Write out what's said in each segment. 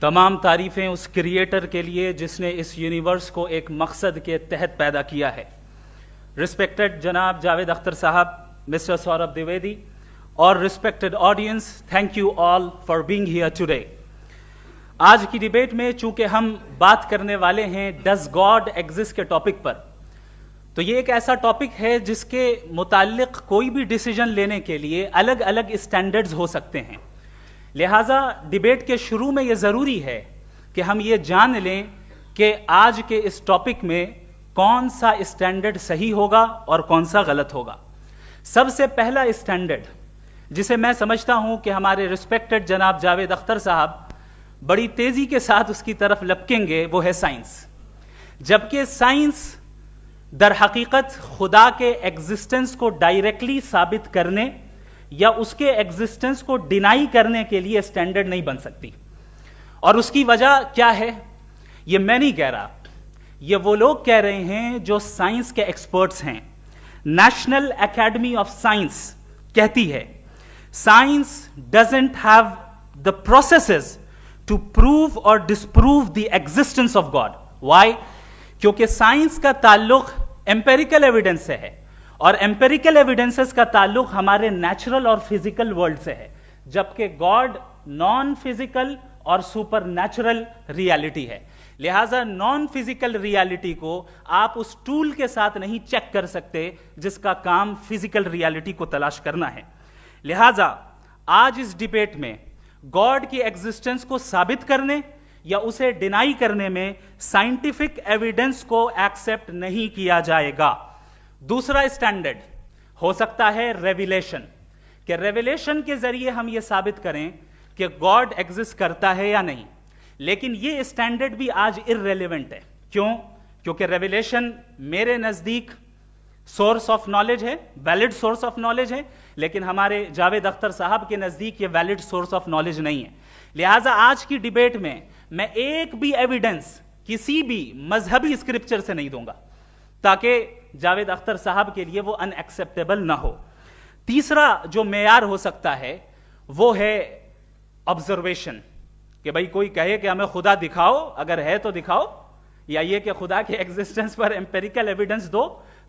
तमाम तारीफ़ें उस क्रिएटर के लिए जिसने इस यूनिवर्स को एक मकसद के तहत पैदा किया है। रिस्पेक्टेड जनाब जावेद अख्तर साहब, मिस्टर सौरभ द्विवेदी और respected audience, thank you all for being here today. आज की डिबेट में चूंकि हम बात करने वाले हैं डज गॉड एग्जिस्ट के टॉपिक पर, तो ये एक ऐसा टॉपिक है जिसके मुताल्लिक कोई भी डिसीजन लेने के लिए अलग अलग स्टैंडर्ड्स हो सकते हैं। लिहाजा डिबेट के शुरू में ये ज़रूरी है कि हम ये जान लें कि आज के इस टॉपिक में कौन सा स्टैंडर्ड सही होगा और कौन सा गलत होगा। सबसे पहला स्टैंडर्ड जिसे मैं समझता हूं कि हमारे रिस्पेक्टेड जनाब जावेद अख्तर साहब बड़ी तेजी के साथ उसकी तरफ लपकेंगे, वो है साइंस। जबकि साइंस दर हकीकत खुदा के एग्जिस्टेंस को डायरेक्टली साबित करने या उसके एग्जिस्टेंस को डिनाई करने के लिए स्टैंडर्ड नहीं बन सकती। और उसकी वजह क्या है, ये मैं नहीं कह रहा, ये वो लोग कह रहे हैं जो साइंस के एक्सपर्ट्स हैं। नेशनल एकेडमी ऑफ साइंस कहती है science doesn't have the processes to prove और disprove the existence of God. Why? क्योंकि साइंस का ताल्लुक एम्पेरिकल एविडेंस से है और एम्पेरिकल एविडेंसेस का ताल्लुक हमारे नेचुरल और फिजिकल वर्ल्ड से है, जबकि गॉड नॉन फिजिकल और सुपर नेचुरल रियलिटी है। लिहाजा नॉन फिजिकल रियलिटी को आप उस टूल के साथ नहीं चेक कर सकते जिसका काम फिजिकल रियलिटी को तलाश करना है। लिहाजा आज इस डिबेट में गॉड की एग्जिस्टेंस को साबित करने या उसे डिनाई करने में साइंटिफिक एविडेंस को एक्सेप्ट नहीं किया जाएगा। दूसरा स्टैंडर्ड हो सकता है रेविलेशन, कि रेविलेशन के जरिए हम यह साबित करें कि गॉड एग्जिस्ट करता है या नहीं। लेकिन यह स्टैंडर्ड भी आज इररेलेवेंट है। क्यों? क्योंकि रेविलेशन मेरे नजदीक सोर्स ऑफ नॉलेज है, वैलिड सोर्स ऑफ नॉलेज है, लेकिन हमारे जावेद अख्तर साहब के नजदीक ये वैलिड सोर्स ऑफ नॉलेज नहीं है। लिहाजा आज की डिबेट में मैं एक भी एविडेंस किसी भी मजहबी स्क्रिप्चर से नहीं दूंगा ताकि जावेद अख्तर साहब के लिए वो अनएक्सेप्टेबल ना हो। तीसरा जो मेयार हो सकता है वो है ऑब्जर्वेशन, कि भाई कोई कहे कि हमें खुदा दिखाओ, अगर है तो दिखाओ, या ये कि खुदा के एग्जिस्टेंस पर एम्पेरिकल एविडेंस दो,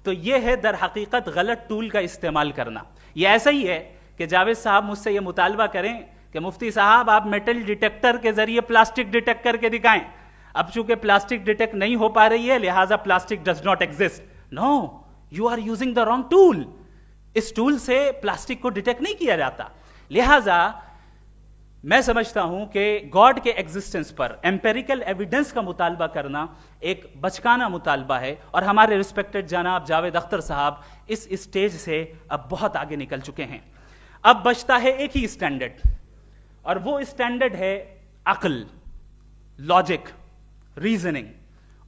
तो ये है दर हकीकत गलत टूल का इस्तेमाल करना। ये ऐसा ही है कि जावेद साहब मुझसे ये मुतालबा करें कि मुफ्ती साहब आप मेटल डिटेक्टर के जरिए प्लास्टिक डिटेक्ट करके दिखाएं। अब चूंकि प्लास्टिक डिटेक्ट नहीं हो पा रही है लिहाजा plastic does not exist. No, you are using the wrong tool. इस टूल से प्लास्टिक को डिटेक्ट नहीं किया जाता। लिहाजा मैं समझता हूं कि गॉड के एग्जिस्टेंस पर एम्पेरिकल एविडेंस का मुतालबा करना एक बचकाना मुतालबा है और हमारे रिस्पेक्टेड जनाब जावेद अख्तर साहब इस स्टेज से अब बहुत आगे निकल चुके हैं। अब बचता है एक ही स्टैंडर्ड, और वो स्टैंडर्ड है अक्ल, लॉजिक, रीजनिंग।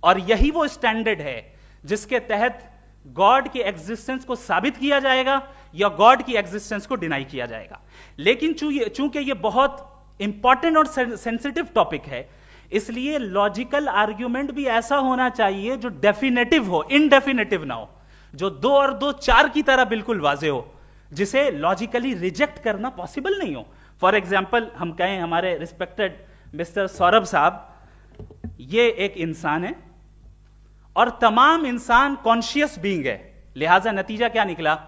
और यही वो स्टैंडर्ड है जिसके तहत गॉड की एग्जिस्टेंस को साबित किया जाएगा या गॉड की एग्जिस्टेंस को डिनाई किया जाएगा। लेकिन चूंकि ये बहुत इंपॉर्टेंट और सेंसिटिव टॉपिक है, इसलिए लॉजिकल आर्ग्यूमेंट भी ऐसा होना चाहिए जो डेफिनेटिव हो, इनडेफिनेटिव ना हो, जो 2 और 2 4 की तरह बिल्कुल वाजे हो, जिसे लॉजिकली रिजेक्ट करना पॉसिबल नहीं हो। फॉर एग्जाम्पल हम कहें हमारे रिस्पेक्टेड मिस्टर सौरभ साहब ये एक इंसान है और तमाम इंसान कॉन्शियस बीइंग है, लिहाजा नतीजा क्या निकला,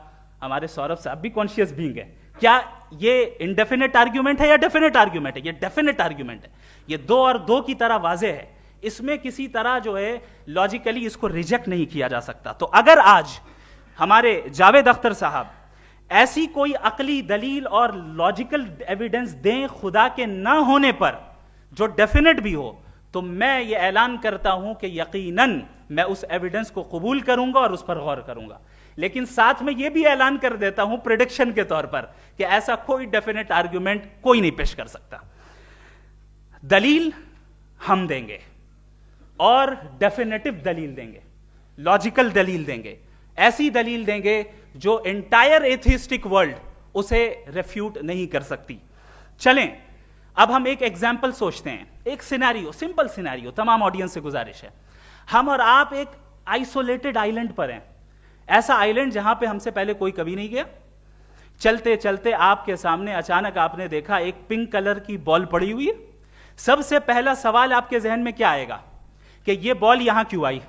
हमारे सौरभ साहब भी कॉन्शियस बीइंग है। क्या ये इनडेफिनेट आर्ग्यूमेंट है या डेफिनेट आर्ग्यूमेंट है? ये डेफिनेट आर्ग्यूमेंट है। ये 2 और 2 की तरह वाजे है, इसमें किसी तरह जो है लॉजिकली इसको रिजेक्ट नहीं किया जा सकता। तो अगर आज हमारे जावेद अख्तर साहब ऐसी कोई अकली दलील और लॉजिकल एविडेंस दें खुदा के ना होने पर जो डेफिनेट भी हो, तो मैं ये ऐलान करता हूं कि यकीनन मैं उस एविडेंस को कबूल करूंगा और उस पर गौर करूंगा। लेकिन साथ में यह भी ऐलान कर देता हूं प्रेडिक्शन के तौर पर कि ऐसा कोई डेफिनेट आर्ग्यूमेंट कोई नहीं पेश कर सकता। दलील हम देंगे और डेफिनेटिव दलील देंगे, लॉजिकल दलील देंगे, ऐसी दलील देंगे जो एंटायर एथिस्टिक वर्ल्ड उसे रेफ्यूट नहीं कर सकती। चलें अब हम एक एग्जाम्पल सोचते हैं, एक सिनेरियो, सिंपल सिनेरियो, तमाम ऑडियंस से गुजारिश है, हम और आप एक आइसोलेटेड आइलैंड पर हैं, ऐसा आइलैंड जहां पे हमसे पहले कोई कभी नहीं गया। चलते चलते आपके सामने अचानक आपने देखा एक पिंक कलर की बॉल पड़ी हुई है, सबसे पहला सवाल आपके जहन में क्या आएगा कि ये बॉल यहां क्यों आई,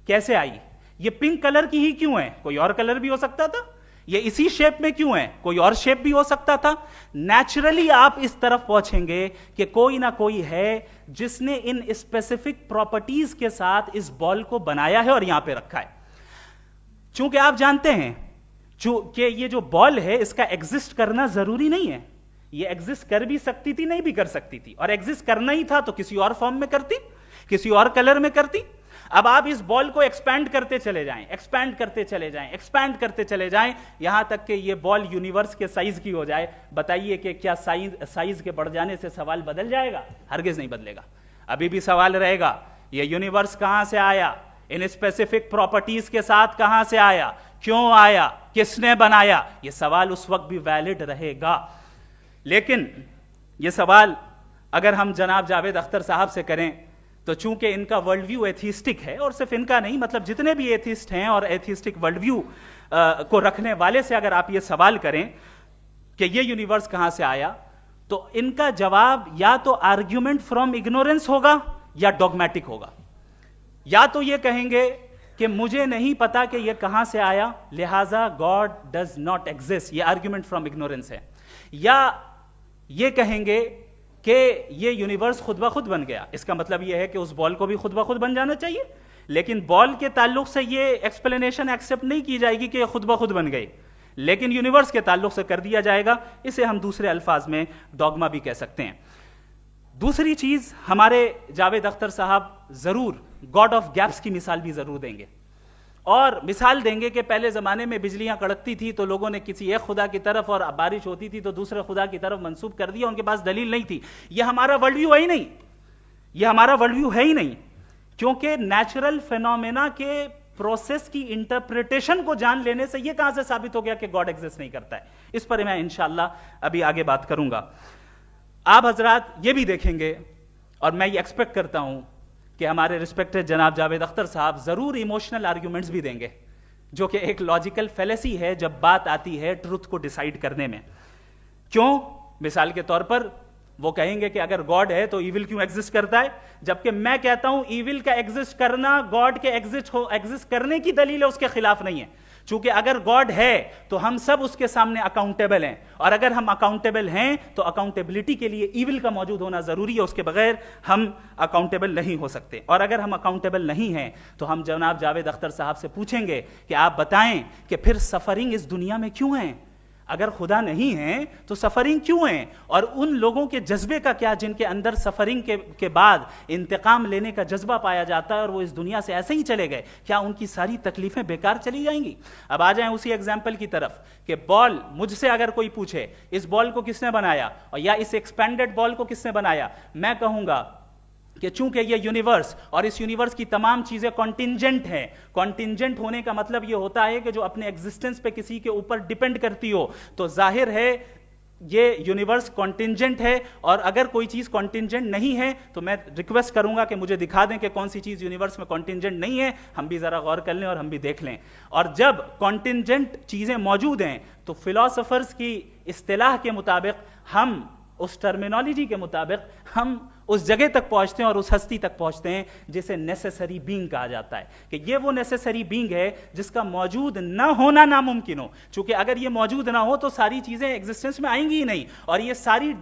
कैसे आई, ये पिंक कलर की ही क्यों है, कोई और कलर भी हो सकता था, ये इसी शेप में क्यों है, कोई और शेप भी हो सकता था। नेचुरली आप इस तरफ पहुंचेंगे कि कोई ना कोई है जिसने इन स्पेसिफिक प्रॉपर्टीज के साथ इस बॉल को बनाया है और यहां पे रखा है। चूंकि आप जानते हैं कि ये जो बॉल है इसका एग्जिस्ट करना जरूरी नहीं है, ये एग्जिस्ट कर भी सकती थी, नहीं भी कर सकती थी, और एग्जिस्ट करना ही था तो किसी और फॉर्म में करती, किसी और कलर में करती। अब आप इस बॉल को एक्सपैंड करते चले जाएं, एक्सपैंड करते चले जाएं, एक्सपैंड करते चले जाएं, यहां तक कि ये बॉल यूनिवर्स के साइज की हो जाए। बताइए कि क्या साइज के बढ़ जाने से सवाल बदल जाएगा? हरगिज नहीं बदलेगा। अभी भी सवाल रहेगा, ये यूनिवर्स कहां से आया, इन स्पेसिफिक प्रॉपर्टीज के साथ कहां से आया, क्यों आया, किसने बनाया, यह सवाल उस वक्त भी वैलिड रहेगा। लेकिन यह सवाल अगर हम जनाब जावेद अख्तर साहब से करें तो चूंकि इनका वर्ल्ड व्यू एथिस्टिक है, और सिर्फ इनका नहीं, मतलब जितने भी एथिस्ट हैं और एथिस्टिक वर्ल्ड व्यू को रखने वाले से अगर आप ये सवाल करें कि ये यूनिवर्स कहां से आया, तो इनका जवाब या तो आर्ग्यूमेंट फ्रॉम इग्नोरेंस होगा या डॉगमेटिक होगा। या तो ये कहेंगे कि मुझे नहीं पता कि ये कहां से आया, लिहाजा गॉड डज नॉट एग्जिस्ट, ये आर्ग्यूमेंट फ्रॉम इग्नोरेंस है, या ये कहेंगे कि ये यूनिवर्स खुद ब खुद बन गया। इसका मतलब ये है कि उस बॉल को भी खुद ब खुद बन जाना चाहिए, लेकिन बॉल के ताल्लुक से ये एक्सप्लेनेशन एक्सेप्ट नहीं की जाएगी कि ये खुद ब खुद बन गई, लेकिन यूनिवर्स के ताल्लुक से कर दिया जाएगा। इसे हम दूसरे अल्फाज में डॉगमा भी कह सकते हैं। दूसरी चीज, हमारे जावेद अख्तर साहब जरूर गॉड ऑफ गैप्स की मिसाल भी जरूर देंगे, और मिसाल देंगे कि पहले जमाने में बिजलियां कड़कती थी तो लोगों ने किसी एक खुदा की तरफ, और बारिश होती थी तो दूसरे खुदा की तरफ मंसूब कर दिया, उनके पास दलील नहीं थी। यह हमारा वर्ल्ड व्यू है ही नहीं, यह हमारा वर्ल्ड व्यू है ही नहीं, क्योंकि नेचुरल फेनोमेना के प्रोसेस की इंटरप्रिटेशन को जान लेने से यह कहां से साबित हो गया कि गॉड एग्जिस्ट नहीं करता है। इस पर मैं इंशाअल्लाह अभी आगे बात करूंगा। आप हजरात ये भी देखेंगे, और मैं ये एक्सपेक्ट करता हूं कि हमारे रिस्पेक्टेड जनाब जावेद अख्तर साहब जरूर इमोशनल आर्ग्यूमेंट्स भी देंगे, जो कि एक लॉजिकल फेलेसी है जब बात आती है ट्रुथ को डिसाइड करने में। क्यों? मिसाल के तौर पर वो कहेंगे कि अगर गॉड है तो ईविल क्यों एग्जिस्ट करता है, जबकि मैं कहता हूं ईविल का एग्जिस्ट करना गॉड के एग्जिस्ट करने की दलील है, उसके खिलाफ नहीं है। चूंकि अगर गॉड है तो हम सब उसके सामने अकाउंटेबल हैं, और अगर हम अकाउंटेबल हैं तो अकाउंटेबिलिटी के लिए ईविल का मौजूद होना जरूरी है, उसके बगैर हम अकाउंटेबल नहीं हो सकते। और अगर हम अकाउंटेबल नहीं हैं तो हम जनाब जावेद अख्तर साहब से पूछेंगे कि आप बताएं कि फिर सफरिंग इस दुनिया में क्यों है? अगर खुदा नहीं है तो सफरिंग क्यों है? और उन लोगों के जज्बे का क्या जिनके अंदर सफरिंग के बाद इंतकाम लेने का जज्बा पाया जाता है और वो इस दुनिया से ऐसे ही चले गए, क्या उनकी सारी तकलीफें बेकार चली जाएंगी? अब आ जाएं उसी एग्जाम्पल की तरफ कि बॉल, मुझसे अगर कोई पूछे इस बॉल को किसने बनाया और या इस एक्सपेंडेड बॉल को किसने बनाया, मैं कहूंगा कि चूंकि ये यूनिवर्स और इस यूनिवर्स की तमाम चीजें कॉन्टिंजेंट हैं। कॉन्टिंजेंट होने का मतलब ये होता है कि जो अपने एग्जिस्टेंस पे किसी के ऊपर डिपेंड करती हो, तो जाहिर है ये यूनिवर्स कॉन्टिंजेंट है। और अगर कोई चीज कॉन्टिंजेंट नहीं है तो मैं रिक्वेस्ट करूंगा कि मुझे दिखा दें कि कौन सी चीज यूनिवर्स में कॉन्टिंजेंट नहीं है, हम भी जरा गौर कर लें और हम भी देख लें। और जब कॉन्टिंजेंट चीजें मौजूद हैं तो फिलोसोफर्स की इस्तिलाह के मुताबिक, हम उस टर्मिनोलॉजी के मुताबिक हम उस जगह तक पहुंचते हैं और उस हस्ती तक पहुंचते हैं जिसे नेसेसरी बीइंग कहा जाता है, कि ये वो नेसेसरी बीइंग है जिसका मौजूद ना होना नामुमकिन हो। क्योंकि अगर ये मौजूद ना हो तो सारी चीजें एग्जिस्टेंस में आएंगी ही नहीं, और ये सारी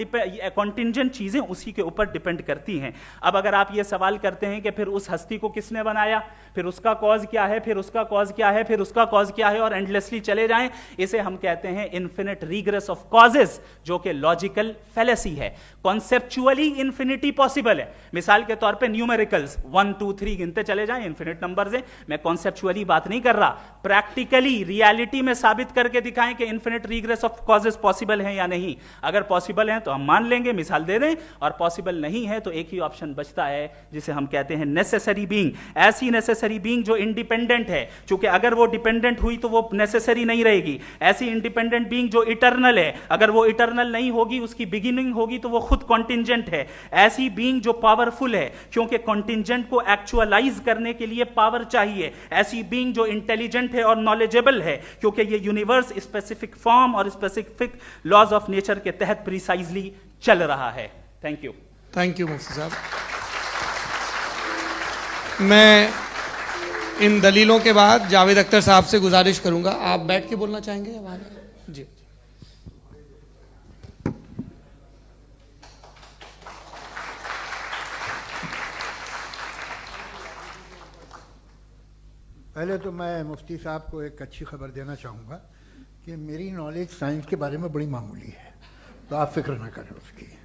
कॉन्टिंजेंट चीजें उसी के ऊपर डिपेंड करती हैं। अब अगर आप ये सवाल करते हैं कि फिर उस हस्ती को किसने बनाया, फिर उसका कॉज क्या है, फिर उसका कॉज क्या है, फिर उसका कॉज क्या है, और एंडलेसली चले जाएं, इसे हम कहते हैं इन्फिनिट रिग्रेस ऑफ कॉजेस, जो कि लॉजिकल फेलेसी है। कॉन्सेप्चुअली इन्फिनिटी पॉसिबल है। मिसाल के तौर पे न्यूमेरिकल्स 1 2 3 गिनते चले जाएं, इन्फिनिट नंबर्स हैं। मैं कॉन्सेप्चुअली बात नहीं कर रहा, प्रैक्टिकली रियलिटी में साबित करके दिखाएं कि infinite regress of causes possible हैं या नहीं। अगर पॉसिबल हैं तो हम मान लेंगे, मिसाल दे दें, और पॉसिबल नहीं है तो एक ही ऑप्शन बचता है जिसे हम कहते हैं नेसेसरी बीइंग। ऐसी नेसेसरी बीइंग जो इंडिपेंडेंट है, क्योंकि अगर वो डिपेंडेंट हुई तो वो नेसेसरी नहीं रहेगी। ऐसी इंडिपेंडेंट बीइंग जो इटर्नल है, अगर वो इटर्नल नहीं होगी, उसकी बिगिनिंग होगी तो वो खुद कॉन्टिंजेंट है। ऐसी बीइंग जो पावरफुल है, क्योंकि कॉन्टिंजेंट को एक्चुअलाइज करने के लिए पावर चाहिए। ऐसी बीइंग जो इंटेलिजेंट है और नॉलेजेबल है, क्योंकि ये यूनिवर्स स्पेसिफिक फॉर्म और स्पेसिफिक लॉज ऑफ नेचर के तहत प्रिसाइजली चल रहा है। Thank you. थैंक यू मुफ्ती साहब। मैं इन दलीलों के बाद जावेद अख्तर साहब से गुजारिश करूंगा, आप बैठ के बोलना चाहेंगे या वहाँ जी। पहले तो मैं मुफ्ती साहब को एक अच्छी खबर देना चाहूँगा कि मेरी नॉलेज साइंस के बारे में बड़ी मामूली है, तो आप फिक्र ना करें उसकी,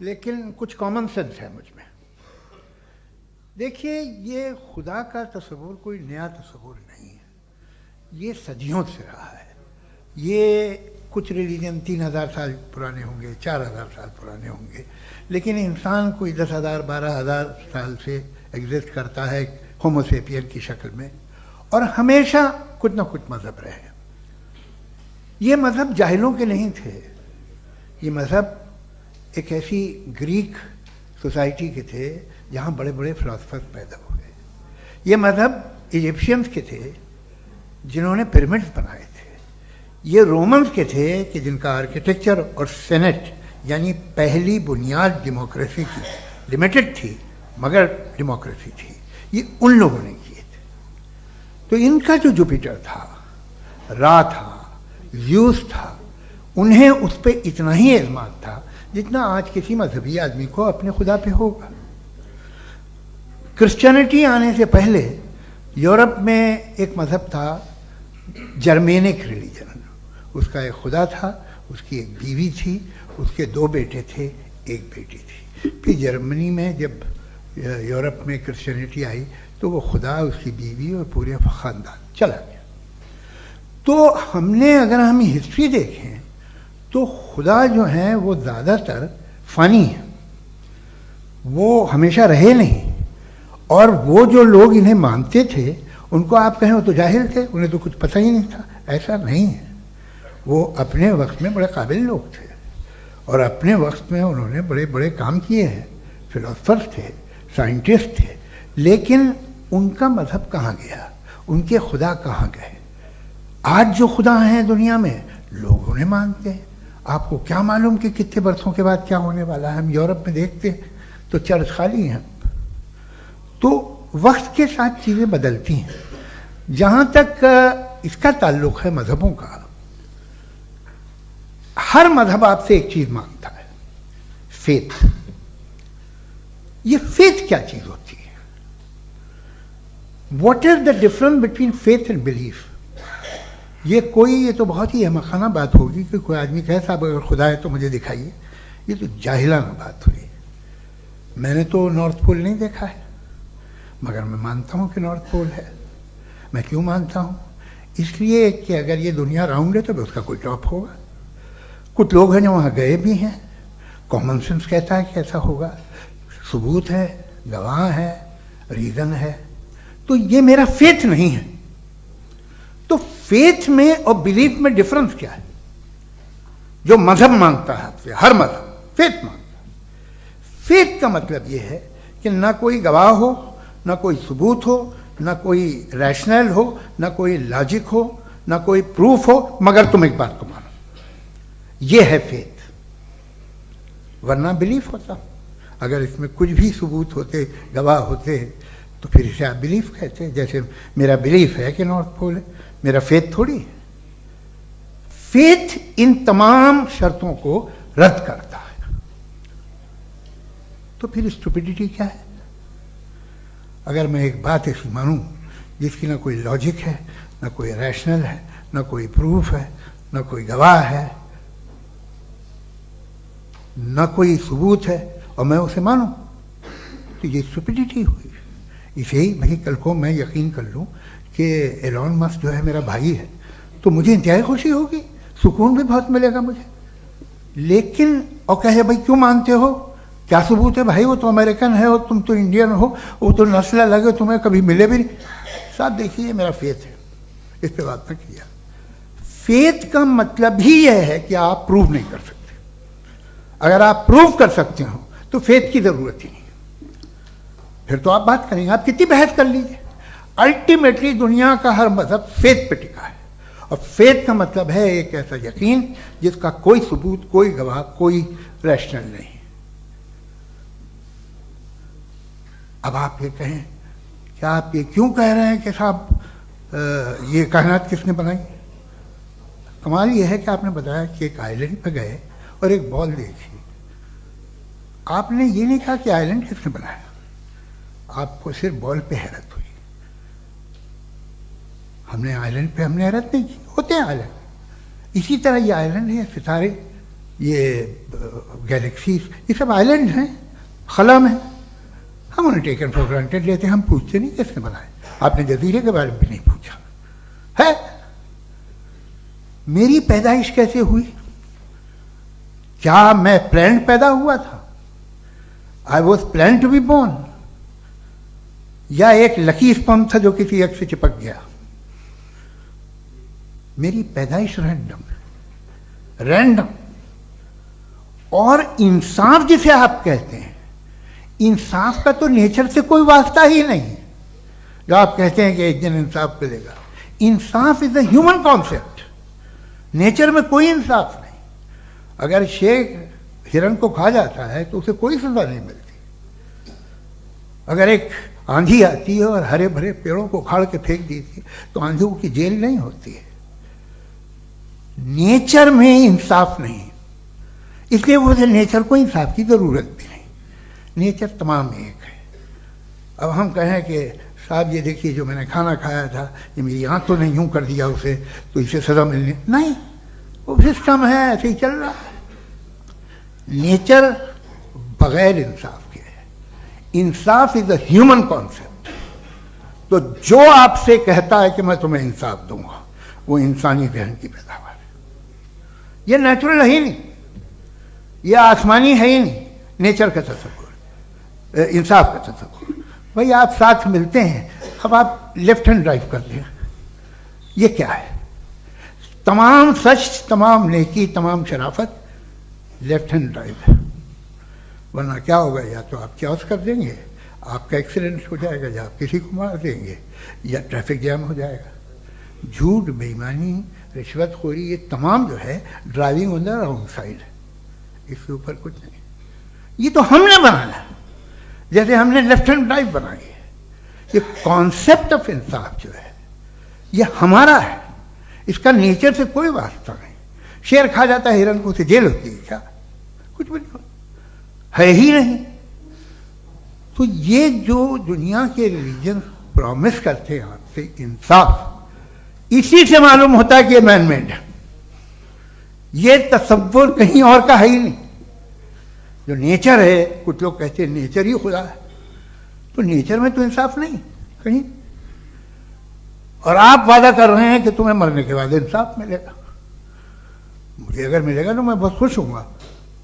लेकिन कुछ कॉमन सेंस है मुझ में। देखिए, ये खुदा का तस्वुर कोई नया तस्वुर नहीं है, ये सदियों से रहा है। ये कुछ रिलीजन 3000 साल पुराने होंगे, 4000 साल पुराने होंगे, लेकिन इंसान कोई 10,000 12,000 साल से एग्जिस्ट करता है होमोसेपियन की शक्ल में, और हमेशा कुछ ना कुछ मज़हब रहे। ये मज़हब जाहिलों के नहीं थे, ये मज़हब एक ऐसी ग्रीक सोसाइटी के थे जहाँ बड़े बड़े फिलोसफर्स पैदा हुए। ये मज़हब इजिप्शियंस के थे जिन्होंने पिरामिड्स बनाए थे। ये रोमन्स के थे कि जिनका आर्किटेक्चर और सेनेट यानी पहली बुनियाद डेमोक्रेसी की लिमिटेड थी मगर डेमोक्रेसी थी, ये उन लोगों ने किए थे। तो इनका जो जुपिटर था, रा था, ज़्यूस था, उन्हें उस पर इतना ही एतमाद था जितना आज किसी मजहबी आदमी को अपने खुदा पे होगा। क्रिश्चियनिटी आने से पहले यूरोप में एक मज़हब था जर्मेनिक रिलीजन, उसका एक खुदा था, उसकी एक बीवी थी, उसके 2 बेटे थे, एक बेटी थी। फिर जर्मनी में जब यूरोप में क्रिश्चियनिटी आई तो वो खुदा, उसकी बीवी और पूरे ख़ानदान चला गया। तो हमने अगर हम हिस्ट्री देखें तो खुदा जो हैं वो ज़्यादातर फ़नी हैं, वो हमेशा रहे नहीं। और वो जो लोग इन्हें मानते थे उनको आप कहें वो तो जाहिल थे, उन्हें तो कुछ पता ही नहीं था, ऐसा नहीं है। वो अपने वक्त में बड़े काबिल लोग थे और अपने वक्त में उन्होंने बड़े बड़े काम किए हैं, फिलोसफर्स थे, साइंटिस्ट थे, लेकिन उनका मज़हब कहाँ गया, उनके खुदा कहाँ गए? आज जो खुदा हैं दुनिया में लोग उन्हें मानते हैं। आपको क्या मालूम कि कितने बरसों के बाद क्या होने वाला है? हम यूरोप में देखते हैं तो चर्च खाली हैं। तो वक्त के साथ चीज़ें बदलती हैं। जहाँ तक इसका ताल्लुक़ है मज़हबों का, हर मज़हब आपसे एक चीज़ मांगता है, फेथ। ये फेथ क्या चीज़ होती है? What is the difference between faith and belief? ये तो बहुत ही अहमखाना बात होगी कि कोई आदमी कहे साहब अगर खुदा है तो मुझे दिखाइए। ये तो जाहिलाना बात हुई। मैंने तो नॉर्थ पोल नहीं देखा है, मगर मैं मानता हूँ कि नॉर्थ पोल है। मैं क्यों मानता हूँ? इसलिए कि अगर ये दुनिया राउंड है तो उसका कोई टॉप होगा। कुछ लोग हैं जो वहाँ गए भी हैं, कॉमन सेंस कहता है कि ऐसा होगा, सबूत है, गवाह है, रीज़न है। तो ये मेरा फेथ नहीं है। तो फेथ में और बिलीफ में डिफरेंस क्या है? जो मजहब मांगता है आपसे, हर मजहब फेथ मांगता है। फेथ का मतलब ये है कि ना कोई गवाह हो, ना कोई सबूत हो, ना कोई रैशनल हो, ना कोई लॉजिक हो, ना कोई प्रूफ हो, मगर तुम एक बात को मानो। ये है फेथ। वरना बिलीफ होता। अगर इसमें कुछ भी सबूत होते, गवाह होते, तो फिर इसे आप बिलीफ कहते। जैसे मेरा बिलीफ है कि नॉर्थ पोल है, मेरा फेथ थोड़ी है। फेथ इन तमाम शर्तों को रद्द करता है। तो फिर स्टुपिडिटी क्या है? अगर मैं एक बात ऐसी मानूं जिसकी ना कोई लॉजिक है, ना कोई रैशनल है, ना कोई प्रूफ है, ना कोई गवाह है, ना कोई सबूत है, और मैं उसे मानूं, तो ये स्टुपिडिटी हुई। इसे ही भाई कल को मैं यकीन कर लूं कि एलॉन मस्क जो है मेरा भाई है, तो मुझे इंतहाई खुशी होगी, सुकून भी बहुत मिलेगा मुझे। लेकिन और कहे भाई क्यों मानते हो, क्या सबूत है? भाई वो तो अमेरिकन है और तुम तो इंडियन हो, वो तो नस्ल अलग है, तुम्हें कभी मिले भी नहीं। साहब देखिए मेरा फेथ है, इस पर बात न किया। फेथ का मतलब ही यह है कि आप प्रूव नहीं कर सकते। अगर आप प्रूव कर सकते हो तो फेथ की जरूरत ही नहीं, फिर तो आप बात करेंगे, आप कितनी बहस कर लीजिए। अल्टीमेटली दुनिया का हर मजहब फेथ पे टिका है, और फेथ का मतलब है एक ऐसा यकीन जिसका कोई सबूत, कोई गवाह, कोई रैशनल नहीं। अब आप ये कहें, क्या आप ये क्यों कह रहे हैं कि साहब ये कायनात किसने बनाई? कमाल ये है कि आपने बताया कि एक आइलैंड पे गए और एक बॉल देखी। आपने ये नहीं कहा कि आइलैंड किसने बनाया, आपको सिर्फ बॉल पे हैरत हुई। हमने आइलैंड पे हमने हैरत नहीं की, होते हैं आइलैंड। इसी तरह ये आइलैंड है, सितारे, ये गैलेक्सीज, ये सब आइलैंड हैं, खला में। हम उन्हें टेकन फॉर ग्रांटेड लेते हैं, हम पूछते नहीं किसने बनाए। आपने जजीरे के बारे में भी नहीं पूछा है। मेरी पैदाइश कैसे हुई? क्या मैं प्लान्ड पैदा हुआ था? I was plan to be born, या एक लकी स्पर्म था जो किसी एक से चिपक गया? मेरी पैदाइश रैंडम। और इंसाफ जिसे आप कहते हैं, इंसाफ का तो नेचर से कोई वास्ता ही नहीं है। जो आप कहते हैं कि एक दिन इंसाफ मिलेगा, इंसाफ is a human concept, nature में कोई इंसाफ नहीं। अगर शेर हिरन को खा जाता है तो उसे कोई सजा नहीं मिलती। अगर एक आंधी आती है और हरे भरे पेड़ों को उखाड़ के फेंक देती है तो आंधियों की जेल नहीं होती है। नेचर में इंसाफ नहीं, इसलिए मुझे नेचर को इंसाफ की जरूरत भी नहीं। नेचर तमाम एक है। अब हम कहें कि साहब ये देखिए जो मैंने खाना खाया था, ये मेरी आंख तो नहीं यूं कर दिया उसे, तो इसे सजा मिलनी नहीं, वो सिस्टम है, ऐसे ही चल रहा है। नेचर बगैर इंसाफ के है। इंसाफ इज अ ह्यूमन कॉन्सेप्ट। तो जो आपसे कहता है कि मैं तुम्हें इंसाफ दूंगा, वो इंसानी जहन की पैदावार है। ये नेचुरल है ही नहीं, ये आसमानी है ही नहीं। नेचर का तसव्वुर, इंसाफ का तसव्वुर। भाई आप साथ मिलते हैं, अब आप लेफ्ट हैंड ड्राइव करते हैं, ये क्या है? तमाम सच, तमाम नेकी, तमाम शराफत लेफ्ट हैंड ड्राइव है। वरना क्या होगा, या तो आप क्रॉस कर देंगे, आपका एक्सीडेंट हो जाएगा, या आप किसी को मार देंगे, या ट्रैफिक जैम हो जाएगा। झूठ, बेईमानी, रिश्वतखोरी, ये तमाम जो है driving on the wrong side है। इसके ऊपर कुछ नहीं। ये तो हमने बनाया, जैसे हमने लेफ्ट हैंड ड्राइव बनाई है। ये कॉन्सेप्ट ऑफ इंसाफ जो है ये हमारा है, इसका नेचर से कोई वास्ता नहीं। शेर खा जाता है हिरन को, उसे जेल होती है क्या? कुछ भी नहीं, है ही नहीं। तो ये जो दुनिया के रिलीजन प्रॉमिस करते हैं आपसे इंसाफ, इसी से मालूम होता है कि ये मैन मेड है। ये तसव्वुर कहीं और का है ही नहीं। जो नेचर है, कुछ लोग कहते हैं नेचर ही खुदा है, तो नेचर में तो इंसाफ नहीं कहीं। और आप वादा कर रहे हैं कि तुम्हें मरने के बाद इंसाफ मिलेगा। मुझे अगर मिलेगा तो मैं बहुत खुश होऊंगा,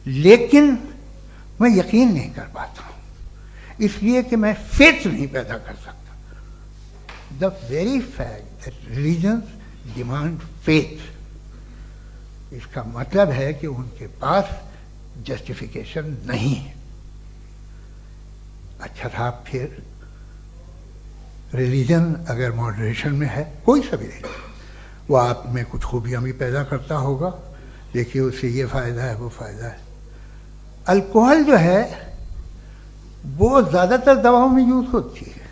लेकिन मैं यकीन नहीं कर पाता हूं, इसलिए कि मैं फेथ नहीं पैदा कर सकता। The very fact that religions demand faith, इसका मतलब है कि उनके पास जस्टिफिकेशन नहीं है। अच्छा था, फिर रिलीजन अगर मॉडरेशन में है, कोई सा भी नहीं, वो आप में कुछ खूबियां भी पैदा करता होगा। देखिए उससे ये फ़ायदा है, वो फ़ायदा है। अल्कोहल जो है वो ज़्यादातर दवाओं में यूज़ होती है,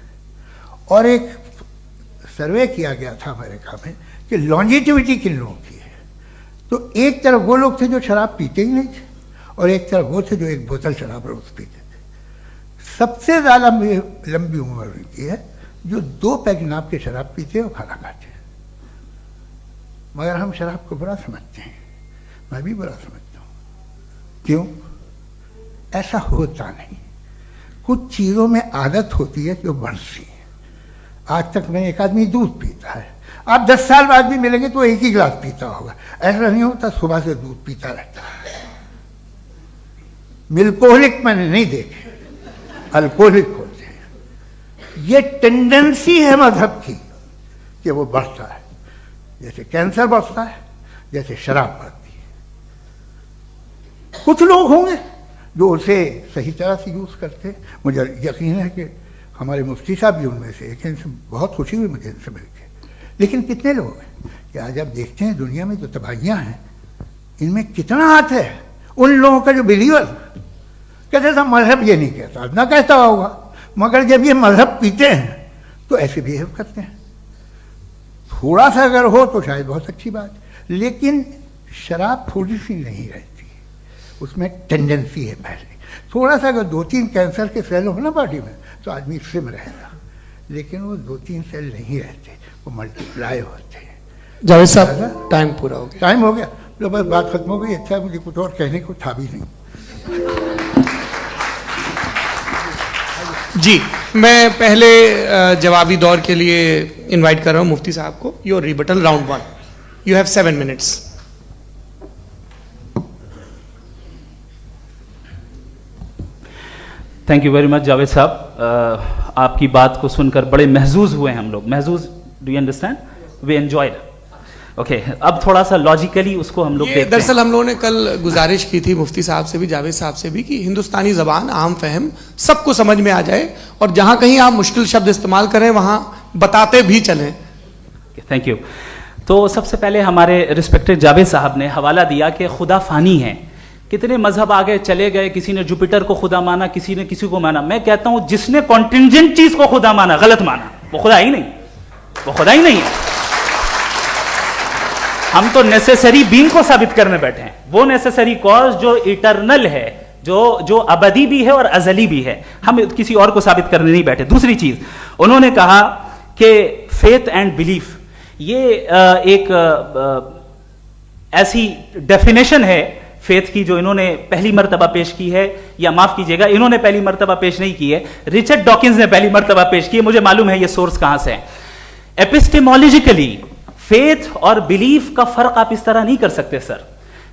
और एक सर्वे किया गया था अमेरिका में कि लॉन्जिटिविटी किन लोगों की है। तो एक तरफ वो लोग थे जो शराब पीते ही नहीं थे, और एक तरफ वो थे जो एक बोतल शराब रोज पीते थे। सबसे ज़्यादा लंबी उम्र उनकी है जो 2 पैक नाप के शराब पीते हैं और खाना खाते हैं। मगर हम शराब को बुरा समझते हैं, मैं भी बुरा समझता हूँ। क्यों? ऐसा होता नहीं। कुछ चीज़ों में आदत होती है जो बढ़ती है। आज तक में एक आदमी दूध पीता है, आप 10 साल बाद भी मिलेंगे तो एक ही गिलास पीता होगा। ऐसा नहीं होता, सुबह से दूध पीता रहता है। मिल्कोहलिक मैंने नहीं देखे, अल्कोहलिक होते हैं। ये टेंडेंसी है मजहब की कि वो बढ़ता है, जैसे कैंसर बढ़ता है, जैसे शराब बढ़ती है। कुछ लोग होंगे जो उसे सही तरह से यूज़ करते हैं। मुझे यकीन है कि हमारे मुफ्ती साहब भी उनमें से एक, इनसे बहुत खुशी हुई मुझे इनसे मिलकर। लेकिन कितने लोग हैं कि आज आप देखते हैं दुनिया में जो तबाहियाँ हैं, इनमें कितना हाथ है उन लोगों का जो बिलीवर कहते था मजहब ये नहीं कहता, ना कहता होगा, मगर जब ये मजहब पीते हैं तो ऐसे बिहेव करते हैं। थोड़ा सा अगर हो तो शायद बहुत अच्छी बात, लेकिन शराब थोड़ी सी नहीं रहती, उसमें टेंडेंसी है पहले। थोड़ा सा अगर 2-3 कैंसर के सेल हो ना बॉडी में तो आदमी सिम रहेगा, लेकिन वो 2-3 सेल नहीं रहते, वो मल्टीप्लाई होते हैं। जावेद साहब टाइम पूरा हो गया। टाइम हो गया तो बस बात खत्म हो गई। अच्छा, मुझे कुछ और कहने को था भी नहीं। जी, मैं पहले जवाबी दौर के लिए इनवाइट कर रहा हूं मुफ्ती साहब को। Your rebuttal round 1, you have 7 minutes. Thank you very much Javed साहब, आपकी बात को सुनकर बड़े महजूज हुए हम लोग। महजूज, do you understand? We enjoyed. Okay, अब थोड़ा सा लॉजिकली उसको हम लोग देखते हैं। दरअसल हम लोगों ने कल गुजारिश की थी मुफ्ती साहब से भी, जावेद साहब से भी, कि हिंदुस्तानी जबान आम फहम सबको समझ में आ जाए और जहां कहीं आप मुश्किल शब्द इस्तेमाल करें वहां बताते भी चलें। Thank you. तो सबसे पहले हमारे रिस्पेक्टेड जावेद साहब ने हवाला दिया कि खुदा फानी है। कितने मजहब आगे चले गए, किसी ने जुपिटर को खुदा माना, किसी ने किसी को माना। मैं कहता हूं जिसने कॉन्टिंजेंट चीज को खुदा माना, गलत माना, वो खुदा ही नहीं, वो खुदा ही नहीं है। हम तो नेसेसरी बीइंग को साबित करने बैठे हैं, वो नेसेसरी कॉज जो इटरनल है, जो अबदी भी है और अजली भी है। हम किसी और को साबित करने नहीं बैठे। दूसरी चीज उन्होंने कहा कि फेथ एंड बिलीफ, ये एक ऐसी डेफिनेशन है फेथ की जो इन्होंने पहली मर्तबा पेश की है, या माफ कीजिएगा इन्होंने पहली मर्तबा पेश नहीं की है, रिचर्ड डॉकिंस ने पहली मर्तबा पेश की है। मुझे मालूम है ये सोर्स कहां से है। एपिस्टेमोलॉजिकली फेथ और बिलीफ का फर्क आप इस तरह नहीं कर सकते सर।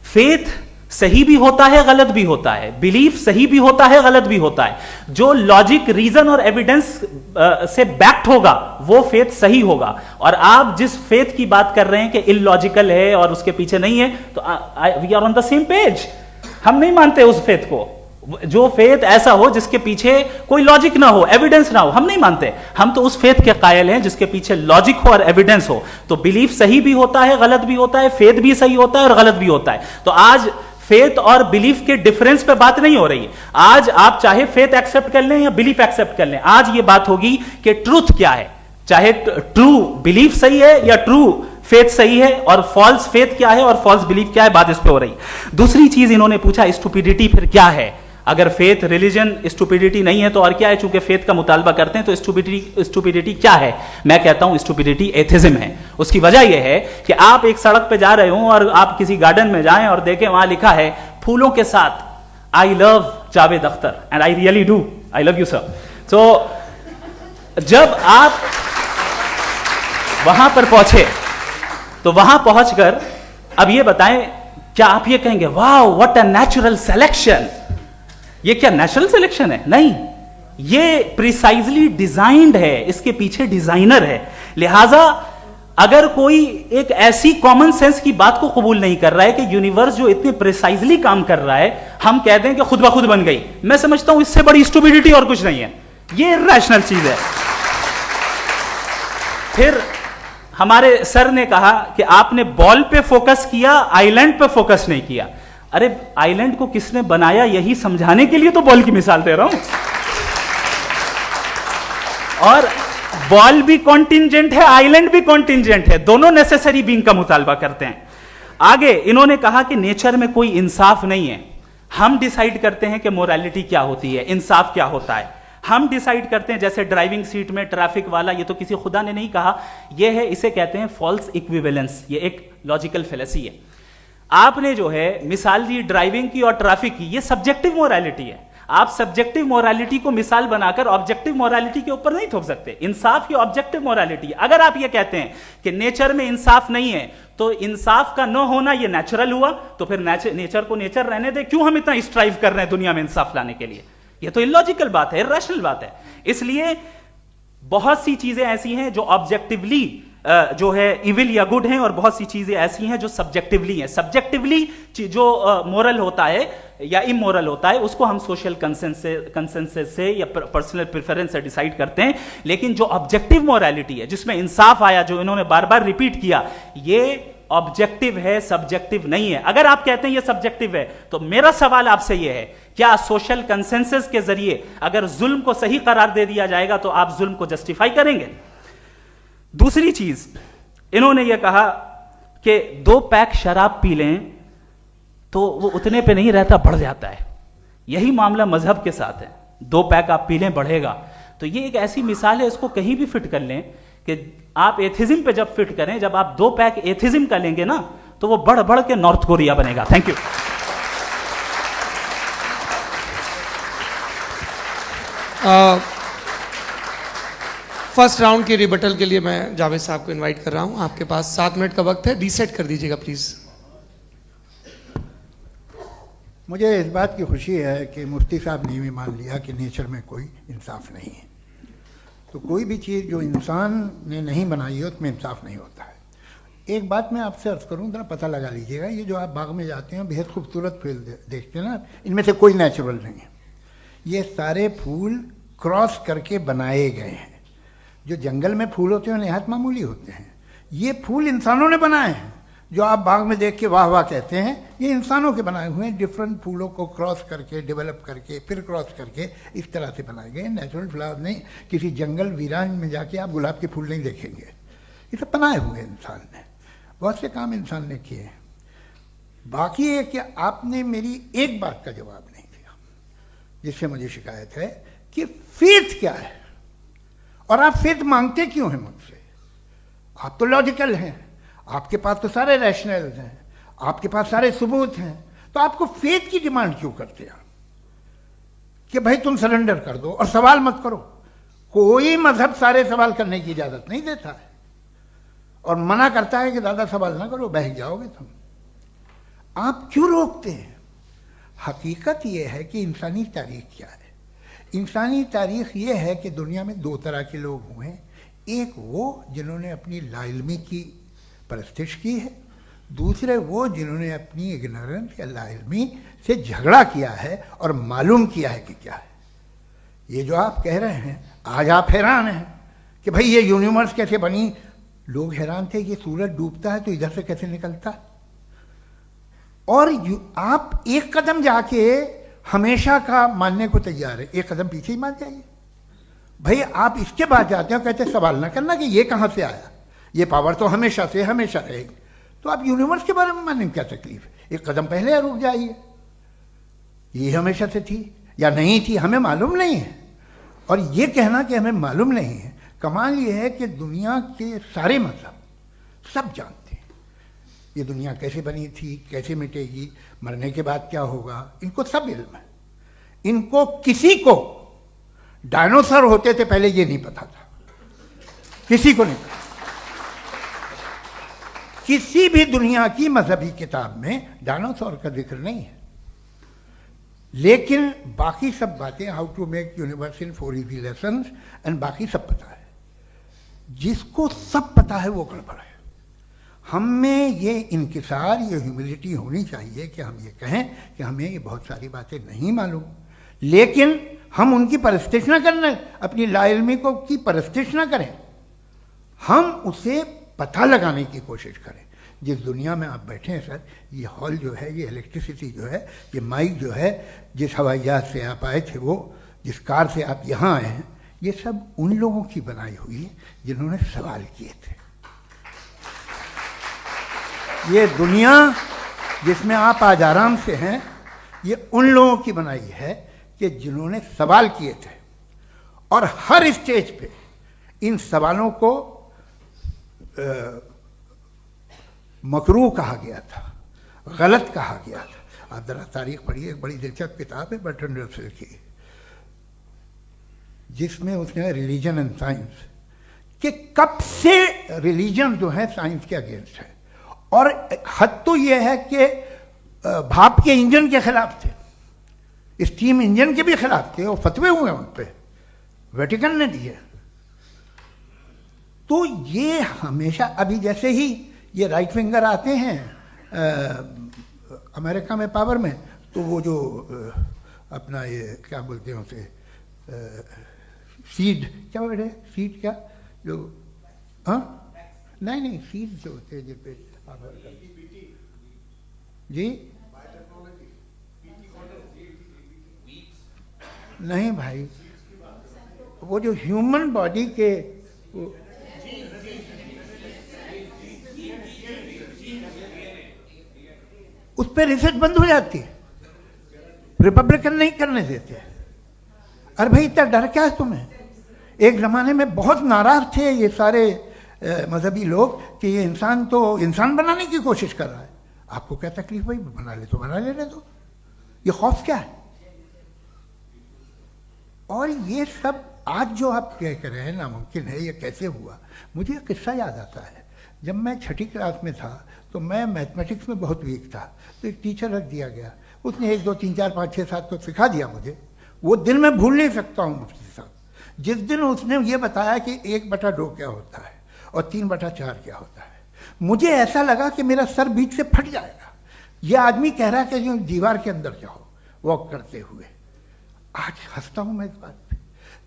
फेथ सही भी होता है, गलत भी होता है, बिलीफ सही भी होता है, गलत भी होता है। जो लॉजिक, रीजन और एविडेंस से बैक्ड होगा वो फेथ सही होगा। और आप जिस फेथ की बात कर रहे हैं कि इलॉजिकल है और उसके पीछे नहीं है, तो we are on the same page. हम नहीं मानते उस फेथ को, जो फेथ ऐसा हो जिसके पीछे कोई लॉजिक ना हो, एविडेंस ना हो, हम नहीं मानते। हम तो उस फेथ के कायल हैं जिसके पीछे लॉजिक हो और एविडेंस हो। तो बिलीफ सही भी होता है, गलत भी होता है, फेथ भी सही होता है और गलत भी होता है। तो आज फेथ और बिलीफ के डिफरेंस पे बात नहीं हो रही है। आज आप चाहे फेथ एक्सेप्ट कर लें या बिलीफ एक्सेप्ट कर लें, आज ये बात होगी कि ट्रूथ क्या है, चाहे ट्रू बिलीफ सही है या ट्रू फेथ सही है, और फॉल्स फेथ क्या है और फॉल्स बिलीफ क्या है, बात इस पे हो रही। दूसरी चीज इन्होंने पूछा स्टुपिडिटी फिर क्या है। अगर फेथ रिलीजन स्टुपिडिटी नहीं है तो और क्या है? चूंकि फेथ का मुतालबा करते हैं तो स्टुपिडिटी क्या है? मैं कहता हूं स्टुपिडिटी एथिज्म है। उसकी वजह यह है कि आप एक सड़क पे जा रहे हो और आप किसी गार्डन में जाएं और देखें वहां लिखा है फूलों के साथ I love Javed Akhtar, and I really do, I love you sir. तो जब आप वहां पर पहुंचे तो वहां पहुंचकर अब ये बताएं, क्या आप ये कहेंगे वाह व्हाट अ नेचुरल सिलेक्शन? ये क्या नेचुरल सिलेक्शन है? नहीं, ये प्रिसाइजली डिजाइंड है, इसके पीछे डिजाइनर है। लिहाजा अगर कोई एक ऐसी कॉमन सेंस की बात को कबूल नहीं कर रहा है कि यूनिवर्स जो इतने प्रिसाइजली काम कर रहा है, हम कहते हैं कि खुद ब खुद बन गई, मैं समझता हूं इससे बड़ी स्टुपिडिटी और कुछ नहीं है। ये रैशनल चीज है। फिर हमारे सर ने कहा कि आपने बॉल पे फोकस किया, आइलैंड पे फोकस नहीं किया। अरे आइलैंड को किसने बनाया यही समझाने के लिए तो बॉल की मिसाल दे रहा हूं। और बॉल भी कॉन्टिंजेंट है, आइलैंड भी कॉन्टिंजेंट है, दोनों नेसेसरी बीइंग का मुतालबा करते हैं। आगे इन्होंने कहा कि नेचर में कोई इंसाफ नहीं है। हम डिसाइड करते हैं कि मोरालिटी क्या होती है, इंसाफ क्या होता है। हम डिसाइड करते हैं, जैसे ड्राइविंग सीट में ट्रैफिक वाला, ये तो किसी खुदा ने नहीं कहा, ये है, इसे कहते हैं फॉल्स इक्विवेलेंस। ये एक लॉजिकल फेलेसी है। आपने जो है मिसाल दी ड्राइविंग की और ट्रैफिक की, ये सब्जेक्टिव मोरालिटी है। आप सब्जेक्टिव मोरालिटी को मिसाल बनाकर ऑब्जेक्टिव मोरालिटी के ऊपर नहीं थोप सकते। इंसाफ की ऑब्जेक्टिव मोरालिटी। अगर आप ये कहते हैं कि नेचर में इंसाफ नहीं है, तो इंसाफ का न होना ये नेचुरल हुआ, तो फिर नेचर को नेचर रहने दे। क्यों हम इतना स्ट्राइव कर रहे हैं दुनिया में इंसाफ लाने के लिए? ये तो इलॉजिकल बात है, इरैशनल बात है। इसलिए बहुत सी चीजें ऐसी हैं जो ऑब्जेक्टिवली जो है इविल या गुड हैं, और बहुत सी चीजें ऐसी हैं जो सब्जेक्टिवली हैं। सब्जेक्टिवली जो मोरल होता है या इमोरल होता है, उसको हम सोशल कंसेंसस से या पर्सनल प्रेफरेंस से डिसाइड करते हैं। लेकिन जो ऑब्जेक्टिव मोरालिटी है, जिसमें इंसाफ आया, जो इन्होंने बार बार रिपीट किया, ये ऑब्जेक्टिव है, सब्जेक्टिव नहीं है। अगर आप कहते हैं ये सब्जेक्टिव है, तो मेरा सवाल आपसे यह है, क्या सोशल कंसेंसस के जरिए अगर जुल्म को सही करार दे दिया जाएगा तो आप जुल्म को जस्टिफाई करेंगे? दूसरी चीज, इन्होंने यह कहा कि 2 पैक शराब पी लें तो वो उतने पे नहीं रहता, बढ़ जाता है। यही मामला मजहब के साथ है, 2 पैक आप पी लें बढ़ेगा। तो ये एक ऐसी मिसाल है, इसको कहीं भी फिट कर लें कि आप एथिज्म पे जब फिट करें, जब आप 2 पैक एथिज्म का लेंगे ना, तो वो बढ़ बढ़ के नॉर्थ कोरिया बनेगा। Thank you. फर्स्ट राउंड के रिबटल के लिए मैं जावेद साहब को इनवाइट कर रहा हूं। आपके पास 7 मिनट का वक्त है, रीसेट कर दीजिएगा प्लीज। मुझे इस बात की खुशी है कि मुफ्ती साहब ने भी मान लिया कि नेचर में कोई इंसाफ नहीं है। तो कोई भी चीज़ जो इंसान ने नहीं बनाई है उसमें इंसाफ नहीं होता है। एक बात मैं आपसे अर्ज़ करूँ, ज़रा पता लगा लीजिएगा, ये जो आप बाग में जाते हैं बेहद खूबसूरत फूल देखते हैं ना, इनमें से कोई नेचुरल नहीं है। ये सारे फूल क्रॉस करके बनाए गए हैं। जो जंगल में फूल होते हैं नहायत मामूली होते हैं, ये फूल इंसानों ने बनाए हैं। जो आप बाग में देख के वाह वाह कहते हैं, ये इंसानों के बनाए हुए हैं। डिफरेंट फूलों को क्रॉस करके, डेवलप करके, फिर क्रॉस करके इस तरह से बनाए गए। नेचुरल फ्लावर नहीं। किसी जंगल वीरान में जाके आप गुलाब के फूल नहीं देखेंगे। ये सब बनाए हुए इंसान ने, बहुत से काम इंसान ने किए हैं। बाकी है कि आपने मेरी एक बात का जवाब नहीं दिया, जिससे मुझे शिकायत है कि फेथ क्या है और आप फेथ मांगते क्यों हैं मुझसे? आप तो लॉजिकल हैं, आपके पास तो सारे रैशनल्स हैं, आपके पास सारे सबूत हैं, तो आपको फेथ की डिमांड क्यों करते हैं कि भाई तुम सरेंडर कर दो और सवाल मत करो? कोई मजहब सारे सवाल करने की इजाजत नहीं देता है और मना करता है कि ज़्यादा सवाल ना करो, बह जाओगे तुम। आप क्यों रोकते हैं? हकीकत यह है कि इंसानी तारीख क्या है। इंसानी तारीख ये है कि दुनिया में 2 तरह के लोग हुए हैं। एक वो जिन्होंने अपनी लाइल्मी की परस्तिश की है, दूसरे वो जिन्होंने अपनी इग्नोरेंस या लाइल्मी से झगड़ा किया है और मालूम किया है कि क्या है। ये जो आप कह रहे हैं, आज आप हैरान हैं कि भाई ये यूनिवर्स कैसे बनी। लोग हैरान थे कि सूरज डूबता है तो इधर से कैसे निकलता, और आप एक कदम जाके हमेशा का मानने को तैयार है, एक कदम पीछे ही मान जाइए। भाई आप इसके बाद जाते हो, कहते सवाल ना करना कि ये कहाँ से आया, ये पावर तो हमेशा से हमेशा रहेगी। तो आप यूनिवर्स के बारे में मानने में क्या तकलीफ है? एक कदम पहले रुक जाइए, ये हमेशा से थी या नहीं थी हमें मालूम नहीं है। और ये कहना कि हमें मालूम नहीं है, कमाल ये है कि दुनिया के सारे मजहब सब जानते हैं ये दुनिया कैसे बनी थी, कैसे मिटेगी, मरने के बाद क्या होगा, इनको सब इल्म है। इनको किसी को डायनासोर होते थे पहले ये नहीं पता था, किसी को नहीं पता। किसी भी दुनिया की मजहबी किताब में डायनासोर का जिक्र नहीं है, लेकिन बाकी सब बातें, how to make universe in 4 easy lessons and बाकी सब पता है। जिसको सब पता है वो गड़बड़ है। हम में ये इंकिसार, ये ह्यूमिलिटी होनी चाहिए कि हम ये कहें कि हमें ये बहुत सारी बातें नहीं मालूम, लेकिन हम उनकी परस्तिश ना करें, अपनी लाइल्मी को की परस्तिश ना करें, हम उसे पता लगाने की कोशिश करें। जिस दुनिया में आप बैठे हैं सर, ये हॉल जो है, ये इलेक्ट्रिसिटी जो है, ये माइक जो है, जिस हवाई जहाज से आप आए थे, वो जिस कार से आप यहाँ आए हैं, ये सब उन लोगों की बनाई हुई है जिन्होंने सवाल किए थे। ये दुनिया जिसमें आप आज आराम से हैं, ये उन लोगों की बनाई है कि जिन्होंने सवाल किए थे, और हर स्टेज पे इन सवालों को मकरूह कहा गया था, गलत कहा गया था। आप जरा तारीख पढ़िए, एक बड़ी दिलचस्प किताब है बर्ट्रैंड रसेल की, जिसमें उसने रिलीजन एंड साइंस कि कब से रिलीजन जो है साइंस के अगेंस्ट है, और हद तो यह है कि भाप के इंजन के खिलाफ थे, स्टीम इंजन के भी खिलाफ थे, और फतवे हुए उन पर, वेटिकन ने दिए। तो ये हमेशा, अभी जैसे ही ये राइट फिंगर आते हैं अमेरिका में पावर में, तो वो जो अपना ये क्या बोलते हैं उसे, सीड क्या बोलते हैं, सीड क्या जो, हाँ नहीं नहीं, सीट जो होते हैं जिन पे आप जी नहीं भाई, वो जो ह्यूमन बॉडी के उस पर रिसर्च बंद हो जाती है, रिपब्लिकन नहीं करने देते। अरे भाई इतना डर क्या है तुम्हें? एक ज़माने में बहुत नाराज थे ये सारे मजहबी लोग कि ये इंसान तो इंसान बनाने की कोशिश कर रहा है। आपको क्या तकलीफ भाई, बना ले तो बना लेने दो, ये खौफ क्या है? और ये सब आज जो आप कह रहे हैं नामुमकिन है, ये कैसे हुआ? मुझे एक किस्सा याद आता है। जब मैं छठी क्लास में था तो मैं मैथमेटिक्स में बहुत वीक था, तो एक टीचर रख दिया गया, उसने 1 2 3 4 5 6 7 को सिखा दिया मुझे। वो दिन मैं भूल नहीं सकता हूँ मुफ्ती साहब, जिस दिन उसने ये बताया कि 1/2 क्या होता है और 3/4 क्या होता है, मुझे ऐसा लगा कि मेरा सर बीच से फट जाएगा। ये आदमी कह रहा है कि जो दीवार के अंदर जाओ वॉक करते हुए। आज हंसता हूँ मैं इस बात पे।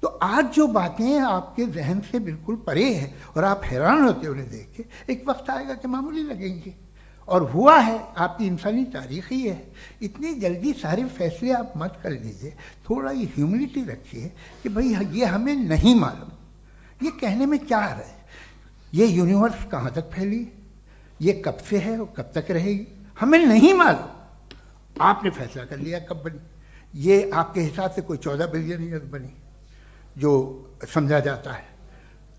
तो आज जो बातें आपके जहन से बिल्कुल परे हैं और आप हैरान होते उन्हें देख के, एक वक्त आएगा कि मामूली लगेंगे। और हुआ है, आपकी इंसानी तारीख ही है। इतनी जल्दी सारे फैसले आप मत कर लीजिए, थोड़ा ये ह्यूमिलिटी रखिए कि भाई ये हमें नहीं मालूम। ये कहने में क्या आ रहा है? ये यूनिवर्स कहाँ तक फैली, ये कब से है और कब तक रहेगी, हमें नहीं मालूम। आपने फैसला कर लिया कब बनी। ये आपके हिसाब से कोई 14 बिलियन ईयर बनी जो समझा जाता है।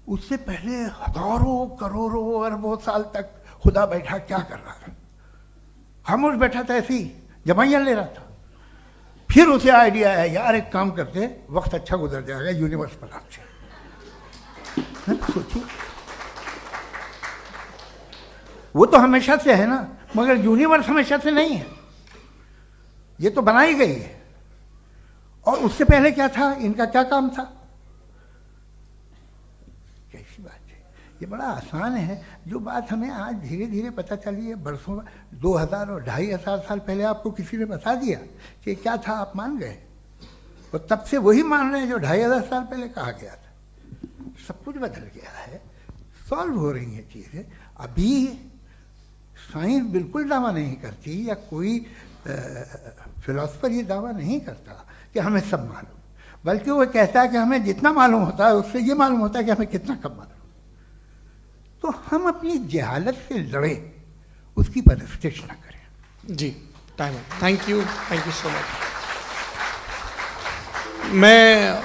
उससे पहले हजारों करोड़ों अरबों साल तक खुदा बैठा क्या कर रहा था? खामोश बैठा था, ऐसी जमाइयाँ ले रहा था। फिर उसे आइडिया आया, यार एक काम करते, वक्त अच्छा गुजर जाएगा, यूनिवर्स पर आपसे सोचिए। वो तो हमेशा से है ना, मगर यूनिवर्स हमेशा से नहीं है, ये तो बनाई गई है। और उससे पहले क्या था, इनका क्या काम था? कैसी बात है, ये बड़ा आसान है। जो बात हमें आज धीरे धीरे पता चली है, बरसों 2000 और 2500 साल पहले आपको किसी ने बता दिया कि क्या था, आप मान गए, और तब से वही मान रहे हैं जो 2500 साल पहले कहा गया था। सब कुछ बदल गया है, सॉल्व हो रही हैं चीज़ें। अभी साइंस बिल्कुल दावा नहीं करती, या कोई फिलोसफर ये दावा नहीं करता कि हमें सब मालूम, बल्कि वो कहता है कि हमें जितना मालूम होता है उससे ये मालूम होता है कि हमें कितना कम मालूम। तो हम अपनी जहालत से लड़े, उसकी परस्तिश न करें। जी, टाइम है। Thank you so much. मैं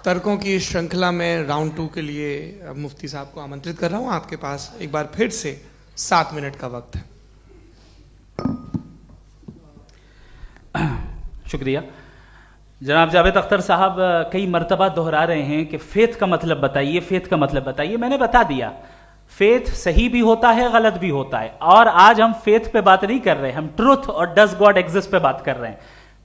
तर्कों की श्रृंखला में राउंड 2 के लिए मुफ्ती साहब को आमंत्रित कर रहा हूँ। आपके पास एक बार फिर से 7 मिनट का वक्त है। शुक्रिया। जनाब जावेद अख्तर साहब कई मर्तबा दोहरा रहे हैं कि फेथ का मतलब बताइए, फेथ का मतलब बताइए। मैंने बता दिया, फेथ सही भी होता है, गलत भी होता है। और आज हम फेथ पे बात नहीं कर रहे, हम ट्रुथ और डज गॉड एग्जिस्ट पे बात कर रहे हैं।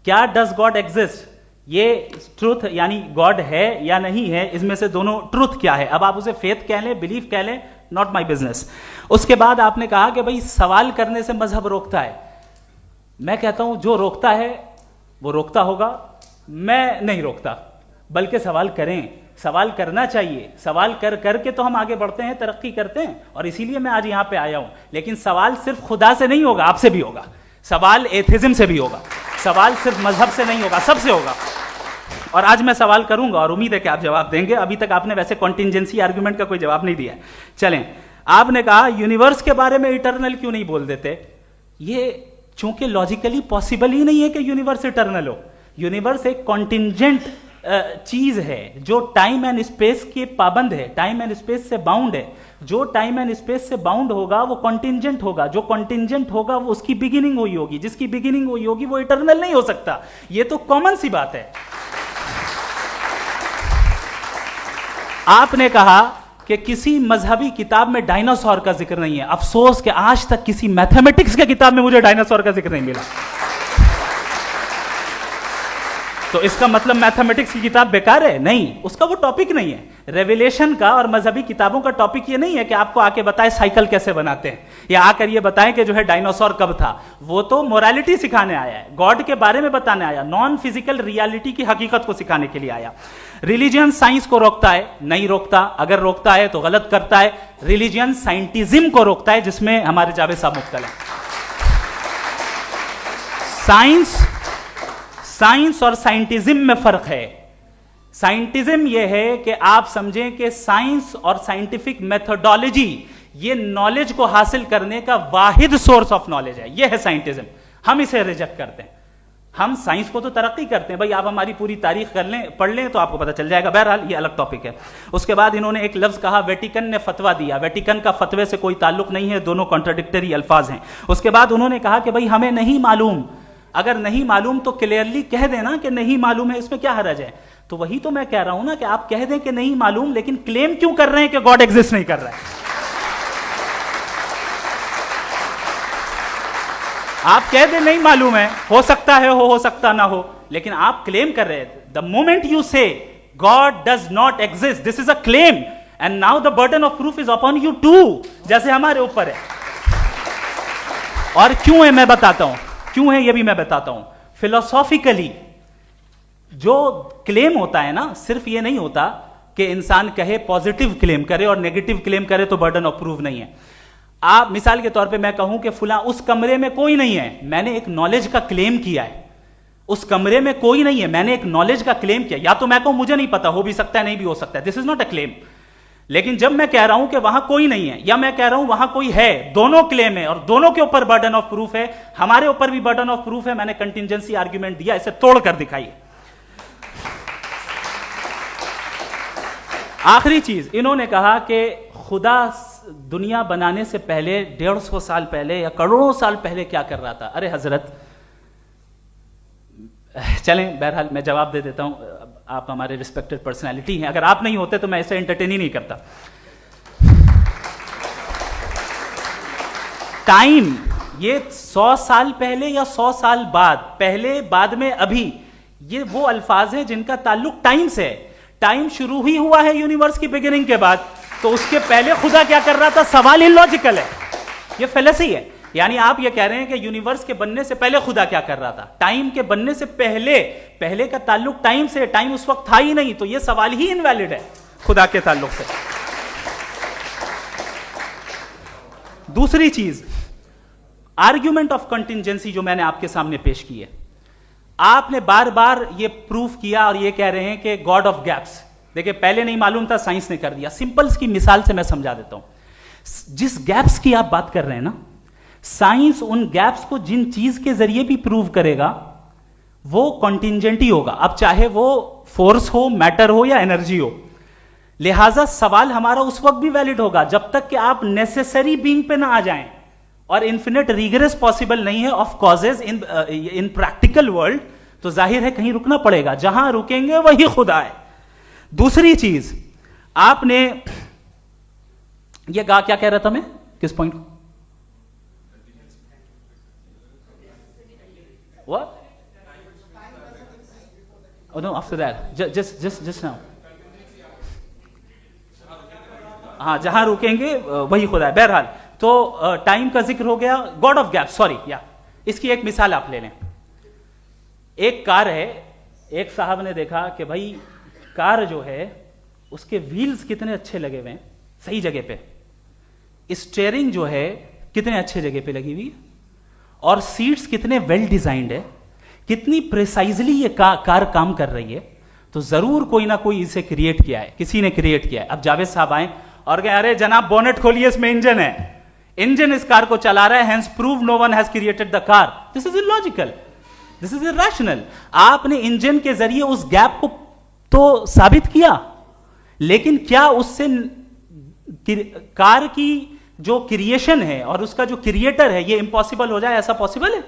क्या डज गॉड एग्जिस्ट, ये ट्रुथ यानी गॉड है या नहीं है, इसमें से दोनों ट्रुथ क्या है। अब आप उसे फेथ कह लें, बिलीफ कह लें, नॉट माई बिजनेस। उसके बाद आपने कहा कि भाई सवाल करने से मजहब रोकता है। मैं कहता हूं जो रोकता है वो रोकता होगा, मैं नहीं रोकता, बल्कि सवाल करें, सवाल करना चाहिए। सवाल कर करके तो हम आगे बढ़ते हैं, तरक्की करते हैं, और इसीलिए मैं आज यहां पे आया हूं। लेकिन सवाल सिर्फ खुदा से नहीं होगा, आपसे भी होगा। सवाल एथिज्म से भी होगा, सवाल सिर्फ मजहब से नहीं होगा, सबसे होगा। और आज मैं सवाल करूंगा और उम्मीद है कि आप जवाब देंगे। अभी तक आपने वैसे कॉन्टिंजेंसी आर्ग्यूमेंट का कोई जवाब नहीं दिया। चलें, आपने कहा यूनिवर्स के बारे में इटर्नल क्यों नहीं बोल देते। ये चूंकि लॉजिकली पॉसिबल ही नहीं है कि यूनिवर्स इटर्नल हो। यूनिवर्स एक कॉन्टिंजेंट चीज है जो टाइम एंड स्पेस के पाबंद है, टाइम एंड स्पेस से बाउंड है। जो टाइम एंड स्पेस से बाउंड होगा वो कॉन्टिंजेंट होगा, जो कॉन्टिंजेंट होगा वो उसकी बिगिनिंग हुई होगी, जिसकी बिगिनिंग हुई होगी वो इटर्नल नहीं हो सकता। ये तो कॉमन सी बात है। आपने कहा कि किसी मजहबी किताब में डायनासोर का जिक्र नहीं है। अफसोस कि आज तक किसी मैथमेटिक्स के किताब में मुझे डायनासोर का जिक्र नहीं मिला। तो इसका मतलब मैथमेटिक्स की किताब बेकार है? नहीं, उसका वो टॉपिक नहीं है। रेवलेशन का और मजहबी किताबों का टॉपिक ये नहीं है कि आपको आके बताए साइकिल कैसे बनाते हैं, या आकर ये बताएं कि जो है डायनासोर कब था। वो तो मोरालिटी सिखाने आया है, गॉड के बारे में बताने आया, नॉन फिजिकल रियलिटी की हकीकत को सिखाने के लिए आया। रिलीजियन साइंस को रोकता है? नहीं रोकता। अगर रोकता है तो गलत करता है। रिलीजियन साइंटिज्म को रोकता है, जिसमें हमारे जावेद साहब मुब्तला है। साइंस और साइंटिज्म में फर्क है। साइंटिज्म यह है कि आप समझें कि साइंस और साइंटिफिक मेथोडोलॉजी ये नॉलेज को हासिल करने का वाहिद सोर्स ऑफ नॉलेज है। यह है साइंटिज्म। हम इसे रिजेक्ट करते हैं। हम साइंस को तो तरक्की करते हैं, भाई आप हमारी पूरी तारीख कर लें, पढ़ लें तो आपको पता चल जाएगा। बहरहाल ये अलग टॉपिक है। उसके बाद इन्होंने एक लफ्ज कहा, वेटिकन ने फतवा दिया। वेटिकन का फतवे से कोई ताल्लुक नहीं है, दोनों कॉन्ट्राडिक्टरी अल्फाज हैं। उसके बाद उन्होंने कहा कि भाई हमें नहीं मालूम। अगर नहीं मालूम तो क्लियरली कह देना कि नहीं मालूम है, इसमें क्या हर्ज है? तो वही तो मैं कह रहा हूं ना कि आप कह दें कि नहीं मालूम, लेकिन क्लेम क्यों कर रहे हैं कि गॉड एग्जिस्ट नहीं कर रहा है? आप कह दें नहीं मालूम है, हो सकता है हो सकता ना हो, लेकिन आप क्लेम कर रहे हैं। The moment you say God does not exist, this is a claim, and now the burden of proof is upon you too, जैसे हमारे ऊपर है। और क्यों है मैं बताता हूं, क्यों है ये भी मैं बताता हूं। फिलोसॉफिकली जो क्लेम होता है ना, सिर्फ ये नहीं होता कि इंसान कहे पॉजिटिव क्लेम करे और नेगेटिव क्लेम करे तो बर्डन ऑफ प्रूफ नहीं है। आप मिसाल के तौर पे मैं कहूं कि फुला उस कमरे में कोई नहीं है, मैंने एक नॉलेज का क्लेम किया है। उस कमरे में कोई नहीं है, मैंने एक नॉलेज का क्लेम किया। या तो मैं कहूं मुझे नहीं पता, हो भी सकता है नहीं भी हो सकता है, this is not a claim. लेकिन जब मैं कह रहा हूं कि वहां कोई नहीं है, या मैं कह रहा हूं वहां कोई है, दोनों क्लेम है और दोनों के ऊपर बर्डन ऑफ प्रूफ है। हमारे ऊपर भी बर्डन ऑफ प्रूफ है, मैंने कंटिजेंसी आर्ग्यूमेंट दिया, इसे तोड़कर दिखाइए। आखिरी चीज, इन्होंने कहा कि खुदा दुनिया बनाने से पहले 150 साल पहले या करोड़ों साल पहले क्या कर रहा था। अरे हजरत, चलें बहरहाल मैं जवाब दे देता हूं, आप हमारे रिस्पेक्टेड पर्सनैलिटी हैं, अगर आप नहीं होते तो मैं इसे एंटरटेन ही नहीं करता। टाइम, ये 100 साल पहले या 100 साल बाद, पहले बाद में अभी, ये वो अल्फाज हैं जिनका ताल्लुक टाइम से है। टाइम शुरू ही हुआ है यूनिवर्स की बिगिनिंग के बाद, तो उसके पहले खुदा क्या कर रहा था? सवाल इलॉजिकल है, ये फेलेसी है। यानी आप ये कह रहे हैं कि यूनिवर्स के बनने से पहले खुदा क्या कर रहा था? टाइम के बनने से पहले, पहले का ताल्लुक टाइम से, टाइम उस वक्त था ही नहीं, तो ये सवाल ही इनवैलिड है खुदा के ताल्लुक से। दूसरी चीज, आर्ग्यूमेंट ऑफ कंटिजेंसी जो मैंने आपके सामने पेश की है, आपने बार बार ये प्रूफ किया और ये कह रहे हैं कि गॉड ऑफ गैप्स। देखिए पहले नहीं मालूम था, साइंस ने कर दिया। सिंपल्स की मिसाल से मैं समझा देता हूं। जिस गैप्स की आप बात कर रहे हैं ना, साइंस उन गैप्स को जिन चीज के जरिए भी प्रूव करेगा वो कॉन्टिजेंट ही होगा, अब चाहे वो फोर्स हो, मैटर हो या एनर्जी हो। लिहाजा सवाल हमारा उस वक्त भी वैलिड होगा जब तक कि आप नेसेसरी बीइंग पे ना आ जाएं, और इन्फिनिट रिगरेस पॉसिबल नहीं है of causes in practical world, तो जाहिर है कहीं रुकना पड़ेगा, जहां रुकेंगे वही खुदा है। दूसरी चीज, आपने ये कहा, क्या कह रहा था मैं, किस पॉइंट को? What? Oh no, after that, just now. हाँ, जहां रुकेंगे वही खुदा है। बहरहाल, तो टाइम का जिक्र हो गया, गॉड ऑफ गैप, सॉरी, या इसकी एक मिसाल आप ले लें। एक कार है, एक साहब ने देखा कि भाई कार जो है उसके व्हील्स कितने अच्छे लगे हुए हैं, सही जगह पे, स्टीयरिंग जो है कितने अच्छे जगह पे लगी हुई है, और सीट्स कितने वेल डिजाइंड है, कितनी प्रिसाइजली ये कार काम कर रही है, तो जरूर कोई ना कोई इसे क्रिएट किया है, किसी ने क्रिएट किया है। अब जावेद साहब आए और कहे, अरे जनाब बोनेट खोलिए, इसमें इंजन है, इंजन इस कार को चला रहा है, hence prove no one has created the car. This is illogical, this is irrational. आपने इंजन के जरिए उस गैप को तो साबित किया, लेकिन क्या उससे कार की जो क्रिएशन है और उसका जो क्रिएटर है ये इम्पॉसिबल हो जाए? ऐसा पॉसिबल है?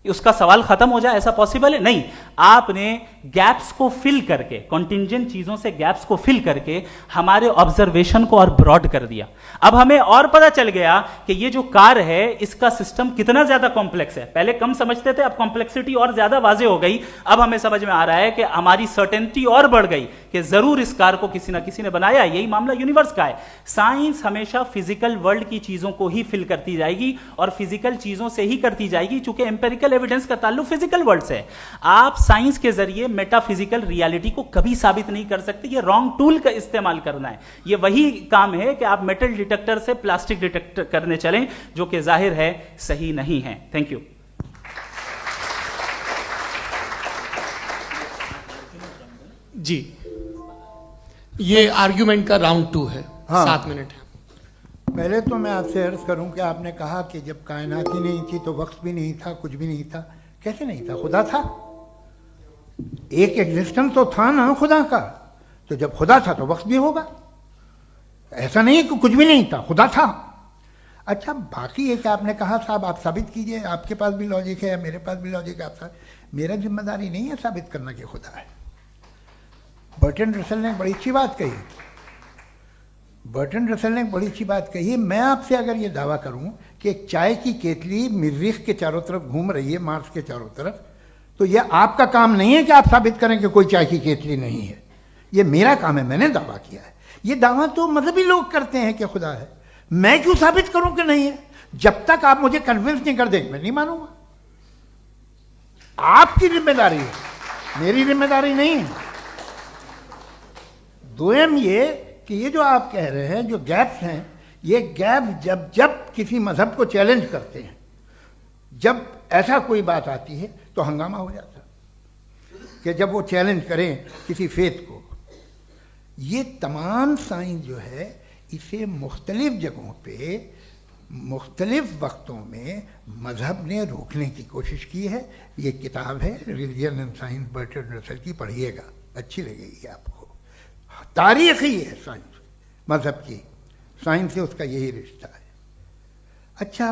उसका सवाल खत्म हो जाए, ऐसा पॉसिबल है? नहीं। आपने गैप्स को फिल करके, कॉन्टिंजेंट चीजों से गैप्स को फिल करके हमारे ऑब्जर्वेशन को और ब्रॉड कर दिया। अब हमें और पता चल गया कि ये जो कार है इसका सिस्टम कितना ज्यादा कॉम्प्लेक्स है। पहले कम समझते थे, अब कॉम्प्लेक्सिटी और ज्यादा वाजे हो गई। अब हमें समझ में आ रहा है कि हमारी सर्टेनिटी और बढ़ गई कि जरूर इस कार को किसी ना किसी ने बनाया। यही मामला यूनिवर्स का है। साइंस हमेशा फिजिकल वर्ल्ड की चीजों को ही फिल करती जाएगी और फिजिकल चीजों से ही करती जाएगी, चूंकि एम्पेरिकल एविडेंस का ताल्लुक फिजिकल वर्ल्ड से है। आप साइंस के जरिए मेटाफिजिकल रियलिटी को कभी साबित नहीं कर सकते। ये रॉन्ग टूल का इस्तेमाल करना है। ये वही काम है कि आप मेटल डिटेक्टर से प्लास्टिक डिटेक्टर करने चलें, जो कि जाहिर है सही नहीं है। Thank you. जी, ये आर्ग्यूमेंट का राउंड 2 है। हाँ। 7 मिनट है। पहले तो मैं आपसे अर्ज करूं कि आपने कहा कि जब कायनात ही नहीं थी तो वक्त भी नहीं था, कुछ भी नहीं था। कैसे नहीं था? खुदा था। एक एग्जिस्टेंस तो था ना खुदा का। तो जब खुदा था तो वक्त भी होगा। ऐसा नहीं कि कुछ भी नहीं था, खुदा था। अच्छा, बाकी एक आपने कहा साहब आप साबित कीजिए, आपके पास भी लॉजिक है या मेरे पास भी लॉजिक है। आपका मेरा जिम्मेदारी नहीं है साबित करना कि खुदा है। बर्टन रसल ने बड़ी अच्छी बात कही। बर्टन रसल ने बड़ी अच्छी बात कही। मैं आपसे अगर ये दावा करूं कि एक चाय की केतली मरीख के चारों तरफ घूम रही है, मार्स के चारों तरफ, तो ये आपका काम नहीं है कि आप साबित करें कि कोई चाय की केतली नहीं है। ये मेरा काम है, मैंने दावा किया है। ये दावा तो मजहबी लोग करते हैं कि खुदा है। मैं क्यों साबित करूं कि नहीं है? जब तक आप मुझे कन्विंस नहीं कर देंगे मैं नहीं मानूंगा। आपकी जिम्मेदारी है, मेरी जिम्मेदारी नहीं है। दोयम ये कि ये जो आप कह रहे हैं, जो गैप्स हैं, ये गैप जब जब किसी मजहब को चैलेंज करते हैं, जब ऐसा कोई बात आती है तो हंगामा हो जाता है कि जब वो चैलेंज करें किसी फेथ को। ये तमाम साइंस जो है इसे मुख्तलिफ जगहों पे मुख्तलिफ वक्तों में मजहब ने रोकने की कोशिश की है। ये किताब है religion and science, Burton Russell की, पढ़िएगा, अच्छी लगेगी आपको। तारीख ही है साइंस, मजहब की साइंस से उसका यही रिश्ता है। अच्छा,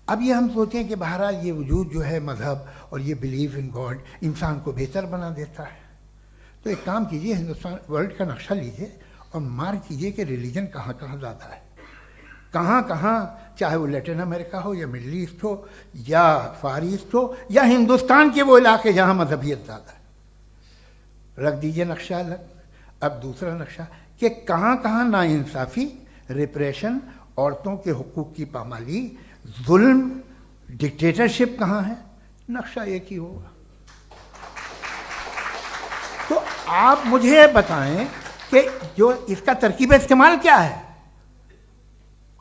अब ये हम सोचें कि बहरहाल ये वजूद जो है मजहब और ये बिलीव इन गॉड इंसान को बेहतर बना देता है। तो एक काम कीजिए, हिंदुस्तान वर्ल्ड का नक्शा लीजिए और मार्क कीजिए कि रिलीजन कहाँ कहाँ ज़्यादा है, कहाँ कहाँ, चाहे वो लैटिन अमेरिका हो या मिडल ईस्ट हो या फार ईस्ट हो या हिंदुस्तान के वो इलाके जहाँ मजहबियत ज़्यादा है। रख दीजिए नक्शा अलग। अब दूसरा नक्शा कि कहाँ कहाँ नाइंसाफ़ी, रिप्रेशन, औरतों के हुकूक की पामाली, जुल्म, डिक्टेटरशिप कहाँ है। नक्शा एक ही होगा। तो आप मुझे बताएं कि जो इसका तरकीब इस्तेमाल क्या है।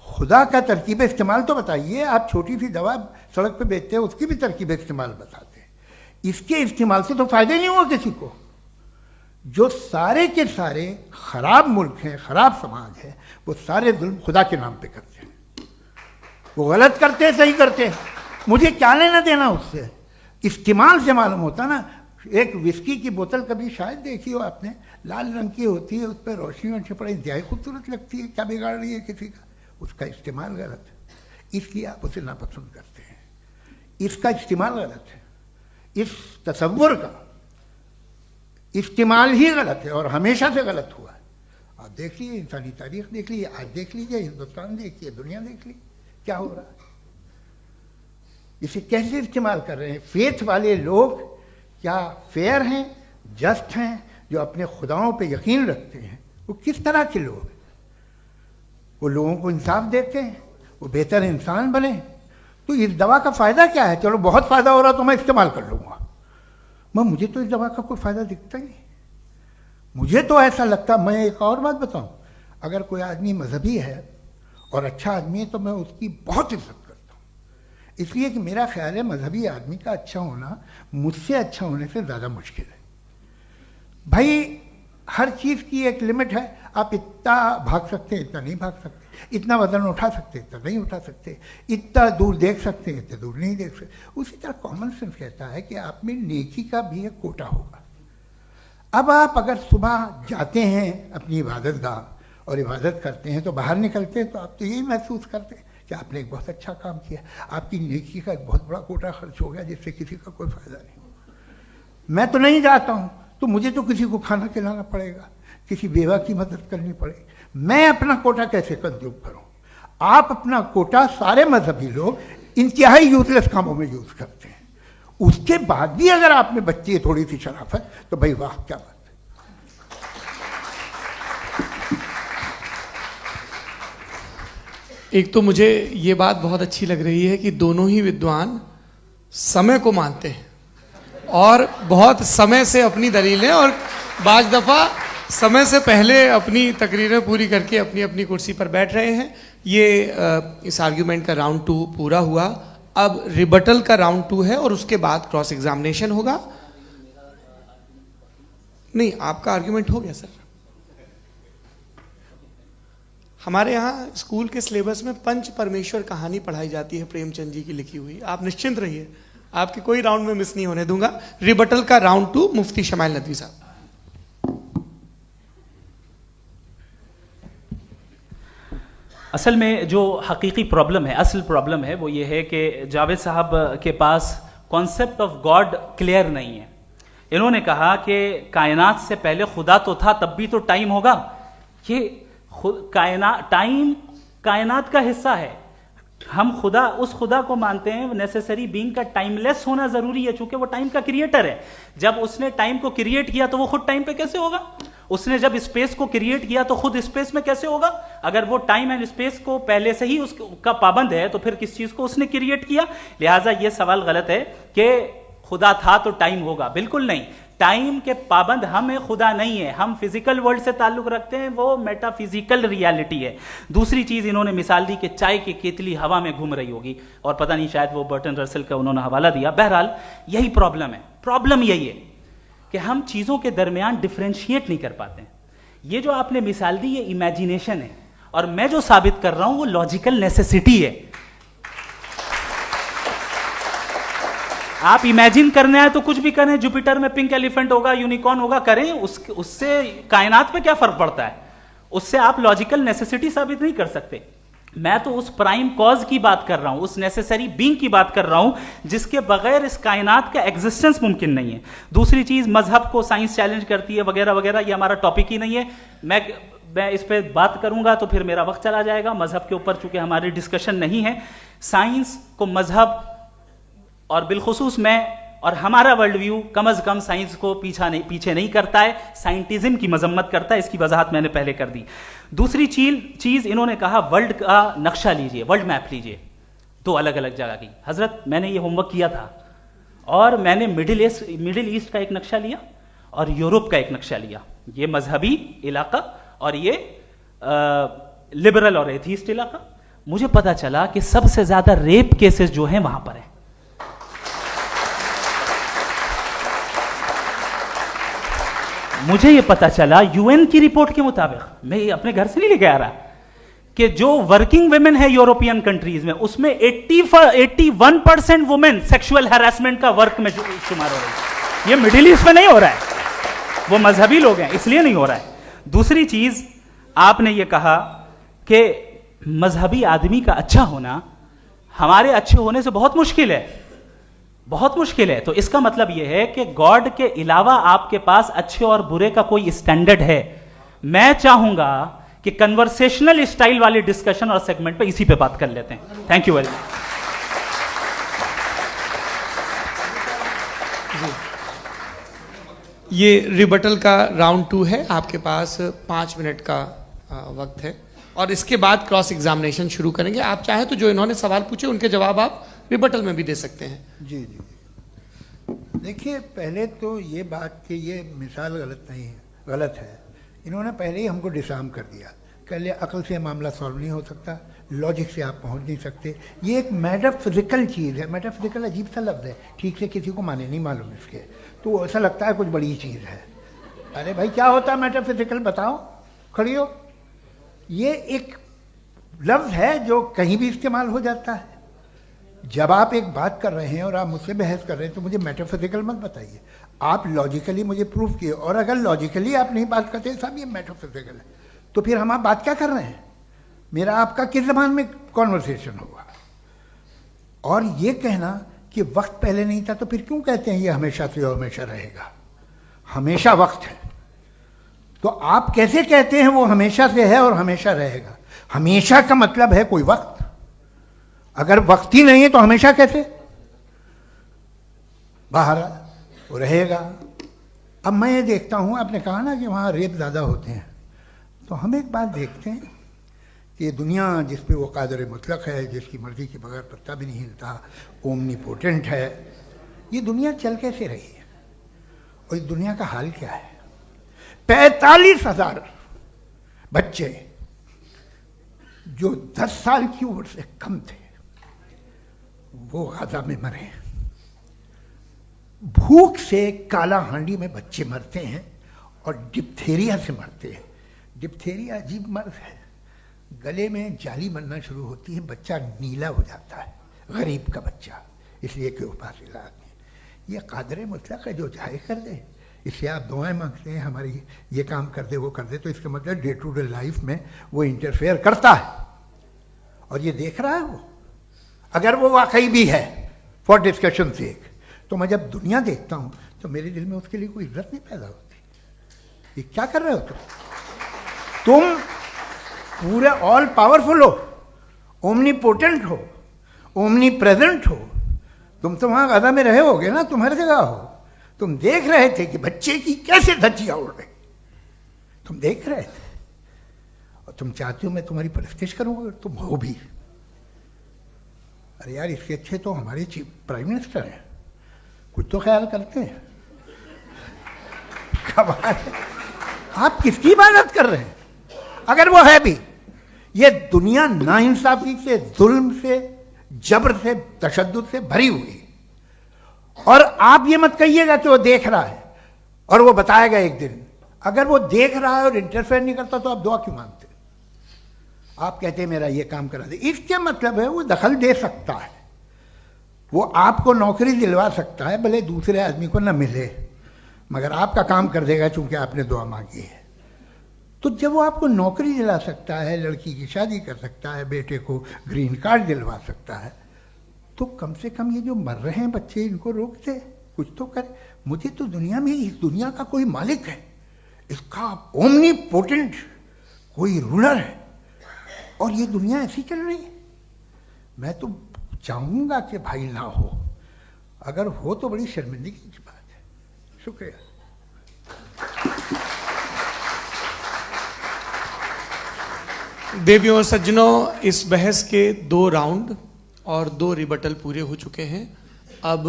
खुदा का तरकीब इस्तेमाल तो बताइए। आप छोटी सी दवा सड़क पे बेचते हैं, उसकी भी तरकीब इस्तेमाल बताते हैं। इसके इस्तेमाल से तो फायदा नहीं हुआ किसी को। जो सारे के सारे खराब मुल्क हैं, खराब समाज है, वो सारे जुल्म खुदा के नाम पे करते हैं। वो गलत करते हैं, सही करते हैं, मुझे क्या लेना देना उससे। इस्तेमाल से मालूम होता ना। एक विस्की की बोतल कभी शायद देखी हो आपने, लाल रंग की होती है, उस पर रोशनी और छपड़ा इंतहाई खूबसूरत लगती है, क्या बिगाड़ रही है किसी का। उसका इस्तेमाल गलत है, इसलिए आप उसे नापसंद करते हैं। इसका इस्तेमाल गलत है, इस तसव्वुर का इस्तेमाल ही गलत है और हमेशा से गलत हुआ है। आप देख लीजिए, इंसानी तारीख देख लीजिए, आज देख लीजिए, हिंदुस्तान देखिए, दुनिया देख लीजिए, क्या हो रहा है। इसे कैसे इस्तेमाल कर रहे हैं। फेथ वाले लोग क्या फेयर हैं, जस्ट हैं, जो अपने खुदाओं पे यकीन रखते हैं, वो किस तरह के लोग हैं। वो लोगों को इंसाफ देते हैं, वो बेहतर इंसान बने। तो इस दवा का फ़ायदा क्या है। चलो बहुत फ़ायदा हो रहा तो मैं इस्तेमाल कर लूँगा, मैं मुझे तो इस दवा का कोई फ़ायदा दिखता ही नहीं। मुझे तो ऐसा लगता, मैं एक और बात बताऊं, अगर कोई आदमी मजहबी है और अच्छा आदमी है तो मैं उसकी बहुत इज्जत करता हूँ, इसलिए कि मेरा ख्याल है मजहबी आदमी का अच्छा होना मुझसे अच्छा होने से ज़्यादा मुश्किल है। भाई हर चीज़ की एक लिमिट है। आप इतना भाग सकते हैं, इतना नहीं भाग सकते, इतना वजन उठा सकते, इतना नहीं उठा सकते, इतना दूर देख सकते हैं, इतना दूर नहीं देख सकते। उसी तरह कॉमन सेंस कहता है कि आप में नेकी का भी एक कोटा होगा। अब आप अगर सुबह जाते हैं अपनी इबादत गाह और इबादत करते हैं तो बाहर निकलते हैं तो आप तो यही महसूस करते हैं कि आपने एक बहुत अच्छा काम किया, आपकी नेकी का एक बहुत बड़ा कोटा खर्च हो गया जिससे किसी का कोई फायदा नहीं हो। मैं तो नहीं जाता हूँ, तो मुझे तो किसी को खाना खिलाना पड़ेगा, किसी बेवा की मदद करनी पड़ेगी, मैं अपना कोटा कैसे कंज्यूम करूँ? आप अपना कोटा सारे मजहबी लोग इंतहाई यूजलेस कामों में यूज करते हैं, उसके बाद भी अगर आप में बच्ची है थोड़ी सी शराफत, तो भाई वाह क्या बात है। एक तो मुझे ये बात बहुत अच्छी लग रही है कि दोनों ही विद्वान समय को मानते हैं और बहुत समय से अपनी दलीलें और बाज दफा समय से पहले अपनी तकरीरें पूरी करके अपनी अपनी कुर्सी पर बैठ रहे हैं। ये इस आर्ग्यूमेंट का राउंड 2 पूरा हुआ। अब रिबटल का राउंड 2 है और उसके बाद क्रॉस एग्जामिनेशन होगा। नहीं, आपका आर्ग्यूमेंट हो गया सर। हमारे यहाँ स्कूल के सिलेबस में पंच परमेश्वर कहानी पढ़ाई जाती है, प्रेमचंद जी की लिखी हुई। आप निश्चिंत रहिए, आपके कोई राउंड में मिस नहीं होने दूंगा। रिबटल का राउंड 2, मुफ्ती शमाइल नदवी साहब। असल में जो हकीकी प्रॉब्लम है, असल प्रॉब्लम है वो ये है कि जावेद साहब के पास कॉन्सेप्ट ऑफ गॉड क्लियर नहीं है। इन्होंने कहा कि कायनात से पहले खुदा तो था, तब भी तो टाइम होगा। ये टाइम कायनात का हिस्सा है। हम खुदा, उस खुदा को मानते हैं, नेसेसरी बीइंग का टाइमलेस होना जरूरी है, चूंकि वो टाइम का क्रिएटर है। जब उसने टाइम को क्रिएट किया तो वो खुद टाइम पे कैसे होगा? उसने जब स्पेस को क्रिएट किया तो खुद स्पेस में कैसे होगा? अगर वो टाइम एंड स्पेस को पहले से ही उसका पाबंद है तो फिर किस चीज को उसने क्रिएट किया? लिहाजा ये सवाल गलत है कि खुदा था तो टाइम होगा। बिल्कुल नहीं, टाइम के पाबंद हम है, खुदा नहीं है। हम फिजिकल वर्ल्ड से ताल्लुक रखते हैं, वो मेटाफिजिकल रियलिटी है। दूसरी चीज इन्होंने मिसाल दी कि चाय की केतली हवा में घूम रही होगी, और पता नहीं शायद वो बर्टन रसल का उन्होंने हवाला दिया। बहरहाल यही प्रॉब्लम है। प्रॉब्लम यही है कि हम चीजों के दरमियान डिफरेंशिएट नहीं कर पाते। ये जो आपने मिसाल दी ये इमेजिनेशन है, और मैं जो साबित कर रहा हूं वो लॉजिकल नेसेसिटी है। आप इमेजिन करने आए तो कुछ भी करें, जुपिटर में पिंक एलिफेंट होगा, यूनिकॉर्न होगा, करें, उससे कायनात पे क्या फर्क पड़ता है? उससे आप लॉजिकल नेसेसिटी साबित नहीं कर सकते। मैं तो उस प्राइम कॉज की बात कर रहा हूं, उस नेसेसरी बीइंग की बात कर रहा हूं जिसके बगैर इस कायनात का एग्जिस्टेंस मुमकिन नहीं है। दूसरी चीज, मजहब को साइंस चैलेंज करती है वगैरह वगैरह, ये हमारा टॉपिक ही नहीं है। मैं इस पे बात करूंगा तो फिर मेरा वक्त चला जाएगा। मजहब के ऊपर चूंकि हमारी डिस्कशन नहीं है, साइंस को मजहब और बिलखुसूस मैं और हमारा वर्ल्ड व्यू कम अज कम साइंस को पीछे नहीं करता है, साइंटिज्म की मजम्मत करता है। इसकी वजाहत मैंने पहले कर दी। दूसरी चीज इन्होंने कहा वर्ल्ड का नक्शा लीजिए, वर्ल्ड मैप लीजिए, 2 अलग अलग जगह की। हजरत, मैंने ये होमवर्क किया था और मैंने मिडिल ईस्ट का एक नक्शा लिया और यूरोप का एक नक्शा लिया। ये मजहबी इलाका और ये लिबरल और एथीस्ट इलाका। मुझे पता चला कि सबसे ज्यादा रेप केसेस जो हैं वहां पर है। मुझे ये पता चला यूएन की रिपोर्ट के मुताबिक, मैं ये अपने घर से नहीं लेके आ रहा, कि जो वर्किंग वुमेन है यूरोपियन कंट्रीज में, उसमें 81% वुमेन सेक्सुअल हैरेसमेंट का वर्क में शुमार हो रही है। ये मिडिल ईस्ट में नहीं हो रहा है, वो मजहबी लोग हैं इसलिए नहीं हो रहा है। दूसरी चीज, आपने ये कहा कि मजहबी आदमी का अच्छा होना हमारे अच्छे होने से बहुत मुश्किल है, बहुत मुश्किल है। तो इसका मतलब यह है कि गॉड के अलावा आपके पास अच्छे और बुरे का कोई स्टैंडर्ड है। मैं चाहूंगा कि कन्वर्सेशनल स्टाइल वाली डिस्कशन और सेगमेंट पे इसी पे बात कर लेते हैं। Thank you very much. ये रिबटल का राउंड 2 है। आपके पास 5 मिनट का वक्त है और इसके बाद क्रॉस एग्जामिनेशन शुरू करेंगे। आप चाहें तो जो इन्होंने सवाल पूछे उनके जवाब आप रिबटल में भी दे सकते हैं। जी जी, देखिए, पहले तो ये बात कि ये मिसाल गलत नहीं है, गलत है। इन्होंने पहले ही हमको डिसार्म कर दिया। कह लिया अकल से मामला सॉल्व नहीं हो सकता, लॉजिक से आप पहुंच नहीं सकते। ये एक मेटाफिजिकल चीज़ है। मेटाफिजिकल अजीब सा लफ्ज़ है, ठीक से किसी को माने नहीं मालूम इसके, तो ऐसा लगता है कुछ बड़ी चीज़ है। अरे भाई, क्या होता है मेटाफिजिकल? बताओ, खड़ी हो। ये एक लफ्ज़ है जो कहीं भी इस्तेमाल हो जाता है। जब आप एक बात कर रहे हैं और आप मुझसे बहस कर रहे हैं तो मुझे मेटाफिजिकल मत बताइए, आप लॉजिकली मुझे प्रूफ किए। और अगर लॉजिकली आप नहीं बात करते साहब ये मेटाफिजिकल है, तो फिर हम आप बात क्या कर रहे हैं? मेरा आपका किस ज़बान में कॉन्वर्सेशन होगा। और ये कहना कि वक्त पहले नहीं था तो फिर क्यों कहते हैं ये हमेशा से और हमेशा रहेगा? हमेशा वक्त है, तो आप कैसे कहते हैं वो हमेशा से है और हमेशा रहेगा? हमेशा का मतलब है कोई वक्त, अगर वक्त ही नहीं है तो हमेशा कैसे? बाहर वो रहेगा। अब मैं ये देखता हूँ, आपने कहा ना कि वहाँ रेप ज़्यादा होते हैं, तो हम एक बात देखते हैं कि ये दुनिया जिस पे वो कादर मुतलक है, जिसकी मर्जी के बगैर पत्ता भी नहीं हिलता, ओमनीपोटेंट है, ये दुनिया चल कैसे रही है? और इस दुनिया का हाल क्या है? 45,000 बच्चे जो 10 साल की उम्र से कम थे वो गाजा में मरे। भूख से काला हांडी में बच्चे मरते हैं और डिप्थेरिया से मरते हैं। डिप्थेरिया अजीब मर्ज है, गले में जाली बनना शुरू होती है, बच्चा नीला हो जाता है, गरीब का बच्चा, इसलिए कि वो पास इलाज नहीं। ये कादर मुतलक है जो चाहे कर दे, इससे आप दुआएं मांगते हैं हमारी ये काम कर दे वो कर दे, तो इसका मतलब डे टू डे लाइफ में वो इंटरफेयर करता है और ये देख रहा है वो। अगर वो वाकई भी है फॉर डिस्कशन सेक, तो मैं जब दुनिया देखता हूं तो मेरे दिल में उसके लिए कोई इज्जत नहीं पैदा होती। ये क्या कर रहे हो तुम पूरे ऑल पावरफुल हो, ओमनीपोटेंट हो, ओमनी प्रेजेंट हो, तुम तो वहां गाजा में रहे होगे ना, तुम हर जगह हो। तुम देख रहे थे कि बच्चे की कैसे धज्जियां उड़ रही, तुम देख रहे थे और तुम चाहते हो मैं तुम्हारी परस्तिश करूंगा, तुम हो भी। अरे यार, इसके अच्छे तो हमारे चीफ प्राइम मिनिस्टर हैं, कुछ तो ख्याल करते हैं। कमाल है, आप किसकी इबादत कर रहे हैं? अगर वो है भी, ये दुनिया नाइंसाफी से, जुल्म से, जबर से, तशद्दुद से भरी हुई। और आप ये मत कहिएगा कि वो देख रहा है और वो बताएगा एक दिन। अगर वो देख रहा है और इंटरफेयर नहीं करता तो आप दुआ क्यों मांगते? आप कहते हैं मेरा ये काम करा दे, इसके मतलब है वो दखल दे सकता है, वो आपको नौकरी दिलवा सकता है, भले दूसरे आदमी को न मिले, मगर आपका काम कर देगा चूंकि आपने दुआ मांगी है। तो जब वो आपको नौकरी दिला सकता है, लड़की की शादी कर सकता है, बेटे को ग्रीन कार्ड दिलवा सकता है, तो कम से कम ये जो मर रहे हैं बच्चे, इनको रोक दे, कुछ तो करे। मुझे तो दुनिया में, इस दुनिया का कोई मालिक है, इसका ओमनीपोटेंट कोई रूलर है, और ये दुनिया ऐसी चल रही है। मैं तो चाहूंगा कि भाई ना हो, अगर हो तो बड़ी शर्मिंदगी की बात है। शुक्रिया। देवियों और सज्जनों, इस बहस के 2 राउंड और 2 रिबटल पूरे हो चुके हैं। अब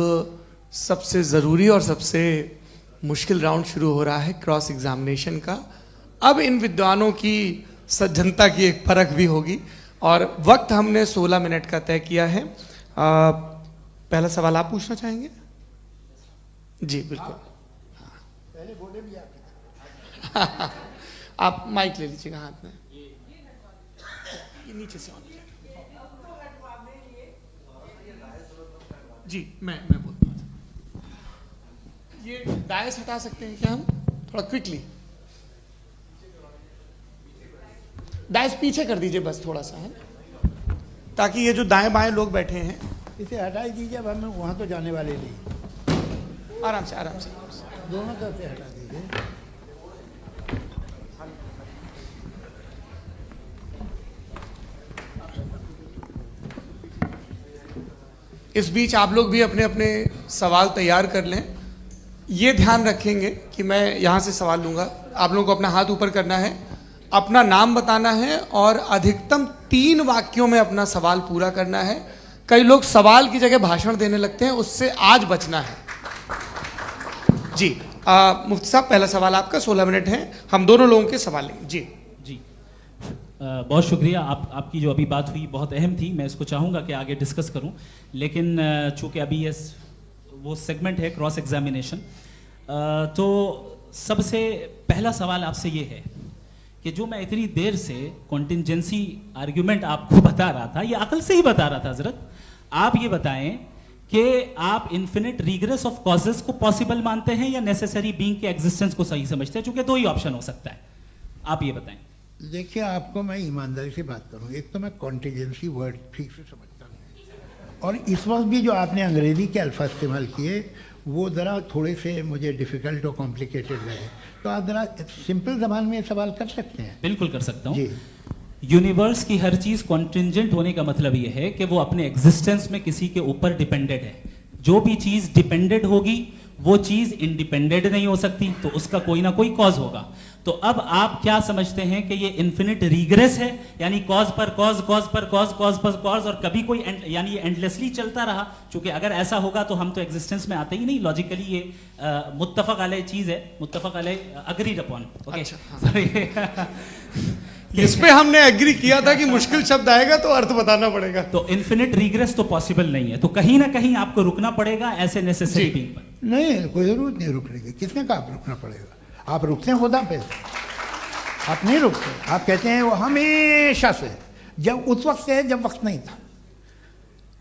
सबसे ज़रूरी और सबसे मुश्किल राउंड शुरू हो रहा है, क्रॉस एग्जामिनेशन का। अब इन विद्वानों की सज्जनता की एक परख भी होगी और वक्त हमने 16 मिनट का तय किया है। पहला सवाल आप पूछना चाहेंगे? जी बिल्कुल। पहले बोले भी आप माइक ले लीजिएगा हाथ में, ये नीचे से ऑन जी। मैं बोलता हूँ, ये डायस हटा सकते हैं क्या हम थोड़ा क्विकली? डायस पीछे कर दीजिए बस थोड़ा सा, है, ताकि ये जो दाएं बाएं लोग बैठे हैं, इसे हटा दीजिए। अब हम वहां तो जाने वाले नहीं, आराम से आराम से दोनों तरफ से हटा दीजिए। इस बीच आप लोग भी अपने अपने सवाल तैयार कर लें। ये ध्यान रखेंगे कि मैं यहाँ से सवाल लूँगा, आप लोगों को अपना हाथ ऊपर करना है, अपना नाम बताना है और अधिकतम 3 वाक्यों में अपना सवाल पूरा करना है। कई लोग सवाल की जगह भाषण देने लगते हैं, उससे आज बचना है। जी मुफ्ती साहब, पहला सवाल आपका, 16 मिनट है, हम दोनों लोगों के सवाल लेंगे। जी जी बहुत शुक्रिया। आपकी जो अभी बात हुई बहुत अहम थी, मैं इसको चाहूँगा कि आगे डिस्कस करूँ, लेकिन चूँकि अभी ये वो सेगमेंट है क्रॉस एग्जामिनेशन, तो सबसे पहला सवाल आपसे ये है कि जो मैं इतनी देर से कॉन्टिंजेंसी आर्ग्यूमेंट आपको बता रहा था, ये अकल से ही बता रहा था हजरत, आप ये बताएं कि आप इन्फिनिट रिग्रेस ऑफ कॉजेस को पॉसिबल मानते हैं या नेसेसरी बीइंग के एग्जिस्टेंस को सही समझते हैं? चूंकि 2 ही ऑप्शन हो सकता है, आप ये बताएं। देखिए, आपको मैं ईमानदारी से बात करूं, एक तो मैं कॉन्टीजेंसी वर्ड ठीक से समझता नहीं, और इस वक्त भी जो आपने अंग्रेजी के अल्फाज इस्तेमाल किए वो ज़रा थोड़े से मुझे डिफ़िकल्ट और कॉम्प्लिकेटेड लगे, तो आप ज़रा सिंपल ज़बान में सवाल कर सकते हैं? बिल्कुल कर सकता हूँ जी। यूनिवर्स की हर चीज कॉन्टिंजेंट होने का मतलब यह है कि वो अपने एग्जिस्टेंस में किसी के ऊपर डिपेंडेड है। जो भी चीज डिपेंडेड होगी वो चीज इंडिपेंडेंट नहीं हो सकती, तो उसका कोई ना कोई कॉज होगा। तो अब आप क्या समझते हैं कि ये इन्फिनिट रीग्रेस है, यानी कॉज पर कॉज, कॉज पर कॉज, कॉज पर कॉज, और कभी कोई यानी ये एंडलेसली चलता रहा? क्योंकि अगर ऐसा होगा तो हम तो एग्जिस्टेंस में आते ही नहीं। लॉजिकली ये मुत्तफक अलैह चीज है, मुत्तफक अलैह, अग्रीड अपॉन। इस पे हमने एग्री किया था कि मुश्किल शब्द आएगा तो अर्थ बताना पड़ेगा। तो इन्फिनिट रीग्रेस तो पॉसिबल नहीं है, तो कहीं ना कहीं आपको रुकना पड़ेगा ऐसे नेसेसरी बीइंग पर। नहीं, कोई जरूरत नहीं रुकने की। किसने कहा आप रुकना पड़ेगा? आप रुकते हैं खुदा पे, आप नहीं रुकते। आप कहते हैं वो हमेशा से, जब उस वक्त से जब वक्त नहीं था।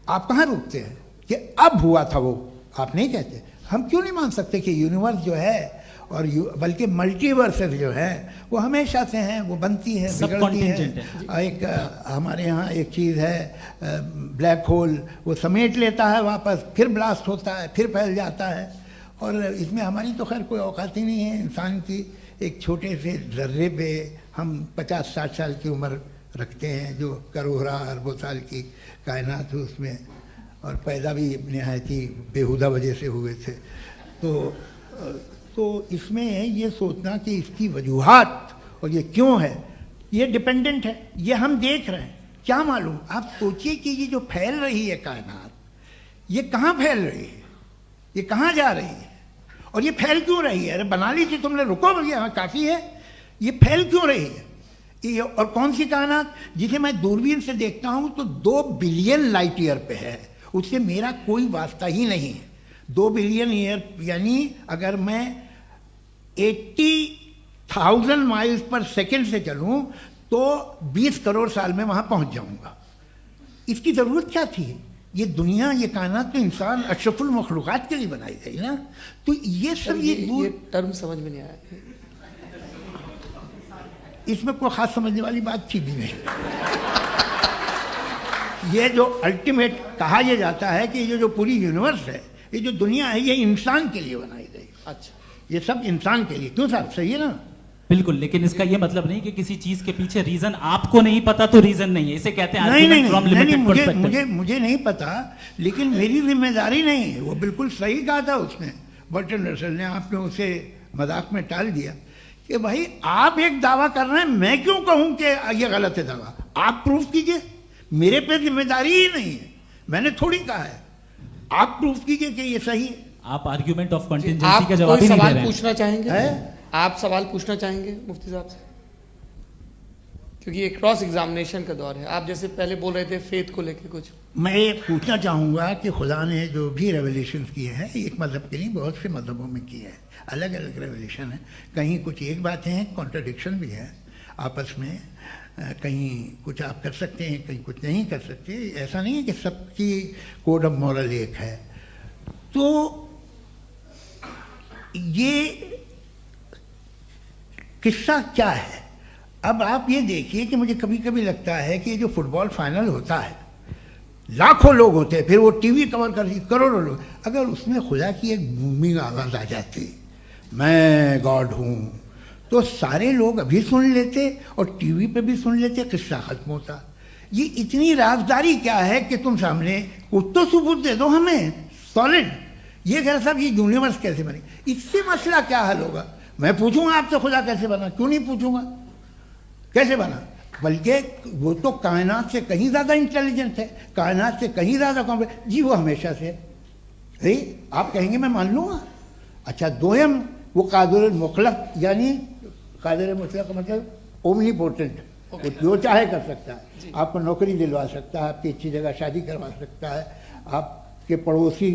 आप कहाँ रुकते हैं कि अब हुआ था वो? आप नहीं कहते। हम क्यों नहीं मान सकते कि यूनिवर्स जो है और बल्कि मल्टीवर्सेस जो है वो हमेशा से हैं, वो बनती है, बिगड़ती है। एक हमारे यहाँ एक चीज़ है ब्लैक होल, वो समेट लेता है वापस, फिर ब्लास्ट होता है, फिर फैल जाता है। और इसमें हमारी तो खैर कोई औकात ही नहीं है इंसान की। एक छोटे से ज़र्रे पे हम 50-60 साल की उम्र रखते हैं, जो करोड़ों अरबों साल की कायनात है उसमें, और पैदा भी नहायत ही बेहुदा वजह से हुए थे। तो इसमें ये सोचना कि इसकी वजूहात और ये क्यों है, ये डिपेंडेंट है, ये हम देख रहे हैं। क्या मालूम? आप सोचिए कि ये जो फैल रही है कायनात, ये कहाँ फैल रही है, ये कहाँ जा रही है, और ये फैल क्यों रही है? अरे बना ली थी तुमने, रुको भैया, काफ़ी है। ये फैल क्यों रही है? ये और कौन सी कायनात जिसे मैं दूरबीन से देखता हूँ तो 2 बिलियन लाइट ईयर पे है, उससे मेरा कोई वास्ता ही नहीं है। 2 बिलियन ईयर यानी अगर मैं 80,000 माइल्स पर सेकेंड से चलूं तो 20 करोड़ साल में वहां पहुंच जाऊंगा। इसकी जरूरत क्या थी? ये दुनिया, ये कायनात तो इंसान अशरफुल मखलूकात के लिए बनाई गई ना। तो ये सब ये टर्म समझ में नहीं आया। इसमें कोई खास समझने वाली बात थी भी नहीं। ये जो अल्टीमेट कहा यह जाता है कि ये जो पूरी यूनिवर्स है, ये जो दुनिया है, ये इंसान के लिए बनाई गई। अच्छा, ये सब इंसान के लिए। क्यों साहब? सही है ना? बिल्कुल, लेकिन इसका ये मतलब नहीं कि किसी चीज के पीछे रीजन आपको नहीं पता तो रीजन नहीं है। इसे कहते हैं नहीं, मुझे नहीं पता, लेकिन मेरी जिम्मेदारी नहीं है। वो बिल्कुल सही कहा था उसने, बर्टन रसल ने। आपने उसे मजाक में टाल दिया कि भाई आप एक दावा कर रहे हैं, मैं क्यों कहूं कि ये गलत है दावा? आप प्रूफ कीजिए, मेरे पे जिम्मेदारी ही नहीं है, मैंने थोड़ी कहा है। आप प्रूफ कीजिए कि ये सही है। आप आर्ग्यूमेंट ऑफ कंटिजेंसी का जवाब ही नहीं दे रहे हैं। पूछना चाहेंगे? आप सवाल पूछना चाहेंगे मुफ्ती साहब से? क्योंकि ये क्रॉस एग्जामिनेशन का दौर है। आप जैसे पहले बोल रहे थे फेथ को लेके कुछ। मैं ये पूछना चाहूँगा कि खुदा ने जो भी रेवलेशन किए हैं, एक मज़हब के लिए बहुत से मज़हबों में किए हैं, अलग अलग रेवलेशन है। कहीं कुछ एक बातें हैं, कॉन्ट्रडिक्शन भी है आपस में, कहीं कुछ आप कर सकते हैं, कहीं कुछ नहीं कर सकते। ऐसा नहीं है कि सबकी कोड ऑफ मॉरल एक है। तो ये किस्सा क्या है? अब आप ये देखिए कि मुझे कभी कभी लगता है कि जो फुटबॉल फाइनल होता है, लाखों लोग होते हैं, फिर वो टीवी कवर कर, करोड़ों लोग, अगर उसमें खुदा की एक बूमिंग आवाज़ आ जाती, मैं गॉड हूँ, तो सारे लोग अभी सुन लेते और टीवी पे भी सुन लेते, किस्सा खत्म होता। ये इतनी राजदारी क्या है कि तुम सामने कुछ तो सबूत दे दो हमें सॉलिड। ये कह साहब ये यूनिवर्स कैसे बनी, इससे मसला क्या हल होगा? मैं पूछूंगा आपसे खुदा कैसे बना? क्यों नहीं पूछूंगा कैसे बना? बल्कि वो तो कायनात से कहीं ज़्यादा इंटेलिजेंट है, कायनात से कहीं ज़्यादा कॉम्प्लेक्स। जी वो हमेशा से है। आप कहेंगे मैं मान लूँगा। अच्छा, दोयम वो कादिर मुतलक, यानी कादिर मुतलक का मतलब ओमनीपोटेंट, वो जो चाहे कर सकता है। आपको नौकरी दिलवा सकता है, आपकी अच्छी जगह शादी करवा सकता है, आपके पड़ोसी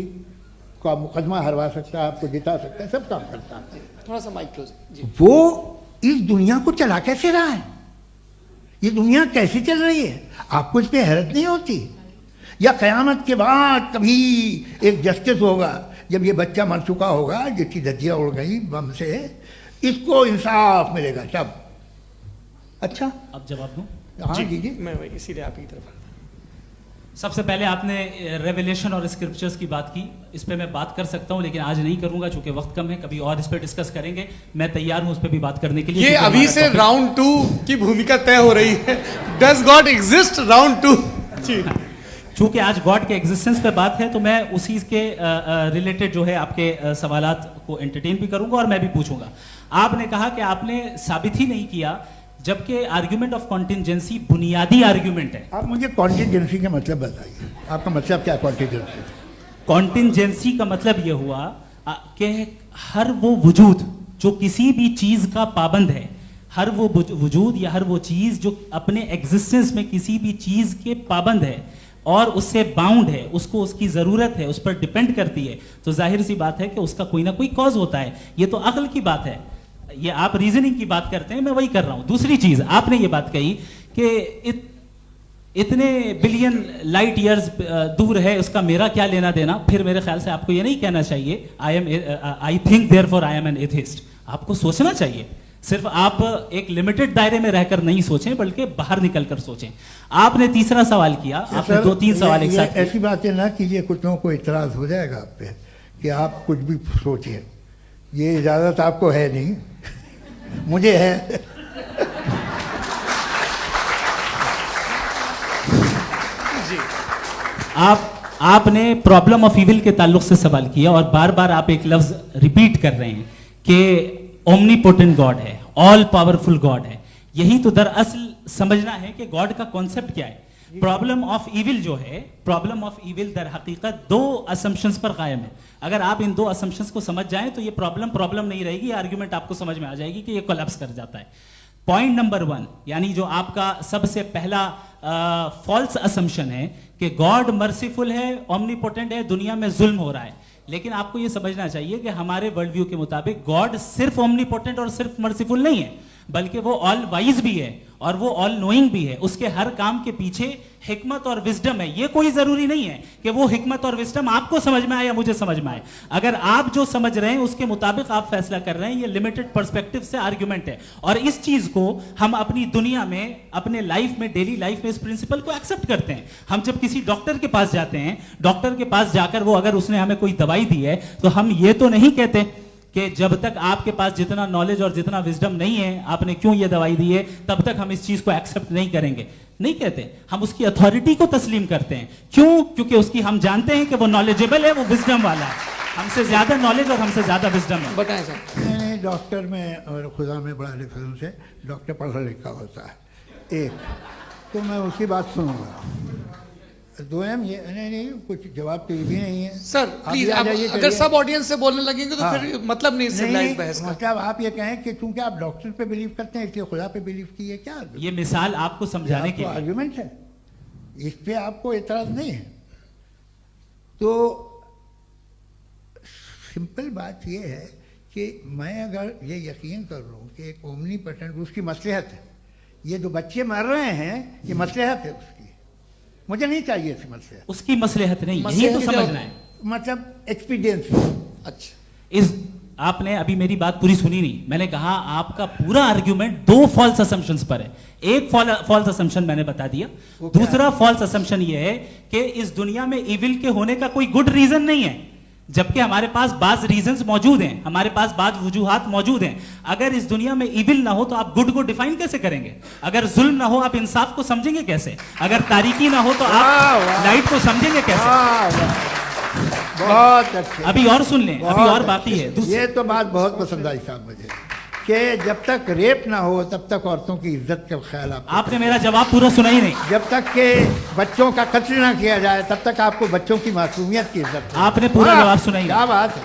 का मुकदमा हरवा सकता है, आपको जिता सकता है, सब काम करता है। थोड़ा सा माइक क्लोज। वो इस दुनिया को चला कैसे रहा है? ये दुनिया कैसे चल रही है? आपको इस पर हैरत नहीं होती? या क़यामत के बाद कभी एक जस्टिस होगा, जब ये बच्चा मर चुका होगा, जिसकी धज्जियाँ उड़ गई बम से, इसको इंसाफ मिलेगा, तब अच्छा, अब जवाब दूं? हाँ जी, दीजिए। मैं वही इसीलिए आप ही की तरफ। सबसे पहले आपने रेवलेशन और स्क्रिप्चर्स की बात की, इस पे मैं बात कर सकता हूं लेकिन आज नहीं करूंगा चूंकि वक्त कम है, कभी और इस पे डिस्कस करेंगे। मैं तैयार हूं उस पे भी बात करने के लिए। ये क्योंकि अभी हमारा से topic- राउंड 2 की भूमिका तय हो रही है। Does God exist round 2? जी, चूंकि आज गॉड के एग्जिस्टेंस पे बात है तो मैं उसी के रिलेटेड जो है आपके सवालात को एंटरटेन भी करूंगा और मैं भी पूछूंगा। आपने कहा कि आपने साबित ही नहीं किया, जबकि आर्ग्यूमेंट ऑफ कॉन्टिंजेंसी बुनियादी आर्ग्यूमेंट है। आप मुझे कॉन्टिजेंसी का मतलब बताइए, आपका मतलब क्या है कॉन्टिजेंसी? कॉन्टिंजेंसी का मतलब यह हुआ कि हर वो वजूद जो किसी भी चीज का पाबंद है, हर वो वजूद या हर वो चीज जो अपने एग्जिस्टेंस में किसी भी चीज के पाबंद है और उससे बाउंड है, उसको उसकी जरूरत है, उस पर डिपेंड करती है, तो जाहिर सी बात है कि उसका कोई ना कोई कॉज होता है। ये तो अक्ल की बात है। ये आप रीजनिंग की बात करते हैं, मैं वही कर रहा हूं। दूसरी चीज आपने ये बात कही कि इतने बिलियन लाइट ईयर्स दूर है, उसका मेरा क्या लेना देना। फिर मेरे ख्याल से आपको ये नहीं कहना चाहिए I think therefore I am an atheist. आपको सोचना चाहिए, सिर्फ आप एक लिमिटेड दायरे में रहकर नहीं सोचें बल्कि बाहर निकलकर सोचें। आपने तीसरा सवाल किया, आपने 2-3 सवाल एक साथ किए। ऐसी बातें ना कीजिए, कुछ लोगों को इतराज हो जाएगा आप पे कि आप कुछ भी सोचिए। ये इजाजत आपको है नहीं, मुझे है। आपने प्रॉब्लम ऑफ इविल के ताल्लुक से सवाल किया और बार बार आप एक लफ्ज रिपीट कर रहे हैं कि ओमनीपोटेंट गॉड है, ऑल पावरफुल गॉड है। यही तो दरअसल समझना है कि गॉड का कॉन्सेप्ट क्या है। प्रॉब्लम ऑफ इविल जो है, प्रॉब्लम ऑफ इविल दर हकीकत 2 असम्पशंस पर कायम है। अगर आप इन 2 असम्पशंस को समझ जाएं तो ये प्रॉब्लम नहीं रहेगी, आर्ग्यूमेंट आपको समझ में आ जाएगी कि ये कोलैप्स कर जाता है। पॉइंट नंबर 1, यानी जो आपका सबसे पहला फॉल्स असम्पशन है कि गॉड मर्सीफुल है, ओमनीपोटेंट है, दुनिया में जुल्म हो रहा है। लेकिन आपको यह समझना चाहिए कि हमारे वर्ल्ड व्यू के मुताबिक गॉड सिर्फ ओमनीपोटेंट और सिर्फ मर्सीफुल नहीं है, बल्कि वो ऑल वाइज भी है और वो ऑल नोइंग भी है। उसके हर काम के पीछे हिकमत और विजडम है। ये कोई जरूरी नहीं है कि वो हिकमत और विजडम आपको समझ में आए या मुझे समझ में आए। अगर आप जो समझ रहे हैं उसके मुताबिक आप फैसला कर रहे हैं, ये लिमिटेड पर्सपेक्टिव से आर्ग्यूमेंट है। और इस चीज को हम अपनी दुनिया में, अपने लाइफ में, डेली लाइफ में इस प्रिंसिपल को एक्सेप्ट करते हैं। हम जब किसी डॉक्टर के पास जाते हैं, डॉक्टर के पास जाकर वो अगर उसने हमें कोई दवाई दी है तो हम ये तो नहीं कहते कि जब तक आपके पास जितना नॉलेज और जितना विजडम नहीं है, आपने क्यों ये दवाई दी है, तब तक हम इस चीज को एक्सेप्ट नहीं करेंगे। नहीं कहते, हम उसकी अथॉरिटी को तस्लीम करते हैं। क्यों? क्योंकि उसकी हम जानते हैं कि वो नॉलेजेबल है, वो विजडम वाला है, हमसे ज्यादा नॉलेज और हमसे ज्यादा विजडम है। बताएं सर। नहीं, डॉक्टर में और खुदा में बड़ा डिफरेंस है। डॉक्टर पढ़ा लिखा होता है एक, तो मैं उसकी बात सुनूंगा। 2 ये नहीं, कुछ जवाब तो ये भी नहीं है सर प्लीज, आप अगर सब ऑडियंस से बोलने लगेंगे तो फिर मतलब नहीं सिविलाइज्ड बहस का। मतलब आप ये कहें कि चूंकि आप डॉक्टर पे बिलीव करते हैं इसलिए खुदा पे बिलीव किए, क्या ये मिसाल आपको समझाने के लिए आर्ग्यूमेंट है, इस पे आपको एतराज नहीं है। तो सिंपल बात ये है कि मैं अगर ये यकीन कर लूँ कि एक ओमनीपोटेंट, उसकी मसलहत है, ये जो बच्चे मर रहे हैं ये मसलहत है उसकी, मुझे नहीं चाहिए थी मसलहत। उसकी मसलहत नहीं, यही तो समझना है। मतलब एक्सपीरियंस। अच्छा, इस आपने अभी मेरी बात पूरी सुनी नहीं। मैंने कहा आपका पूरा आर्ग्यूमेंट 2 फॉल्स असम्पशंस पर है। एक फॉल्स असम्पशन मैंने बता दिया, दूसरा फॉल्स असम्पशन ये है कि इस दुनिया में इविल के होने का कोई गुड रीजन नहीं है, जबकि हमारे पास बाज रीजंस मौजूद हैं, हमारे पास बाज वजूहात मौजूद हैं। अगर इस दुनिया में इविल ना हो तो आप गुड को डिफाइन कैसे करेंगे? अगर जुल्म ना हो आप इंसाफ को समझेंगे कैसे? अगर तारीकी ना हो तो आप लाइट को समझेंगे कैसे? बहुत अच्छे। अभी और सुन लें, अभी और बाकी है। ये तो बात बहुत पसंद आई साहब मुझे, कि जब तक रेप ना हो तब तक औरतों की इज्जत का ख्याल आपने मेरा जवाब पूरा सुना ही नहीं। जब तक के बच्चों का कत्ल ना किया जाए तब तक आपको बच्चों की मासूमियत की इज्जत। आपने पूरा जवाब सुना ही क्या बात है,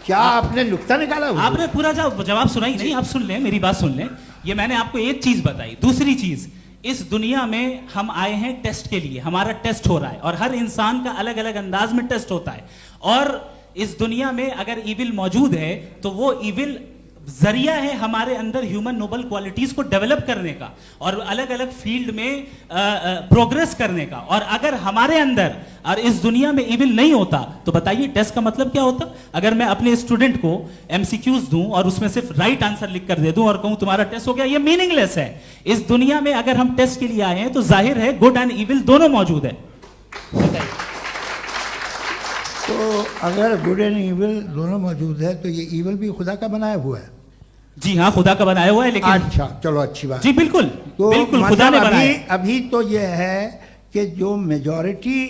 क्या आपने नुक्ता निकाला? आपने पूरा जवाब सुना ही नहीं। आप सुन लें, मेरी बात सुन लें। ये मैंने आपको एक चीज बताई। दूसरी चीज, इस दुनिया में हम आए हैं टेस्ट के लिए, हमारा टेस्ट हो रहा है और हर इंसान का अलग अलग अंदाज में टेस्ट होता है। और इस दुनिया में अगर इविल मौजूद है तो वो इविल जरिया है हमारे अंदर ह्यूमन नोबल क्वालिटीज को डेवलप करने का और अलग अलग फील्ड में प्रोग्रेस करने का। और अगर हमारे अंदर और इस दुनिया में इविल नहीं होता तो बताइए टेस्ट का मतलब क्या होता? अगर मैं अपने स्टूडेंट को एमसीक्यूज दूं और उसमें सिर्फ राइट आंसर लिख कर दे दूं और कहूं तुम्हारा टेस्ट हो गया, ये मीनिंगलेस है। इस दुनिया में अगर हम टेस्ट के लिए आए हैं तो जाहिर है गुड एंड इविल दोनों मौजूद है। तो अगर गुड एंड इविल दोनों मौजूद है तो ये इविल भी खुदा का बनाया हुआ है? जी हाँ, खुदा का बनाया हुआ है। लेकिन अच्छा, चलो अच्छी बात। जी बिल्कुल, तो बिल्कुल खुदा ने बनाया। अभी तो ये है कि जो मेजॉरिटी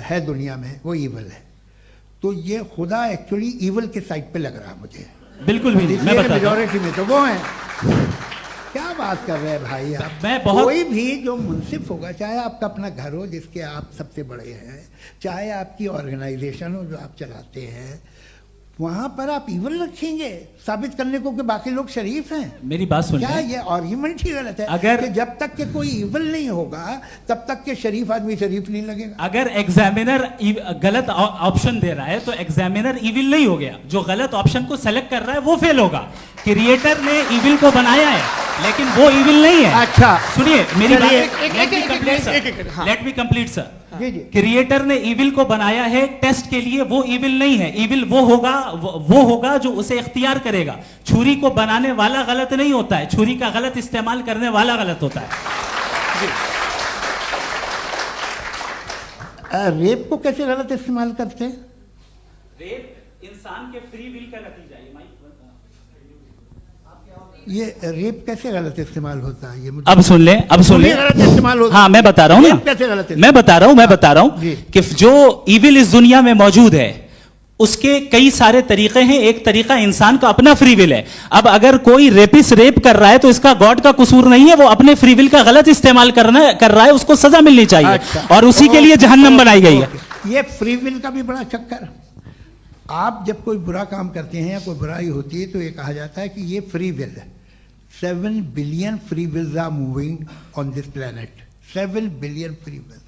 है दुनिया में वो इविल है, तो ये खुदा एक्चुअली इविल के साइड पे लग रहा है मुझे। बिल्कुल भी नहीं, मैं बताता हूं। मेजॉरिटी में तो वो है। क्या बात कर रहे हैं भाई आप? मैं बहुत कोई भी जो मुंसिफ होगा, चाहे आपका अपना घर हो जिसके आप सबसे बड़े हैं, चाहे आपकी ऑर्गेनाइजेशन हो जो आप चलाते हैं, वहां पर आप इवल रखेंगे साबित करने को कि बाकी लोग शरीफ हैं? मेरी बात सुनिए। क्या ये आर्ग्यूमेंट ही गलत है? अगर कि जब तक के कोई इवल नहीं होगा तब तक के शरीफ आदमी शरीफ नहीं लगेगा। अगर एग्जामिनर गलत ऑप्शन दे रहा है तो एग्जामिनर इविल नहीं हो गया, जो गलत ऑप्शन को सेलेक्ट कर रहा है वो फेल होगा। क्रिएटर ने इविल को बनाया है लेकिन वो इविल नहीं है। अच्छा सुनिए मेरी बात, हाँ। Let me complete sir. जी जी। क्रिएटर ने इविल को बनाया है टेस्ट के लिए, वो इविल नहीं है। इविल वो होगा जो उसे इख्तियार करेगा। छुरी को बनाने वाला गलत नहीं होता है, छुरी का गलत इस्तेमाल करने वाला गलत होता है। रेप को कैसे गलत इस्तेमाल करते हैं? रेप इंसान के फ्री विल का नतीजा है। ये रेप कैसे गलत इस्तेमाल होता है? ये मुझे अब सुन ले, अब सुन ले। गलत इस्तेमाल होता हाँ मैं बता रहा हूँ ना, कैसे गलत इस्तेमाल? मैं बता रहा हूँ कि जो इविल इस दुनिया में मौजूद है उसके कई सारे तरीके हैं। एक तरीका इंसान का अपना फ्री विल है। अब अगर कोई रेपिस्ट रेप कर रहा है तो इसका गॉड का कसूर नहीं है, वो अपने फ्री विल का गलत इस्तेमाल कर रहा है, उसको सजा मिलनी चाहिए। अच्छा। और उसी के लिए जहन्नम बनाई गई है। ये फ्री विल का भी बड़ा चक्कर। आप जब कोई बुरा काम करते हैं या कोई बुराई होती है तो ये कहा जाता है कि ये फ्री विल है। 7 billion free wills are moving on this planet. 7 billion free will.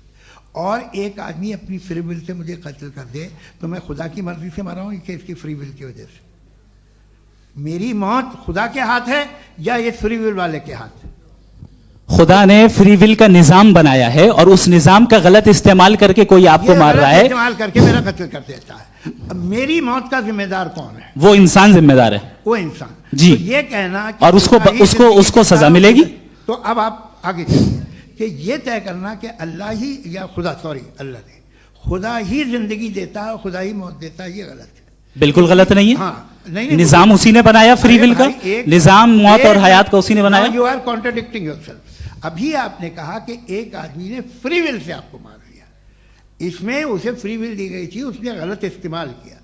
और एक आदमी अपनी फ्री विल से मुझे कत्ल कर दे तो मैं खुदा की मर्जी से मरा हूं कि इसकी फ्री विल की वजह से? मेरी मौत खुदा के हाथ है या ये फ्री विल वाले के हाथ? खुदा ने फ्री विल का निजाम बनाया है और उस निजाम का गलत इस्तेमाल करके कोई आपको मार रहा है, इस्तेमाल करके मेरा कत्ल कर देता है। अब मेरी मौत का जिम्मेदार कौन है? वो इंसान जिम्मेदार है। वो इंसान जी। तो ये कहना कि और उसको सजा मिलेगी। तो अब आप आगे चलिए कि ये तय करना कि अल्लाह ही या खुदा ही जिंदगी देता है, खुदा ही मौत देता है, ये गलत है। बिल्कुल गलत नहीं है। हाँ, नहीं, निजाम उसी ने बनाया फ्री विल का। निजाम मौत और हयात का उसी ने बनाया। You are contradicting yourself. अभी आपने कहा कि एक आदमी ने फ्री विल से आपको मार दिया, इसमें उसे फ्री विल दी गई थी, उसने गलत इस्तेमाल किया।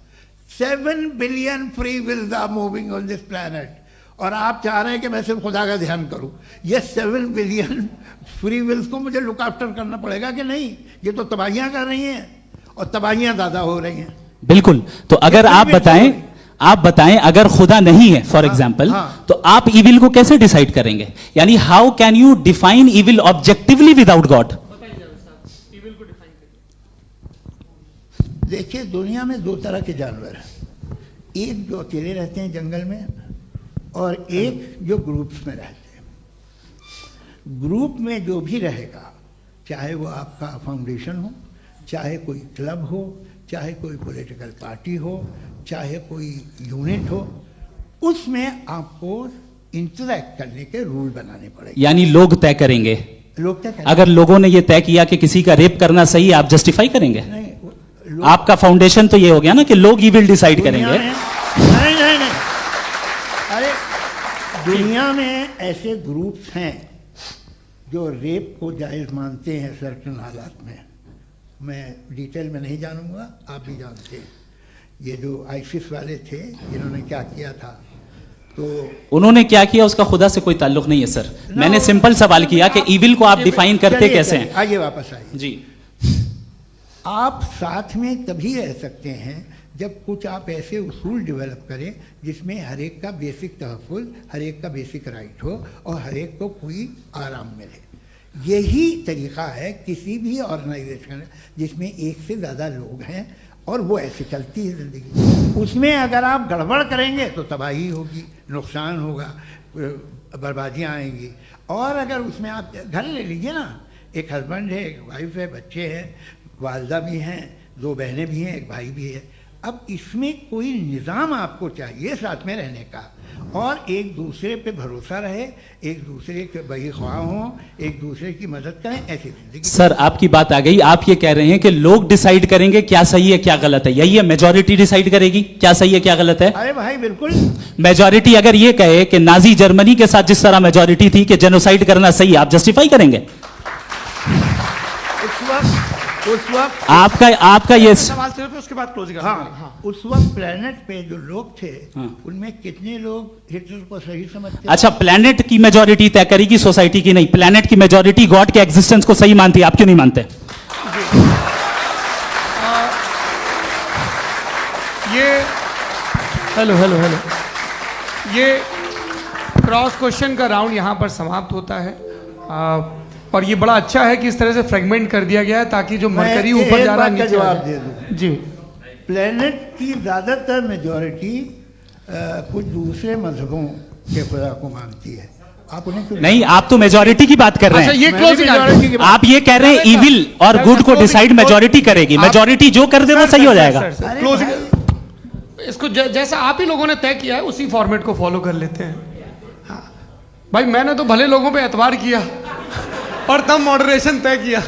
7 billion free wills are moving on this planet और आप चाह रहे हैं कि मैं सिर्फ खुदा का ध्यान करूं। ये 7 बिलियन फ्री विल्स को मुझे लुक आफ्टर करना पड़ेगा कि नहीं? ये तो तबाहियां कर रही हैं और तबाहियां ज्यादा हो रही हैं। बिल्कुल। तो अगर आप बताएं अगर खुदा नहीं है फॉर एग्जाम्पल, तो आप इविल को कैसे डिसाइड करेंगे? यानी how can you define evil objectively without God? देखिए दुनिया में 2 तरह के जानवर हैं। एक जो अकेले रहते हैं जंगल में और एक जो ग्रुप्स में रहते हैं। ग्रुप में जो भी रहेगा, चाहे वो आपका फाउंडेशन हो, चाहे कोई क्लब हो, चाहे कोई पॉलिटिकल पार्टी हो, चाहे कोई यूनिट हो, उसमें आपको इंटरैक्ट करने के रूल बनाने पड़ेंगे। यानी लोग तय करेंगे। लोग तय करेंगे। अगर लोगों ने यह तय किया कि किसी का रेप करना सही है, आप जस्टिफाई करेंगे? नहीं, आपका फाउंडेशन तो ये हो गया ना कि लोग ही विल डिसाइड करेंगे। नहीं। अरे दुनिया में ऐसे ग्रुप्स हैं जो रेप को जायज़ मानते हैं सर्टेन हालात में। मैं डिटेल में नहीं जानूंगा, आप भी जानते हैं। ये जो आईसिस वाले थे इन्होंने क्या किया था, तो उन्होंने क्या किया उसका खुदा से कोई ताल्लुक नहीं है सर। मैंने सिंपल सवाल किया कि इविल को आप डिफाइन करते कैसे हैं? आइए वापस आइए जी। आप साथ में तभी रह सकते हैं जब कुछ आप ऐसे उसूल डेवलप करें जिसमें हर एक का बेसिक तहफ़्फ़ुज़, हर एक का बेसिक राइट हो और हर एक को कोई आराम मिले। यही तरीका है किसी भी ऑर्गेनाइजेशन जिसमें एक से ज़्यादा लोग हैं और वो ऐसे चलती है ज़िंदगी। उसमें अगर आप गड़बड़ करेंगे तो तबाही होगी, नुकसान होगा, बर्बादियाँ आएंगी। और अगर उसमें आप घर ले लीजिए ना, एक हस्बैंड है, एक वाइफ है, बच्चे हैं, वालदा भी हैं, 2 बहनें भी हैं, एक भाई भी है। अब इसमें कोई निज़ाम आपको चाहिए साथ में रहने का, और एक दूसरे पे भरोसा रहे, एक दूसरे के बहीख्वाह हों, एक दूसरे की मदद करें, ऐसी जिंदगी। सर आपकी बात आ गई, आप ये कह रहे हैं कि लोग डिसाइड करेंगे क्या सही है क्या गलत है, यही है? मेजॉरिटी डिसाइड करेगी क्या सही है क्या गलत है? अरे भाई बिल्कुल। मेजॉरिटी अगर ये कहे कि नाजी जर्मनी के साथ जिस तरह मेजॉरिटी थी कि जेनोसाइड करना सही है, आप जस्टिफाई करेंगे? उस वक्त आपका ये सवाल सिर्फ उसके बाद क्लोजिंग। हाँ, उस वक्त प्लेनेट पे जो लोग थे, उनमें कितने लोग हिटलर को सही समझते? अच्छा, प्लेनेट की मेजॉरिटी तय करेगी, सोसाइटी की नहीं। प्लेनेट की मेजॉरिटी गॉड के एग्जिस्टेंस को सही मानती है, आप क्यों नहीं मानते? ये हेलो ये क्रॉस क्वेश्चन का राउंड यहाँ पर समाप्त होता है। और ये बड़ा अच्छा है कि इस तरह से फ्रेगमेंट कर दिया गया है ताकि जो मरकरी ऊपर जा रहा है नीचे जवाब दे दूं जी। प्लेनेट की ज़्यादातर मेजॉरिटी कुछ दूसरे मजहबों के खुदा को मानती है। आप उन्हें क्यों नहीं, आप तो मेजॉरिटी की बात कर रहे हैं। अच्छा, ये क्लोजिंग आप ये कह रहे हैं इविल और गुड को डिसाइड मेजॉरिटी करेगी, मेजॉरिटी जो कर दे वो सही हो जाएगा। क्लोजिंग इसको जैसा आप ही लोगों ने तय किया है उसी फॉर्मेट को फॉलो कर लेते हैं। हाँ भाई, मैंने तो भले लोगों पे एतबार किया और तब मॉडरेशन तय किया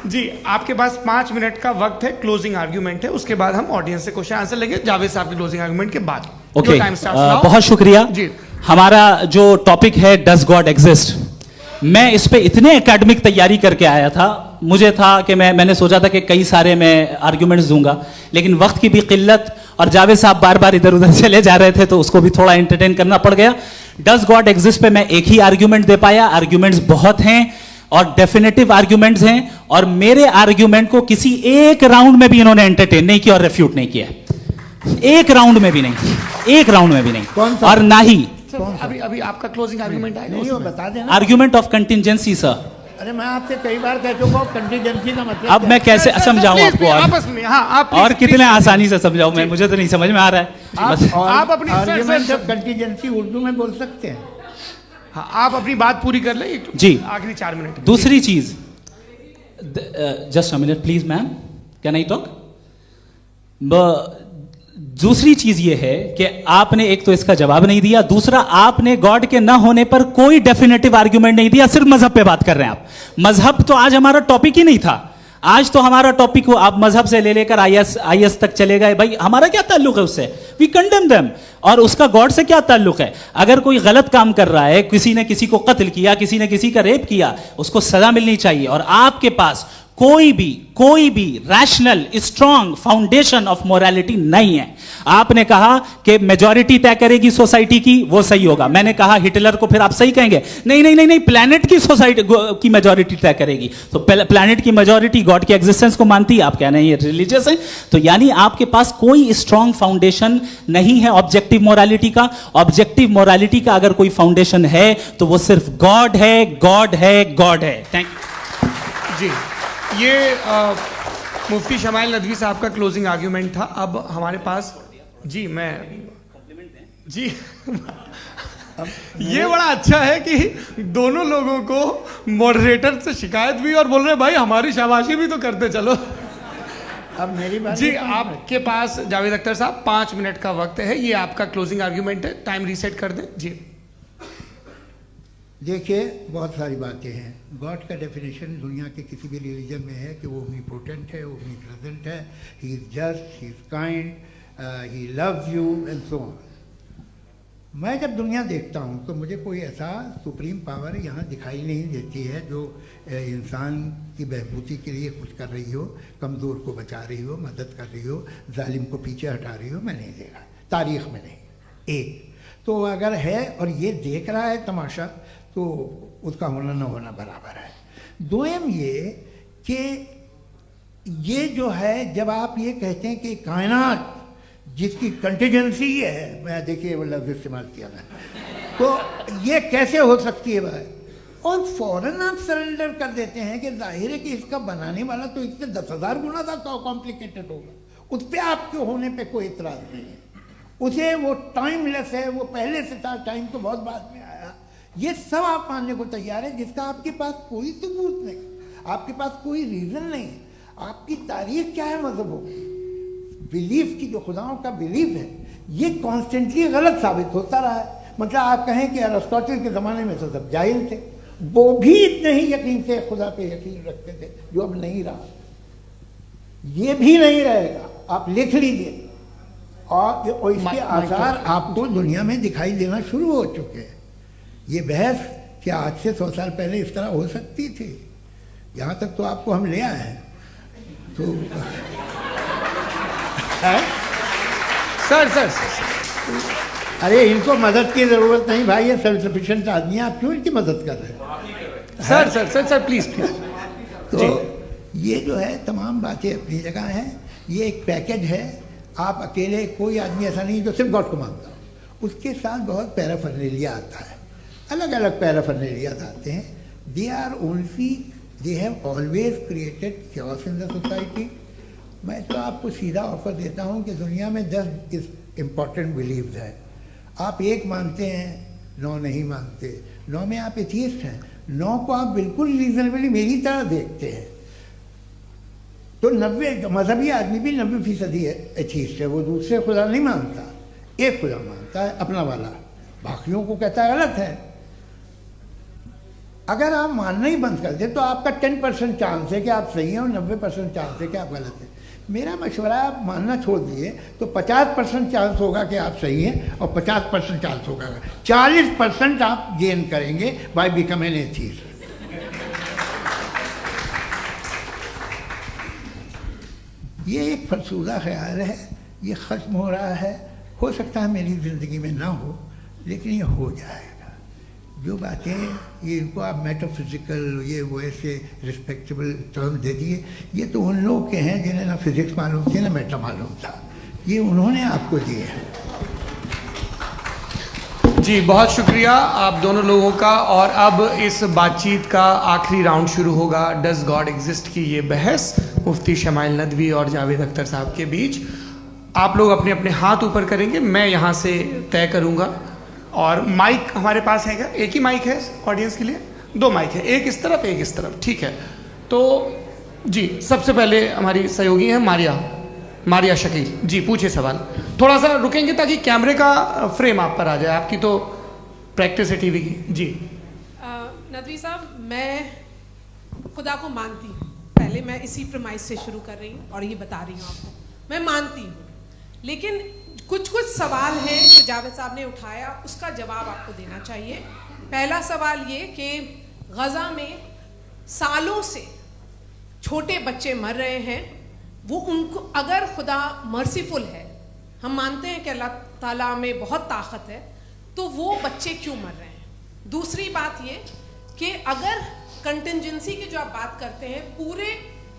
जी। आपके पास 5 मिनट का वक्त है, क्लोजिंग आर्ग्यूमेंट है, उसके बाद हम ऑडियंस से क्वेश्चन आंसर लेंगे जावेद साहब के क्लोजिंग आर्ग्यूमेंट के बाद। ओके, बहुत शुक्रिया जी। हमारा जो टॉपिक है डज गॉड एग्जिस्ट, मैं इस पे इतने एकेडमिक तैयारी करके आया था, मुझे था कि मैंने सोचा था कि कई सारे मैं आर्ग्यूमेंट्स दूंगा, लेकिन वक्त की भी किल्लत और जावेद साहब बार बार इधर उधर चले जा रहे थे तो उसको भी थोड़ा एंटरटेन करना पड़ गया। डज गॉड एग्जिस्ट पे मैं एक ही आर्ग्यूमेंट दे पाया। आर्ग्यूमेंट्स बहुत हैं और डेफिनेटिव आर्ग्यूमेंट्स हैं, और मेरे आर्ग्यूमेंट को किसी एक राउंड में भी इन्होंने एंटरटेन नहीं किया और रेफ्यूट नहीं किया, एक राउंड में भी नहीं, एक राउंड में भी नहीं। और ना ही अभी आपका क्लोजिंग आर्ग्यूमेंट आएगा, नहीं, वो बता देना। Argument of contingency sir. अरे मैं आपसे कई बार कह चुका हूं कंटीजेंसी का मतलब अब मैं कैसे समझाऊं आपको? आपस में हाँ, आप और कितने आसानी से समझाऊं मैं, मुझे तो नहीं समझ में आ रहा है। आप अपनी आर्ग्यूमेंट ऑफ कंटीजेंसी उर्दू में बोल सकते हैं। हाँ, आप अपनी बात पूरी कर लें जी, आखिरी 4 मिनट। दूसरी चीज, just a minute please ma'am, can I talk? दूसरी चीज ये है कि आपने एक तो इसका जवाब नहीं दिया, दूसरा आपने गॉड के ना होने पर कोई डेफिनेटिव आर्ग्यूमेंट नहीं दिया, सिर्फ मजहब पे बात कर रहे हैं आप। मजहब तो आज हमारा टॉपिक ही नहीं था, आज तो हमारा टॉपिक हो, आप मजहब से ले लेकर आईएस तक चले गए। भाई हमारा क्या ताल्लुक है उससे? We condemn them. और उसका गॉड से क्या ताल्लुक है? अगर कोई गलत काम कर रहा है, किसी ने किसी को कत्ल किया, किसी ने किसी का रेप किया, उसको सजा मिलनी चाहिए। और आपके पास कोई भी rational strong foundation of morality नहीं है। आपने कहा कि मेजॉरिटी तय करेगी सोसाइटी की, वो सही होगा। मैंने कहा हिटलर को फिर आप सही कहेंगे, नहीं, प्लैनेट की सोसाइटी की मेजॉरिटी तय करेगी। तो प्लैनेट की मेजॉरिटी गॉड की एग्जिस्टेंस को मानती है, आप कह रहे हैं ये रिलीजियस है। तो यानी आपके पास कोई स्ट्रॉन्ग फाउंडेशन नहीं है ऑब्जेक्टिव मोरालिटी का। ऑब्जेक्टिव मोरालिटी का अगर कोई फाउंडेशन है तो वो सिर्फ गॉड है, गॉड है, गॉड है। थैंक यू जी। ये मुफ्ती शमाइल नदवी साहब का क्लोजिंग आर्ग्यूमेंट था। अब हमारे पास जी, मैं जी ये बड़ा अच्छा है कि दोनों लोगों को मॉडरेटर से शिकायत भी और बोल रहे भाई हमारी शाबाशी भी तो करते चलो। अब मेरी बात जी, आपके पास जावेद अख्तर साहब 5 मिनट का वक्त है, ये आपका क्लोजिंग आर्ग्यूमेंट है, टाइम रीसेट कर दें जी। देखिए, बहुत सारी बातें हैं। गॉड का डेफिनेशन दुनिया के किसी भी रिलीजन में है कि वो ओमनीपोटेंट है, ओमनीप्रेजेंट है, he is just, he is kind, he loves you and so on. मैं जब दुनिया देखता हूँ तो मुझे कोई ऐसा सुप्रीम पावर यहाँ दिखाई नहीं देती है जो इंसान की बहबूदी के लिए कुछ कर रही हो, कमज़ोर को बचा रही हो, मदद कर रही हो, जालिम को पीछे हटा रही हो। मैं नहीं देखा, तारीख़ में नहीं। एक तो अगर है और ये देख रहा है तमाशा, तो उसका होना न होना बराबर है। दोयम ये कि ये जो है, जब आप ये कहते हैं कि कायनात जिसकी कंटीजेंसी है, मैं देखिए वो लफ्ज़ इस्तेमाल किया मैं, तो ये कैसे हो सकती है भाई? और फौरन आप सरेंडर कर देते हैं कि जाहिर है कि इसका बनाने वाला तो इससे 10,000 गुना ज़्यादा कॉम्प्लिकेटेड होगा। उस पर आपके होने पे कोई इतराज नहीं है। उसे वो टाइमलेस है, वो पहले से था, टाइम तो बहुत बाद में आया, ये सब आप मानने को तैयार है, जिसका आपके पास कोई सबूत नहीं, आपके पास कोई रीज़न नहीं है। आपकी तारीख क्या है मजहबों की? बिलीफ की, जो खुदाओं का बिलीफ है, ये कॉन्स्टेंटली गलत साबित होता रहा है। मतलब आप कहें कि अरिस्टोटल के ज़माने में तो सब जाहिल थे, वो भी इतने ही यकीन से खुदा पे यकीन रखते थे, जो अब नहीं रहा, ये भी नहीं रहेगा, आप लिख लीजिए। और इसके आसार आपको दुनिया में दिखाई देना शुरू हो चुके हैं। ये बहस क्या आज से 100 साल पहले इस तरह हो सकती थी? यहाँ तक तो आपको हम ले आए हैं। तो सर अरे इनको मदद की ज़रूरत नहीं भाई, ये सेल्फ सफिशिएंट आदमी है, आप क्यों इनकी मदद कर रहे हैं? Sir please. तो ये जो है तमाम बातें अपनी जगह हैं, ये एक पैकेज है। आप अकेले, कोई आदमी ऐसा नहीं जो सिर्फ गॉड को मानता हो, उसके साथ बहुत पैराफर्नेलिया आता है, अलग अलग पैराफर्नेलियाज आते हैं। They have always created chaos in the society. मैं तो आपको सीधा ऑफर देता हूँ कि दुनिया में 10 इम्पॉर्टेंट बिलीव्स हैं। आप 1 मानते हैं, 9 नहीं मानते, 9 में आप एथियस्ट हैं, 9 को आप बिल्कुल रीजनेबली मेरी तरह देखते हैं। तो 90 मजहबी आदमी भी 90% एथियस्ट है, वो दूसरे खुदा नहीं मानता, एक खुदा मानता है अपना वाला, बाकियों को कहता है गलत है। अगर आप मानना ही बंद कर दे तो आपका 10% चांस है कि आप सही हैं और 90% चांस है कि आप गलत हैं। मेरा मशवरा है आप मानना छोड़ दिए तो 50% चांस होगा कि आप सही हैं और 50% चांस होगा, 40% आप गेन करेंगे बाय बिकमिंग एन एथियस्ट। ये एक फरसूदा ख्याल है, ये ख़त्म हो रहा है। हो सकता है मेरी ज़िंदगी में ना हो, लेकिन ये हो जाएगा। जो बातें ये इनको आप मेटाफिजिकल, ये वो ऐसे रिस्पेक्टेबल टर्म दे दिए, ये तो उन लोग के हैं जिन्हें ना फिज़िक्स मालूम थी ना मेटा मालूम था, ये उन्होंने आपको दिए हैं। जी बहुत शुक्रिया आप दोनों लोगों का। और अब इस बातचीत का आखिरी राउंड शुरू होगा, डज गॉड एग्जिस्ट की ये बहस मुफ्ती शमाइल नदवी और जावेद अख्तर साहब के बीच। आप लोग अपने अपने हाथ ऊपर करेंगे, मैं यहाँ से तय करूँगा। और माइक हमारे पास है क्या? एक ही माइक है ऑडियंस के लिए? 2 माइक है, एक इस तरफ एक इस तरफ, ठीक है। तो जी सबसे पहले हमारी सहयोगी हैं मारिया शकील जी, पूछिए सवाल। थोड़ा सा रुकेंगे ताकि कैमरे का फ्रेम आप पर आ जाए, आपकी तो प्रैक्टिस है टीवी की। जी नदवी साहब, मैं खुदा को मानती हूँ, पहले मैं इसी प्रमाइस से शुरू कर रही हूँ और ये बता रही हूँ आपको, मैं मानती हूँ। लेकिन कुछ सवाल हैं जो जावेद साहब ने उठाया, उसका जवाब आपको देना चाहिए। पहला सवाल ये कि गज़ा में सालों से छोटे बच्चे मर रहे हैं, वो उनको, अगर खुदा मर्सीफुल है, हम मानते हैं कि अल्लाह ताला में बहुत ताकत है, तो वो बच्चे क्यों मर रहे हैं? दूसरी बात ये कि अगर कंटिजेंसी की जो आप बात करते हैं, पूरे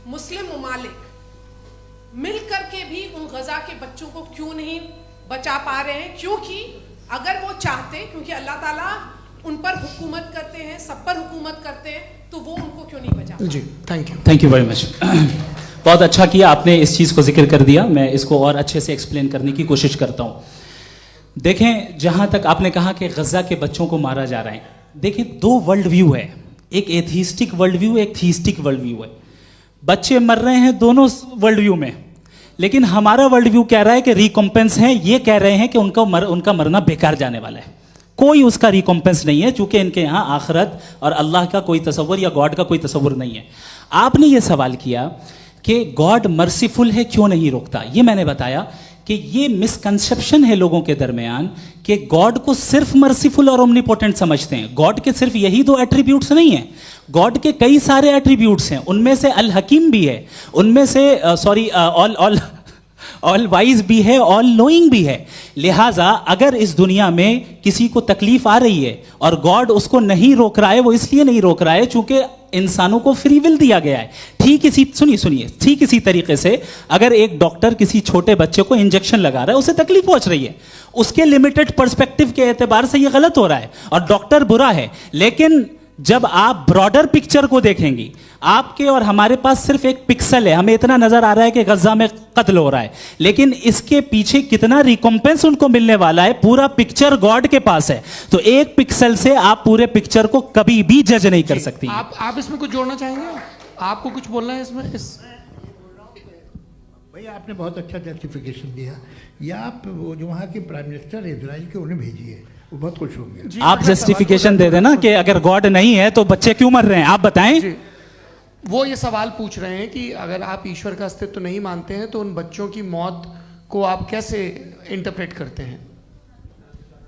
मुस्लिम ममालिक मिल करके भी उन गज़ा के बच्चों को क्यों नहीं बचा पा रहे हैं? क्योंकि अगर वो चाहते, क्योंकि अल्लाह ताला उन पर हुकूमत करते हैं, सब पर हुकूमत करते हैं, तो वो उनको क्यों नहीं बचा? जी थैंक यू वेरी मच। बहुत अच्छा किया आपने इस चीज़ को जिक्र कर दिया, मैं इसको और अच्छे से एक्सप्लेन करने की कोशिश करता हूँ। देखें, जहाँ तक आपने कहा कि गज़ा के बच्चों को मारा जा रहा है, देखें 2 वर्ल्ड व्यू है, एक एथिस्टिक वर्ल्ड व्यू, एक थीस्टिक वर्ल्ड व्यू है। बच्चे मर रहे हैं दोनों वर्ल्ड व्यू में, लेकिन हमारा वर्ल्ड व्यू कह रहा है कि रिकॉम्पेंस है, ये कह रहे हैं कि उनका मरना बेकार जाने वाला है, कोई उसका रिकॉम्पेंस नहीं है, चूंकि इनके यहाँ आखिरत और अल्लाह का कोई तसव्वुर या गॉड का कोई तसव्वुर नहीं है। आपने ये सवाल किया कि गॉड मर्सीफुल है, क्यों नहीं रोकता? ये मैंने बताया कि ये मिसकंसेप्शन है लोगों के दरमियान कि गॉड को सिर्फ मर्सीफुल और ओमनीपोटेंट समझते हैं। गॉड के सिर्फ यही 2 एट्रीब्यूट्स नहीं हैं, गॉड के कई सारे एट्रीब्यूट्स हैं, उनमें से अल हकीम भी है, उनमें से ऑल वाइज भी है, ऑल नोइंग भी है। लिहाजा अगर इस दुनिया में किसी को तकलीफ आ रही है और गॉड उसको नहीं रोक रहा है, वो इसलिए नहीं रोक रहा है चूंकि इंसानों को फ्री विल दिया गया है। ठीक इसी तरीके से अगर एक डॉक्टर किसी छोटे बच्चे को इंजेक्शन लगा रहा है, उसे तकलीफ पहुंच रही है, उसके लिमिटेड पर्सपेक्टिव के एतबार से ये गलत हो रहा है और डॉक्टर बुरा है, लेकिन जब आप ब्रॉडर पिक्चर को देखेंगी, आपके और हमारे पास सिर्फ एक पिक्सल है, हमें इतना नजर आ रहा है कि गजा में कत्ल हो रहा है, लेकिन इसके पीछे कितना रिकॉम्पेंस उनको मिलने वाला है, पूरा पिक्चर गॉड के पास है। तो एक पिक्सल से आप पूरे पिक्चर को कभी भी जज नहीं कर सकती। आप इसमें कुछ जोड़ना चाहेंगे? आपको कुछ बोलना है इसमें? भैया आपने बहुत अच्छा जस्टिफिकेशन दिया। या आप वो जो वहाँ के प्राइम मिनिस्टर इजराइल के उन्हें भेजिए, वो बहुत खुश होंगे। आप जस्टिफिकेशन दे देना कि अगर गॉड नहीं है तो बच्चे क्यों मर रहे हैं, आप बताएं। वो ये सवाल पूछ रहे हैं कि अगर आप ईश्वर का अस्तित्व नहीं मानते हैं तो उन बच्चों की मौत को आप कैसे इंटरप्रेट करते हैं?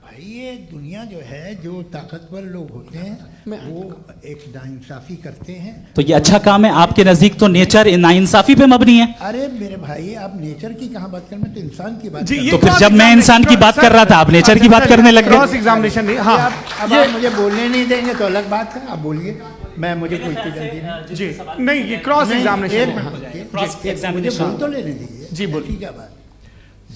भाई ये दुनिया जो है, जो ताकतवर लोग होते हैं वो एक नाइंसाफी करते हैं। तो ये अच्छा काम है आपके नजदीक, तो नेचर नाइंसाफी पे मबनी है। अरे मेरे भाई, आप नेचर की कहाँ बात कर रहे हैं, तो इंसान की बात जी, कर ये तो फिर जब मैं इंसान की बात कर रहा था आप नेचर की बात करने लग क्रॉस गए। एग्जामिनेशन नहीं। हाँ, अब आप मुझे बोलने नहीं देंगे तो अलग बात है, आप बोलिए, मुझे कोई जल्दी नहीं। जी नहीं, ये क्रॉस एग्जामिनेशन मुझे बोल तो लेने दीजिए। जी, बोलिए। क्या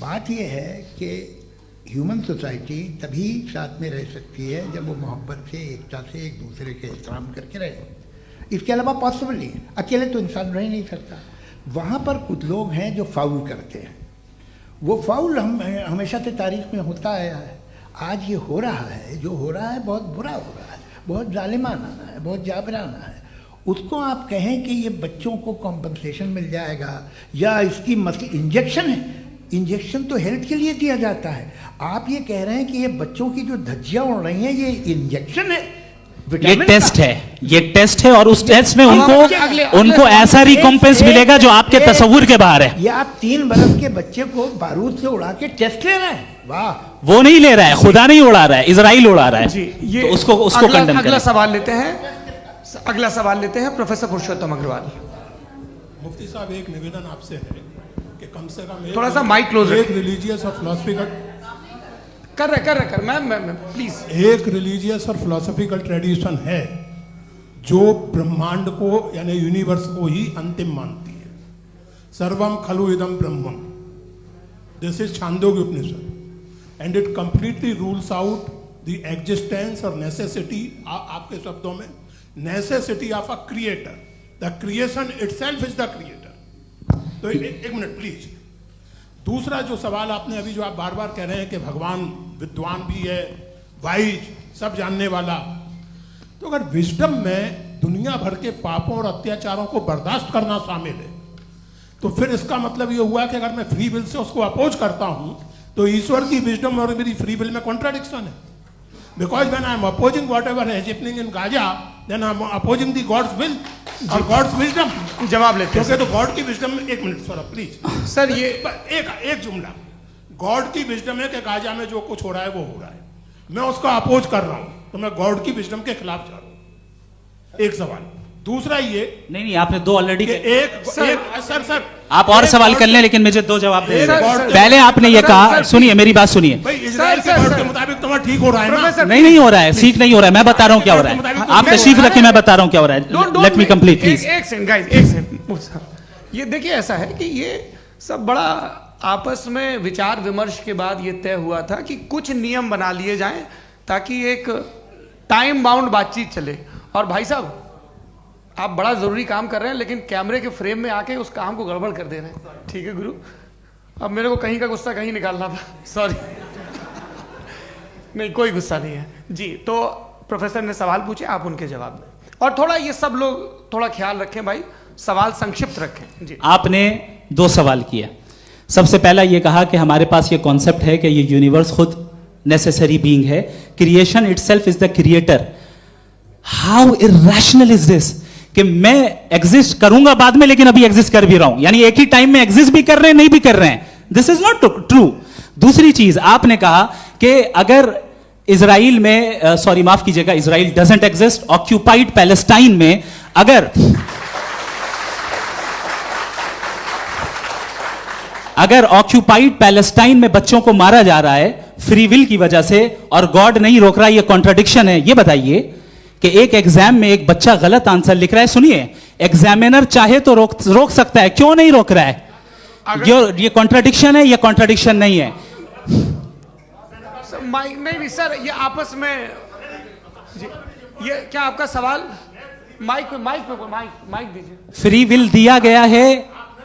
बात ये है कि ह्यूमन सोसाइटी तभी साथ में रह सकती है जब वो मोहब्बत से, एकता से, एक दूसरे के एहतराम करके रहे। इसके अलावा पॉसिबल नहीं है, अकेले तो इंसान रह नहीं सकता। वहाँ पर कुछ लोग हैं जो फाउल करते हैं। वो फाउल हमेशा से तारीख में होता आया है। आज ये हो रहा है, जो हो रहा है बहुत बुरा हो रहा है, बहुत जालिमाना है, बहुत जाबराना है। उसको आप कहें कि ये बच्चों को कॉम्पनसेशन मिल जाएगा या इसकी इंजेक्शन है, इंजेक्शन तो हेल्थ के लिए दिया जाता है। आप ये कह रहे हैं कि ये बच्चों की जो धज्जियां उड़ रही हैं ये इंजेक्शन है, ये टेस्ट है, ये टेस्ट है, और उस टेस्ट में उनको ऐसा रिकॉम्पेंस मिलेगा जो आपके तस्वुर के बाहर है। ये आप 3 बरस के बच्चे को बारूद से उड़ा के टेस्ट ले रहे हैं। वाह, वो नहीं ले रहा है, खुदा नहीं उड़ा रहा है, इजराइल उड़ा रहा है। जी, ये तो उसको कंडेम अगला सवाल लेते हैं प्रोफेसर पुरुषोत्तम अग्रवाल। मुफ्ती साहब, एक निवेदन आपसे है कि कम से कम थोड़ा सा माइक क्लोज एक रिलीजियस और फिलोसफिकल मैं प्लीज, एक रिलीजियस और फिलोसफिकल ट्रेडिशन है जो ब्रह्मांड को यानी यूनिवर्स को ही अंतिम मानती है। सर्वम खलु इदम ब्रह्मम, this is Chandogya Upanishad, and it completely rules out the existence और नेसेसिटी, आपके शब्दों में necessity of a creator. The creation itself is the creator. तो एक मिनट प्लीज। दूसरा जो सवाल आपने अभी, जो आप बार बार कह रहे हैं कि भगवान विद्वान भी है, वाइज, सब जानने वाला, तो अगर विजडम में दुनिया भर के पापों और अत्याचारों को बर्दाश्त करना शामिल है, तो फिर इसका मतलब ये हुआ कि अगर मैं फ्री विल से उसको अपोज करता हूं तो ईश्वर की विजडम और मेरी फ्री विल में कॉन्ट्राडिक्शन है। Because when I am opposing whatever is happening in Gaza, then I am opposing the God's will और गॉड्स विजडम। जवाब लेते हैं, क्योंकि तो गॉड की विजडम, एक मिनट सर प्लीज सर, ये एक जुमला, गॉड की विजडम है कि गाजा में जो कुछ हो रहा है वो हो रहा है, मैं उसका अपोज कर रहा हूं, तो मैं गॉड की विजडम के खिलाफ जा रहा हूं। एक सवाल। दूसरा ये नहीं, आपने 2 ऑलरेडी। सर आप और सवाल कर लें, लेकिन मुझे 2 जवाब दे। पहले आपने ये कहा, सुनिए मेरी बात सुनिए। इजराइल के गॉड के मुताबिक तुम्हारा ठीक हो रहा है ना? नहीं हो रहा है, ठीक नहीं हो रहा है, मैं बता रहा हूं क्या हो रहा है। आप तशरीफ रखें, मैं बता रहा हूं क्या हो रहा है। Late me complete please. एक सेकंड गाइस, एक सेकंड। ये देखिए, ऐसा है कि ये सब बड़ा आपस में विचार विमर्श के बाद ये तय हुआ था कि कुछ नियम बना लिए जाएं ताकि एक टाइम बाउंड बातचीत चले। और भाई साहब, आप बड़ा जरूरी काम कर रहे हैं, लेकिन कैमरे के फ्रेम में आके उस काम को गड़बड़ कर दे रहे हैं। ठीक है गुरु, अब मेरे को कहीं का गुस्सा कहीं निकालना था, सॉरी। नहीं, कोई गुस्सा नहीं है जी। तो प्रोफेसर ने सवाल पूछे, आप उनके जवाब दें, और थोड़ा ये सब लोग थोड़ा ख्याल रखें भाई, सवाल संक्षिप्त रखें जी। आपने 2 सवाल किया। सबसे पहला ये कहा कि हमारे पास ये कॉन्सेप्ट है कि ये यूनिवर्स खुद नेसेसरी बीइंग है, creation itself is the creator. How irrational is this कि मैं एग्जिस्ट करूंगा बाद में, लेकिन अभी एग्जिस्ट कर भी रहा हूं, यानी एक ही टाइम में एग्जिस्ट भी कर रहे हैं, नहीं भी कर रहे हैं। This is not true. दूसरी चीज, आपने कहा कि अगर इजराइल में, सॉरी माफ कीजिएगा, Israel doesn't exist, occupied Palestine में अगर ऑक्यूपाइड पैलेस्टाइन में बच्चों को मारा जा रहा है फ्री विल की वजह से और गॉड नहीं रोक रहा, ये कॉन्ट्रडिक्शन है। ये बताइए कि एक एग्जाम में एक बच्चा गलत आंसर लिख रहा है, सुनिए, एग्जामिनर चाहे तो रोक सकता है, क्यों नहीं रोक रहा है? ये कॉन्ट्रडिक्शन है या कॉन्ट्रडिक्शन नहीं है? नहीं सर, ये आपस में ये क्या आपका सवाल? माइक दीजिए। फ्री विल दिया गया है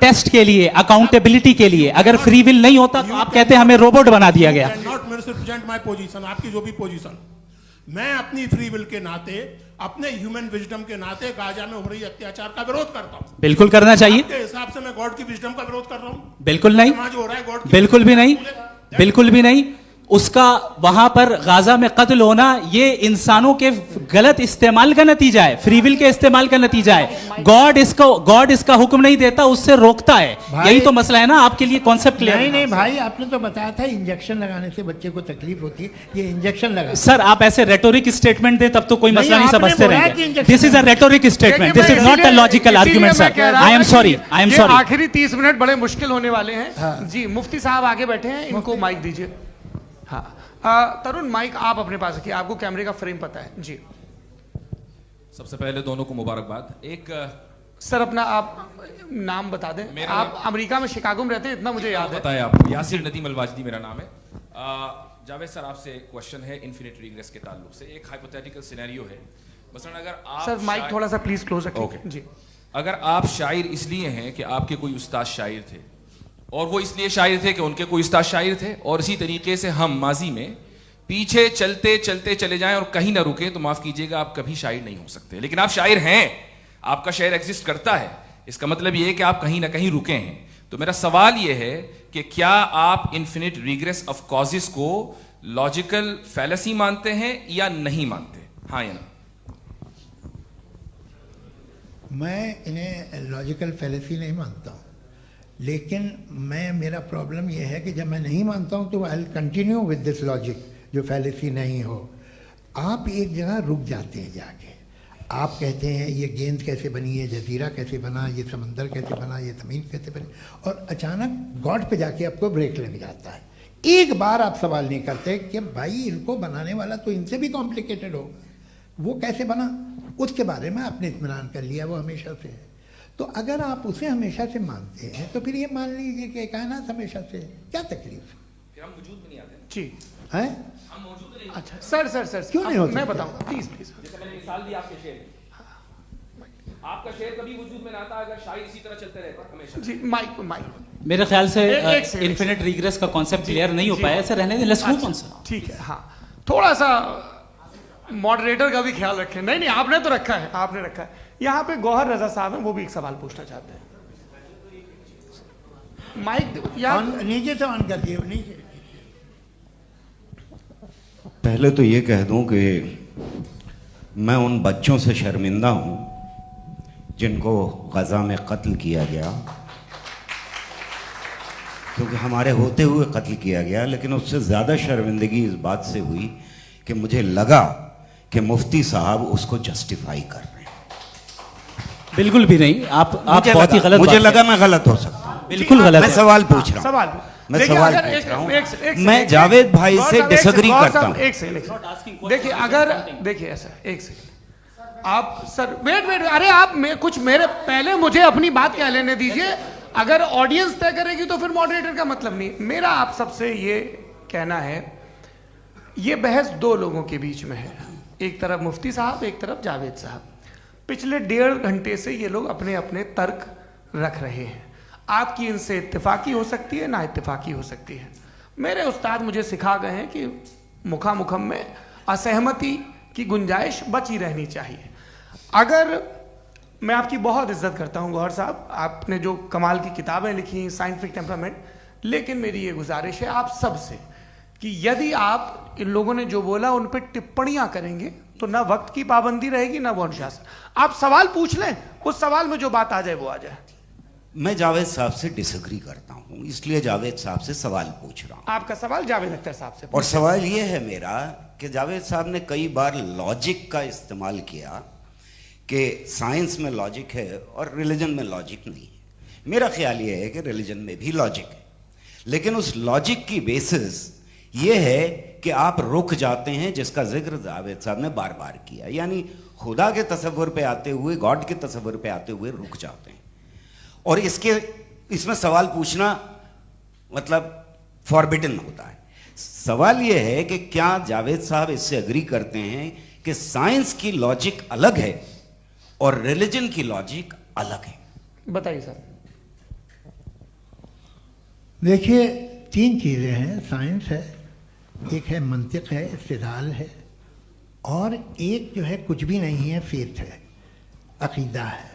टेस्ट के लिए, अकाउंटेबिलिटी के लिए। अगर फ्री विल नहीं होता तो आप कहते हैं हमें रोबोट बना दिया गया। नॉट मिसरिप्रेजेंट माय पोजीशन, आपकी जो भी पोजीशन, मैं अपनी फ्री विल के नाते, अपने ह्यूमन विजडम के नाते गाजा में हो रही अत्याचार का विरोध करता हूं। बिल्कुल करना चाहिए। आपके हिसाब से मैं गॉड की विजडम का विरोध कर रहा हूं? बिल्कुल नहीं, समाज हो रहा है गॉड, बिल्कुल भी नहीं, बिल्कुल भी नहीं। उसका वहां पर गाजा में कत्ल होना ये इंसानों के गलत इस्तेमाल का नतीजा है, फ्री विल के इस्तेमाल का नतीजा है। गॉड इसका हुक्म नहीं देता, उससे रोकता है। यही तो मसला है ना। आपके लिए कॉन्सेप्ट क्लियर? नहीं भाई, आपने तो बताया था इंजेक्शन लगाने से बच्चे को तकलीफ होती है, ये इंजेक्शन लगा। सर आप ऐसे रेटोरिक स्टेटमेंट दे तब तो कोई मसला नहीं समझते रहेंगे। This is a rhetoric statement, this is not a logical argument sir. I am sorry, I am sorry. आखिरी 30 मिनट बड़े मुश्किल होने वाले हैं। जी मुफ्ती साहब आगे बैठे हैं, इनको माइक दीजिए। हाँ तरुण, माइक आप अपने पास रखिए, आपको कैमरे का फ्रेम पता है। जी सबसे पहले दोनों को मुबारकबाद। एक सर अपना आप नाम बता दें। आप अमेरिका में शिकागो में रहते हैं, इतना मुझे याद है। बताया आपको, यासिर नदीम अलवाजदी मेरा नाम है। जावेद सर आपसे एक क्वेश्चन है इन्फिनिट रिग्रेस के ताल्लुक से। एक हाइपोथेटिकल सिनेरियो है, मसलन अगर आप सर माइक थोड़ा सा प्लीज क्लोज रखिए। जी अगर आप शायर इसलिए हैं कि आपके कोई उस्ताद शायर थे, और वो इसलिए शायर थे कि उनके कोई उस्ताद शायर थे, और इसी तरीके से हम माजी में पीछे चलते चलते चले जाएं और कहीं ना रुके, तो माफ कीजिएगा आप कभी शायर नहीं हो सकते। लेकिन आप शायर हैं, आपका शायर एग्जिस्ट करता है, इसका मतलब ये है कि आप कहीं ना कहीं रुके हैं। तो मेरा सवाल ये है कि क्या आप इन्फिनिट रिग्रेस ऑफ कॉजेस को लॉजिकल फैलेसी मानते हैं या नहीं मानते? हाँ या ना? मैं इन्हें लॉजिकल फैलेसी नहीं मानता हूँ, लेकिन मेरा प्रॉब्लम यह है कि जब मैं नहीं मानता हूँ तो I will continue with this logic जो फैलेसी नहीं हो। आप एक जगह रुक जाते हैं जाके, आप कहते हैं ये गेंद कैसे बनी, ये जजीरा कैसे बना, ये समंदर कैसे बना, ये ज़मीन कैसे बनी, और अचानक गॉड पे जाके आपको ब्रेक लग जाता है। एक बार आप सवाल नहीं करते कि भाई इनको बनाने वाला तो इनसे भी कॉम्प्लिकेटेड होगा, वो कैसे बना, उसके बारे में आपने इत्मीनान कर लिया, वो हमेशा से है। तो अगर आप उसे हमेशा से मानते हैं तो फिर ये मान लीजिए कि कायनात हमेशा से, क्या तकलीफ? फिर हम वजूद में नहीं आते जी हैं? हम मौजूद नहीं। अच्छा सर क्यों नहीं होता? मैं बताऊंगा प्लीज। जैसे मैंने मिसाल दी आपके शेर, आपका शेर कभी वजूद में ना आता अगर शायर इसी तरह चलते रहते हमेशा। जी माइक मेरे ख्याल से एक इन्फिनिट रिग्रेस का कॉन्सेप्ट क्लियर नहीं हो पाया। ऐसे रहने दें, लेट्स मूव ऑन सर। ठीक है। हाँ थोड़ा सा मॉडरेटर का भी ख्याल रखें। नहीं आपने तो रखा है, आपने रखा है। यहाँ पे गौहर रजा साहब हैं, वो भी एक सवाल पूछना चाहते हैं। माइक नीचे से ऑन कर दिए नीचे। पहले तो ये कह दूं कि मैं उन बच्चों से शर्मिंदा हूं जिनको गजा में कत्ल किया गया, क्योंकि हमारे होते हुए कत्ल किया गया। लेकिन उससे ज़्यादा शर्मिंदगी इस बात से हुई कि मुझे लगा कि मुफ्ती साहब उसको जस्टिफाई कर रहे हैं। बिल्कुल भी नहीं। आप बहुत ही गलत। मुझे लगा मैं गलत हो सकता हूं। बिल्कुल गलत। मैं सवाल पूछ रहा हूं, मैं सवाल पूछ रहा हूं। मैं जावेद भाई से डिसएग्री करता हूं। एक सेकंड देखिए, अगर देखिए ऐसा एक सेकंड आप सर वेट अरे आप कुछ मेरे पहले मुझे अपनी बात क्या लेने दीजिए। अगर ऑडियंस तय करेगी तो फिर मॉडरेटर का मतलब नहीं। मेरा आप सबसे ये कहना है, ये बहस दो लोगों के बीच में है, एक तरफ मुफ्ती साहब, एक तरफ जावेद साहब। पिछले 1.5 घंटे से ये लोग अपने अपने तर्क रख रहे हैं। आपकी इनसे इत्तेफाकी हो सकती है, ना इत्तेफाकी हो सकती है। मेरे उस्ताद मुझे सिखा गए हैं कि मुखामुखम में असहमति की गुंजाइश बची रहनी चाहिए। अगर मैं आपकी बहुत इज्जत करता हूं गौहर साहब, आपने जो कमाल की किताबें लिखी, साइंटिफिक टेम्परामेंट, लेकिन मेरी ये गुजारिश है आप सबसे कि यदि आप इन लोगों ने जो बोला उन पर टिप्पणियां करेंगे तो ना वक्त की पाबंदी रहेगी ना वो अनुशासन। आप सवाल पूछ लें, उस सवाल में जो बात आ जाए वो आ जाए। मैं जावेद साहब से डिसएग्री करता हूं, इसलिए जावेद साहब से सवाल पूछ रहा हूं। आपका सवाल जावेद अख्तर साहब से। और सवाल ये है मेरा कि जावेद साहब ने कई बार लॉजिक का इस्तेमाल किया कि साइंस में लॉजिक है और रिलीजन में लॉजिक नहीं है। मेरा ख्याल ये है कि रिलीजन में भी लॉजिक है, लेकिन उस लॉजिक की बेसिस ये है कि आप रुक जाते हैं, जिसका जिक्र जावेद साहब ने बार बार किया। यानी खुदा के तसव्वुर पे आते हुए, गॉड के तसव्वुर पे आते हुए रुक जाते हैं। और इसमें सवाल पूछना मतलब फॉरबिडन होता है। सवाल यह है कि क्या जावेद साहब इससे अग्री करते हैं कि साइंस की लॉजिक अलग है और रिलीजन की लॉजिक अलग है। बताइए सर। देखिए, तीन चीज़ें हैं, साइंस है, एक है मंतिक है, इस्तिदलाल है, और एक जो है कुछ भी नहीं है, फेथ है, अकीदा है।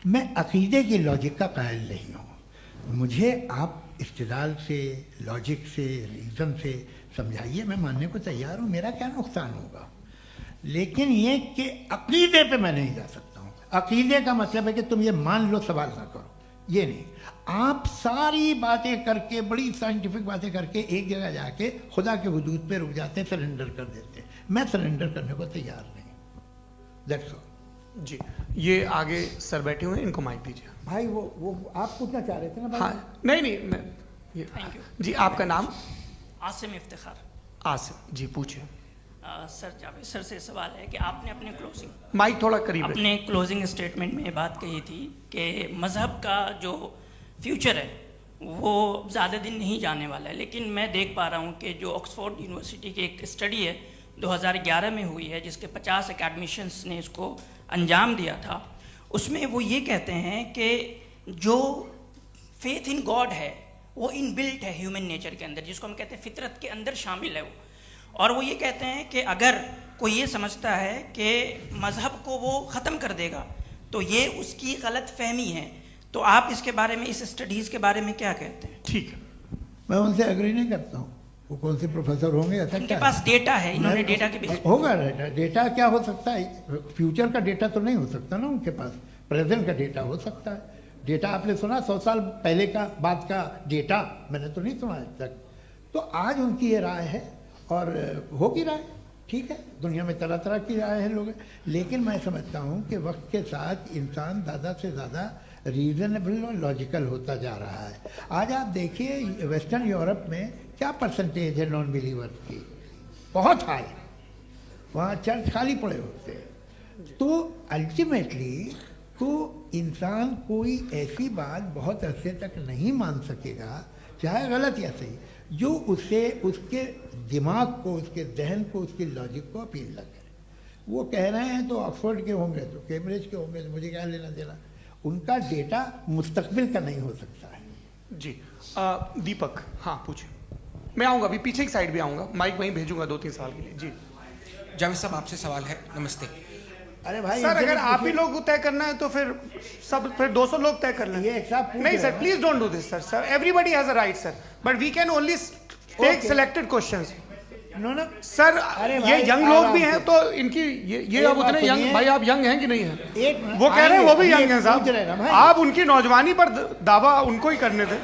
मैं अकीदे की लॉजिक का कायल नहीं हूँ। मुझे आप इस्तिदलाल से, लॉजिक से, रीज़न से समझाइए, मैं मानने को तैयार हूँ, मेरा क्या नुकसान होगा। लेकिन ये कि अकीदे पे मैं नहीं जा सकता हूँ। अकीदे का मतलब है कि तुम ये मान लो, सवाल ना करो, ये नहीं। आप सारी बातें करके, बड़ी साइंटिफिक बातें करके एक जगह जाके खुदा के वजूद पे रुक जाते हैं, सरेंडर कर देते हैं। मैं सरेंडर करने को तैयार नहीं। That's all. जी, ये आगे सर बैठे हुए हैं, इनको माइक दीजिए। भाई वो आप पूछना चाह रहे थे ना भाई? हाँ, नहीं मैं ये थैंक यू जी। आपका नाम? आसिम इफ्तिखार। आसिम जी, पूछिए। सर, जावेद सर से सवाल है कि आपने अपने क्लोजिंग माइक थोड़ा करीब अपने क्लोजिंग स्टेटमेंट में ये बात कही थी कि मज़हब का जो फ्यूचर है वो ज़्यादा दिन नहीं जाने वाला है, लेकिन मैं देख पा रहा हूँ कि जो ऑक्सफोर्ड यूनिवर्सिटी की एक स्टडी है 2011 में हुई है, जिसके 50 एकेडमिशियंस ने इसको अंजाम दिया था, उसमें वो ये कहते हैं कि जो फेथ इन गॉड है वो इनबिल्ट है ह्यूमन नेचर के अंदर, जिसको हम कहते हैं फितरत के अंदर शामिल है वो। और वो ये कहते हैं कि अगर कोई ये समझता है कि मज़हब को वो ख़त्म कर देगा तो ये उसकी गलत फहमी है। तो आप इसके बारे में, इस स्टडीज़ के बारे में क्या कहते हैं? ठीक है। मैं उनसे एग्री नहीं करता हूँ। वो कौन से प्रोफेसर होंगे, ऐसा उनके क्या पास डेटा है, इन्होंने डेटा के बेस होगा। डेटा क्या हो सकता है? फ्यूचर का डेटा तो नहीं हो सकता ना उनके पास, प्रेजेंट का डेटा हो सकता है। डेटा आपने सुना 100 साल पहले का बाद का डेटा? मैंने तो नहीं सुना आज तक। तो आज उनकी ये राय है और होगी राय, ठीक है। दुनिया में तरह तरह की राय है लोग, लेकिन मैं समझता हूँ कि वक्त के साथ इंसान ज़्यादा से ज़्यादा रीजनेबल और लॉजिकल होता जा रहा है। आज आप देखिए वेस्टर्न यूरोप में क्या परसेंटेज है नॉन बिलीवर्स की, बहुत हाई। वहाँ चर्च खाली पड़े होते हैं। तो अल्टीमेटली तो इंसान कोई ऐसी बात बहुत अरसे तक नहीं मान सकेगा, चाहे गलत या सही, जो उससे उसके दिमाग को, उसके जहन को, उसकी लॉजिक को अपील न करे। वो कह रहे हैं तो ऑक्सफोर्ड के होंगे तो कैम्ब्रिज के होंगे, तो मुझे क्या लेना देना। उनका डेटा मुस्तकबिल का नहीं हो सकता है। जी। दीपक, हाँ पूछिए। मैं आऊँगा, अभी पीछे की साइड भी आऊँगा, माइक वहीं भेजूंगा 2-3 साल के लिए। जी जावेद साहब, आपसे सवाल है। नमस्ते। अरे भाई सर, अगर आप ही लोग को तय करना है तो फिर 200 लोग तय कर लें। ये एक साथ नहीं sir, please don't do this sir. Everybody has a right sir, but we can only take selected questions. No sir, ये यंग लोग भी हैं तो इनकी ये एक अब बात उतने यंग, सुनिए। भाई आप यंग हैं कि नहीं हैं? एक मिनट, वो कह रहे हैं वो भी आइए, यंग हैं पूछ रहे हैं ना साहब। भाई। आप उनकी नौजवानी पर दावा उनको ही करने थे।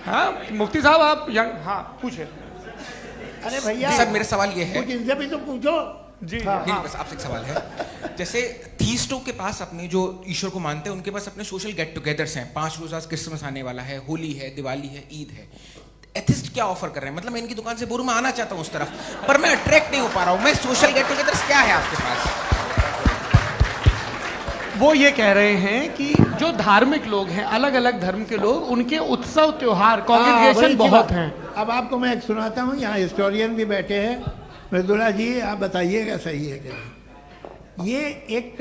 हाँ मुफ्ती साहब, आप यंग। हाँ पूछे। अरे भैया सर, मेरा सवाल ये है, कुछ इनसे भी तो पूछो। जी नहीं, बस आपसे एक सवाल है। जैसे थीस्टों के पास अपने जो ईश्वर को मानते हैं उनके पास अपने सोशल गेट टुगेदर्स हैं। 5 रोज़ आज क्रिसमस आने वाला है, होली है, दिवाली है, ईद है। एथिस्ट क्या ऑफर कर रहे हैं? मतलब मैं इनकी दुकान से बोलूं, मैं आना चाहता हूं उस तरफ, पर मैं अट्रैक्ट नहीं हो पा रहा हूं। मैं सोशल गेट टुगेदर्स क्या है आपके पास? वो ये कह रहे हैं कि जो धार्मिक लोग हैं, अलग अलग धर्म के लोग, उनके उत्सव त्योहार, कॉन्ग्रेगेशन बहुत हैं। अब आपको मैं एक सुनाता हूँ, यहाँ हिस्टोरियन भी बैठे हैं। मृदुला जी, आप बताइएगा सही है क्या? ये एक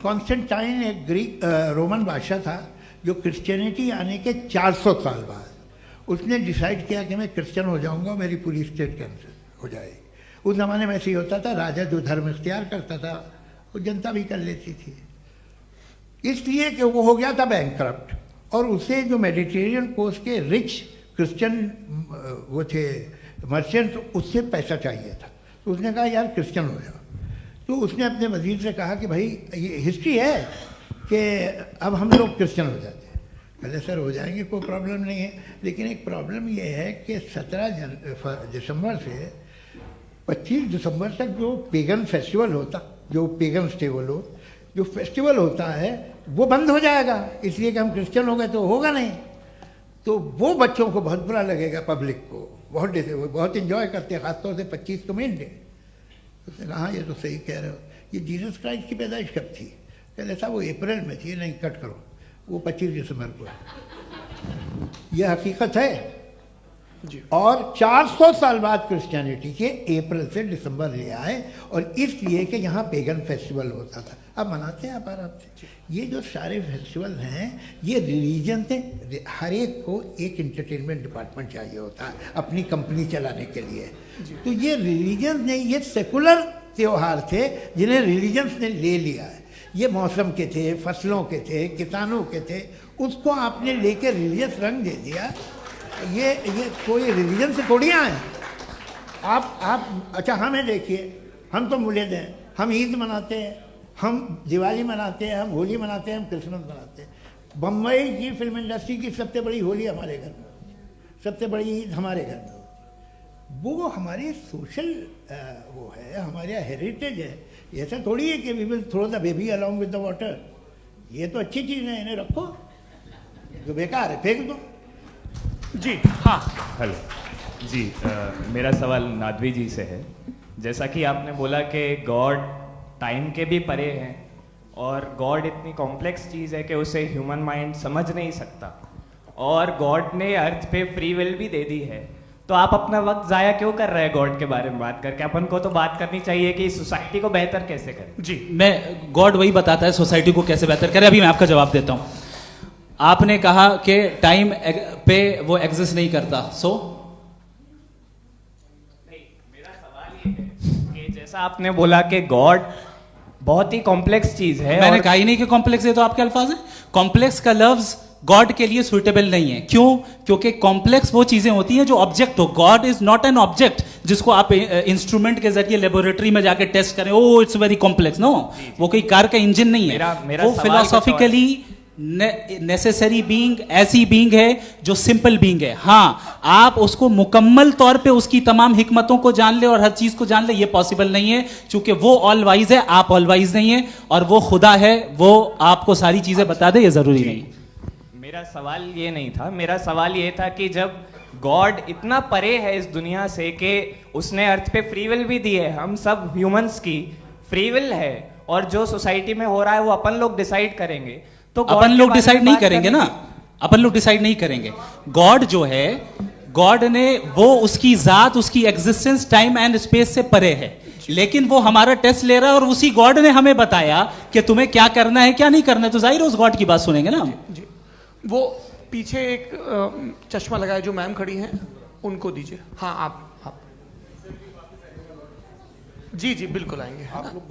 कॉन्स्टेंटाइन, एक ग्रीक रोमन बादशाह था जो क्रिश्चियनिटी आने के 400 साल बाद उसने डिसाइड किया कि मैं क्रिश्चियन हो जाऊंगा, मेरी पूरी स्टेट कैंसिल हो जाएगी। उस ज़माने में ऐसे ही होता था, राजा जो धर्म इख्तियार करता था वो जनता भी कर लेती थी। इसलिए कि वो हो गया था बैंकक्रप्ट, और उसे जो मेडिटेरियन कोस्ट के रिच क्रिश्चियन वो थे मर्चेंट, उससे पैसा चाहिए था। तो उसने कहा यार क्रिश्चियन हो जाओ। तो उसने अपने वजीर से कहा कि भाई ये हिस्ट्री है कि अब हम लोग क्रिश्चियन हो जाते हैं। पहले सर हो जाएंगे, कोई प्रॉब्लम नहीं है, लेकिन एक प्रॉब्लम ये है कि 17 दिसंबर से 25 दिसंबर तक जो पेगन फेस्टिवल होता, जो पेगन डे वो लोग जो फेस्टिवल होता है वो बंद हो जाएगा, इसलिए कि हम क्रिश्चियन हो गए तो होगा नहीं। तो वो बच्चों को बहुत बुरा लगेगा, पब्लिक को बहुत इन्जॉय करते हैं, खासतौर से 25 को मेन डे। उसने कहा ये तो सही कह रहे हो, ये जीसस क्राइस्ट की पैदाइश कब थी? कहते साहब वो अप्रैल में थी। नहीं, कट करो, वो 25 दिसंबर को है। यह हकीकत है। और 400 साल बाद क्रिश्चियनिटी के अप्रैल से दिसंबर ले आए, और इसलिए कि यहाँ पेगन फेस्टिवल होता था। अब मनाते हैं आप आराम से। ये जो सारे फेस्टिवल हैं ये रिलीजन से, हर एक को एक इंटरटेनमेंट डिपार्टमेंट चाहिए होता है अपनी कंपनी चलाने के लिए। तो ये रिलीजन ने, ये सेकुलर त्यौहार थे जिन्हें रिलीजन्स ने ले लिया है। ये मौसम के थे, फसलों के थे, किसानों के थे, उसको आपने लेके रिलीजियस रंग दे दिया। ये कोई रिलीजन से थोड़ी आए आप। अच्छा हमें देखिए, हम तो मुल्द हैं, हम ईद मनाते हैं, हम दिवाली मनाते हैं, हम होली मनाते हैं, हम क्रिसमस मनाते हैं। बम्बई की फिल्म इंडस्ट्री की सबसे बड़ी होली हमारे घर में होती है, सबसे बड़ी ईद हमारे घर में होती है। वो हमारी सोशल वो है, हमारा हेरिटेज है। ऐसा थोड़ी है कि we will throw the baby along with the water. ये तो अच्छी चीज़ है, इन्हें रखो, जो बेकार है फेंक दो। जी हाँ, हेलो जी, मेरा सवाल नादवी जी से है। जैसा कि आपने बोला कि गॉड टाइम के भी परे हैं और गॉड इतनी कॉम्प्लेक्स चीज़ है कि उसे ह्यूमन माइंड समझ नहीं सकता, और गॉड ने अर्थ पे फ्री विल भी दे दी है, तो आप अपना वक्त ज़ाया क्यों कर रहे हैं गॉड के बारे में बात करके? अपन को तो बात करनी चाहिए कि सोसाइटी को बेहतर कैसे करें। जी, मैं गॉड वही बताता है सोसाइटी को कैसे बेहतर करे। अभी मैं आपका जवाब देता हूँ। आपने कहा कि टाइम पे वो एग्जिस्ट नहीं करता, मेरा सवाल ये है कि जैसा आपने बोला कि गॉड बहुत ही कॉम्प्लेक्स चीज है। मैंने कहा ही नहीं कि कॉम्प्लेक्स है, तो आपके अल्फाज हैं। कॉम्प्लेक्स का लफ्ज गॉड के लिए सुइटेबल नहीं है। क्यों? क्योंकि कॉम्प्लेक्स वो चीजें होती हैं जो ऑब्जेक्ट हो। God is not an object जिसको आप इंस्ट्रूमेंट के जरिए लेबोरेटरी में जाके टेस्ट करें, oh it's very complex. No, वो कोई कार का इंजन नहीं है। वो फिलोसॉफिकली नेसेसरी बीइंग ऐसी बीइंग है जो सिंपल बीइंग है। हाँ, आप उसको मुकम्मल तौर पे उसकी तमाम हिकमतों को जान ले और हर चीज को जान ले, ये पॉसिबल नहीं है, क्योंकि वो ऑल वाइज है, आप ऑल वाइज नहीं है, और वो खुदा है, वो आपको सारी चीजें बता दे, ये जरूरी नहीं। मेरा सवाल ये नहीं था, मेरा सवाल ये था कि जब गॉड इतना परे है इस दुनिया से कि उसने अर्थ पे फ्री विल भी दी है, हम सब ह्यूमंस की फ्री विल है, और जो सोसाइटी में हो रहा है वो अपन लोग डिसाइड करेंगे, तो अपन लोग डिसाइड नहीं करेंगे ना, अपन लोग डिसाइड नहीं करेंगे। गॉड जो है, गॉड ने वो उसकी जात, उसकी एग्जिस्टेंस टाइम एंड स्पेस से परे है, लेकिन वो हमारा टेस्ट ले रहा है और उसी गॉड ने हमें बताया कि तुम्हें क्या करना है क्या नहीं करना है, तो जाहिर है उस गॉड की बात सुनेंगे ना हम। जी, वो पीछे एक चश्मा लगाए जो मैम खड़ी हैं, उनको दीजिए। हाँ आप जी जी बिल्कुल आएंगे।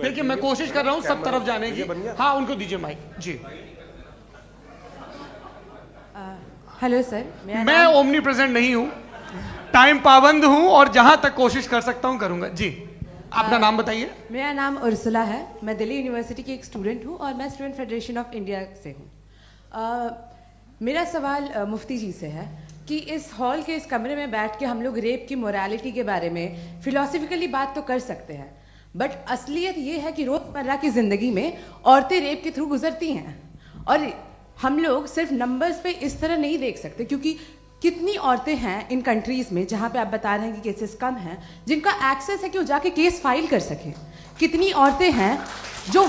देखिए मैं कोशिश कर रहा हूँ सब तरफ जाने की। हाँ उनको दीजिए माइक। जी हेलो सर, मैं ओमनी प्रेजेंट नहीं हूँ, टाइम पाबंद हूँ और जहां तक कोशिश कर सकता हूँ करूंगा। जी अपना नाम बताइए। मेरा नाम उर्सुला है, मैं दिल्ली यूनिवर्सिटी की एक स्टूडेंट हूँ और मैं स्टूडेंट फेडरेशन ऑफ इंडिया से हूँ। मेरा सवाल मुफ्ती जी से है कि इस हॉल के इस कमरे में बैठ के हम लोग रेप की मोरालिटी के बारे में फिलोसफिकली बात तो कर सकते हैं, बट असलियत ये है कि रोज़मर्रा की ज़िंदगी में औरतें रेप के थ्रू गुजरती हैं, और हम लोग सिर्फ नंबर्स पे इस तरह नहीं देख सकते, क्योंकि कितनी औरतें हैं इन कंट्रीज़ में जहाँ पे आप बता रहे हैं कि केसेस कम हैं, जिनका एक्सेस है कि वो जाके केस फाइल कर सकें। कितनी औरतें हैं जो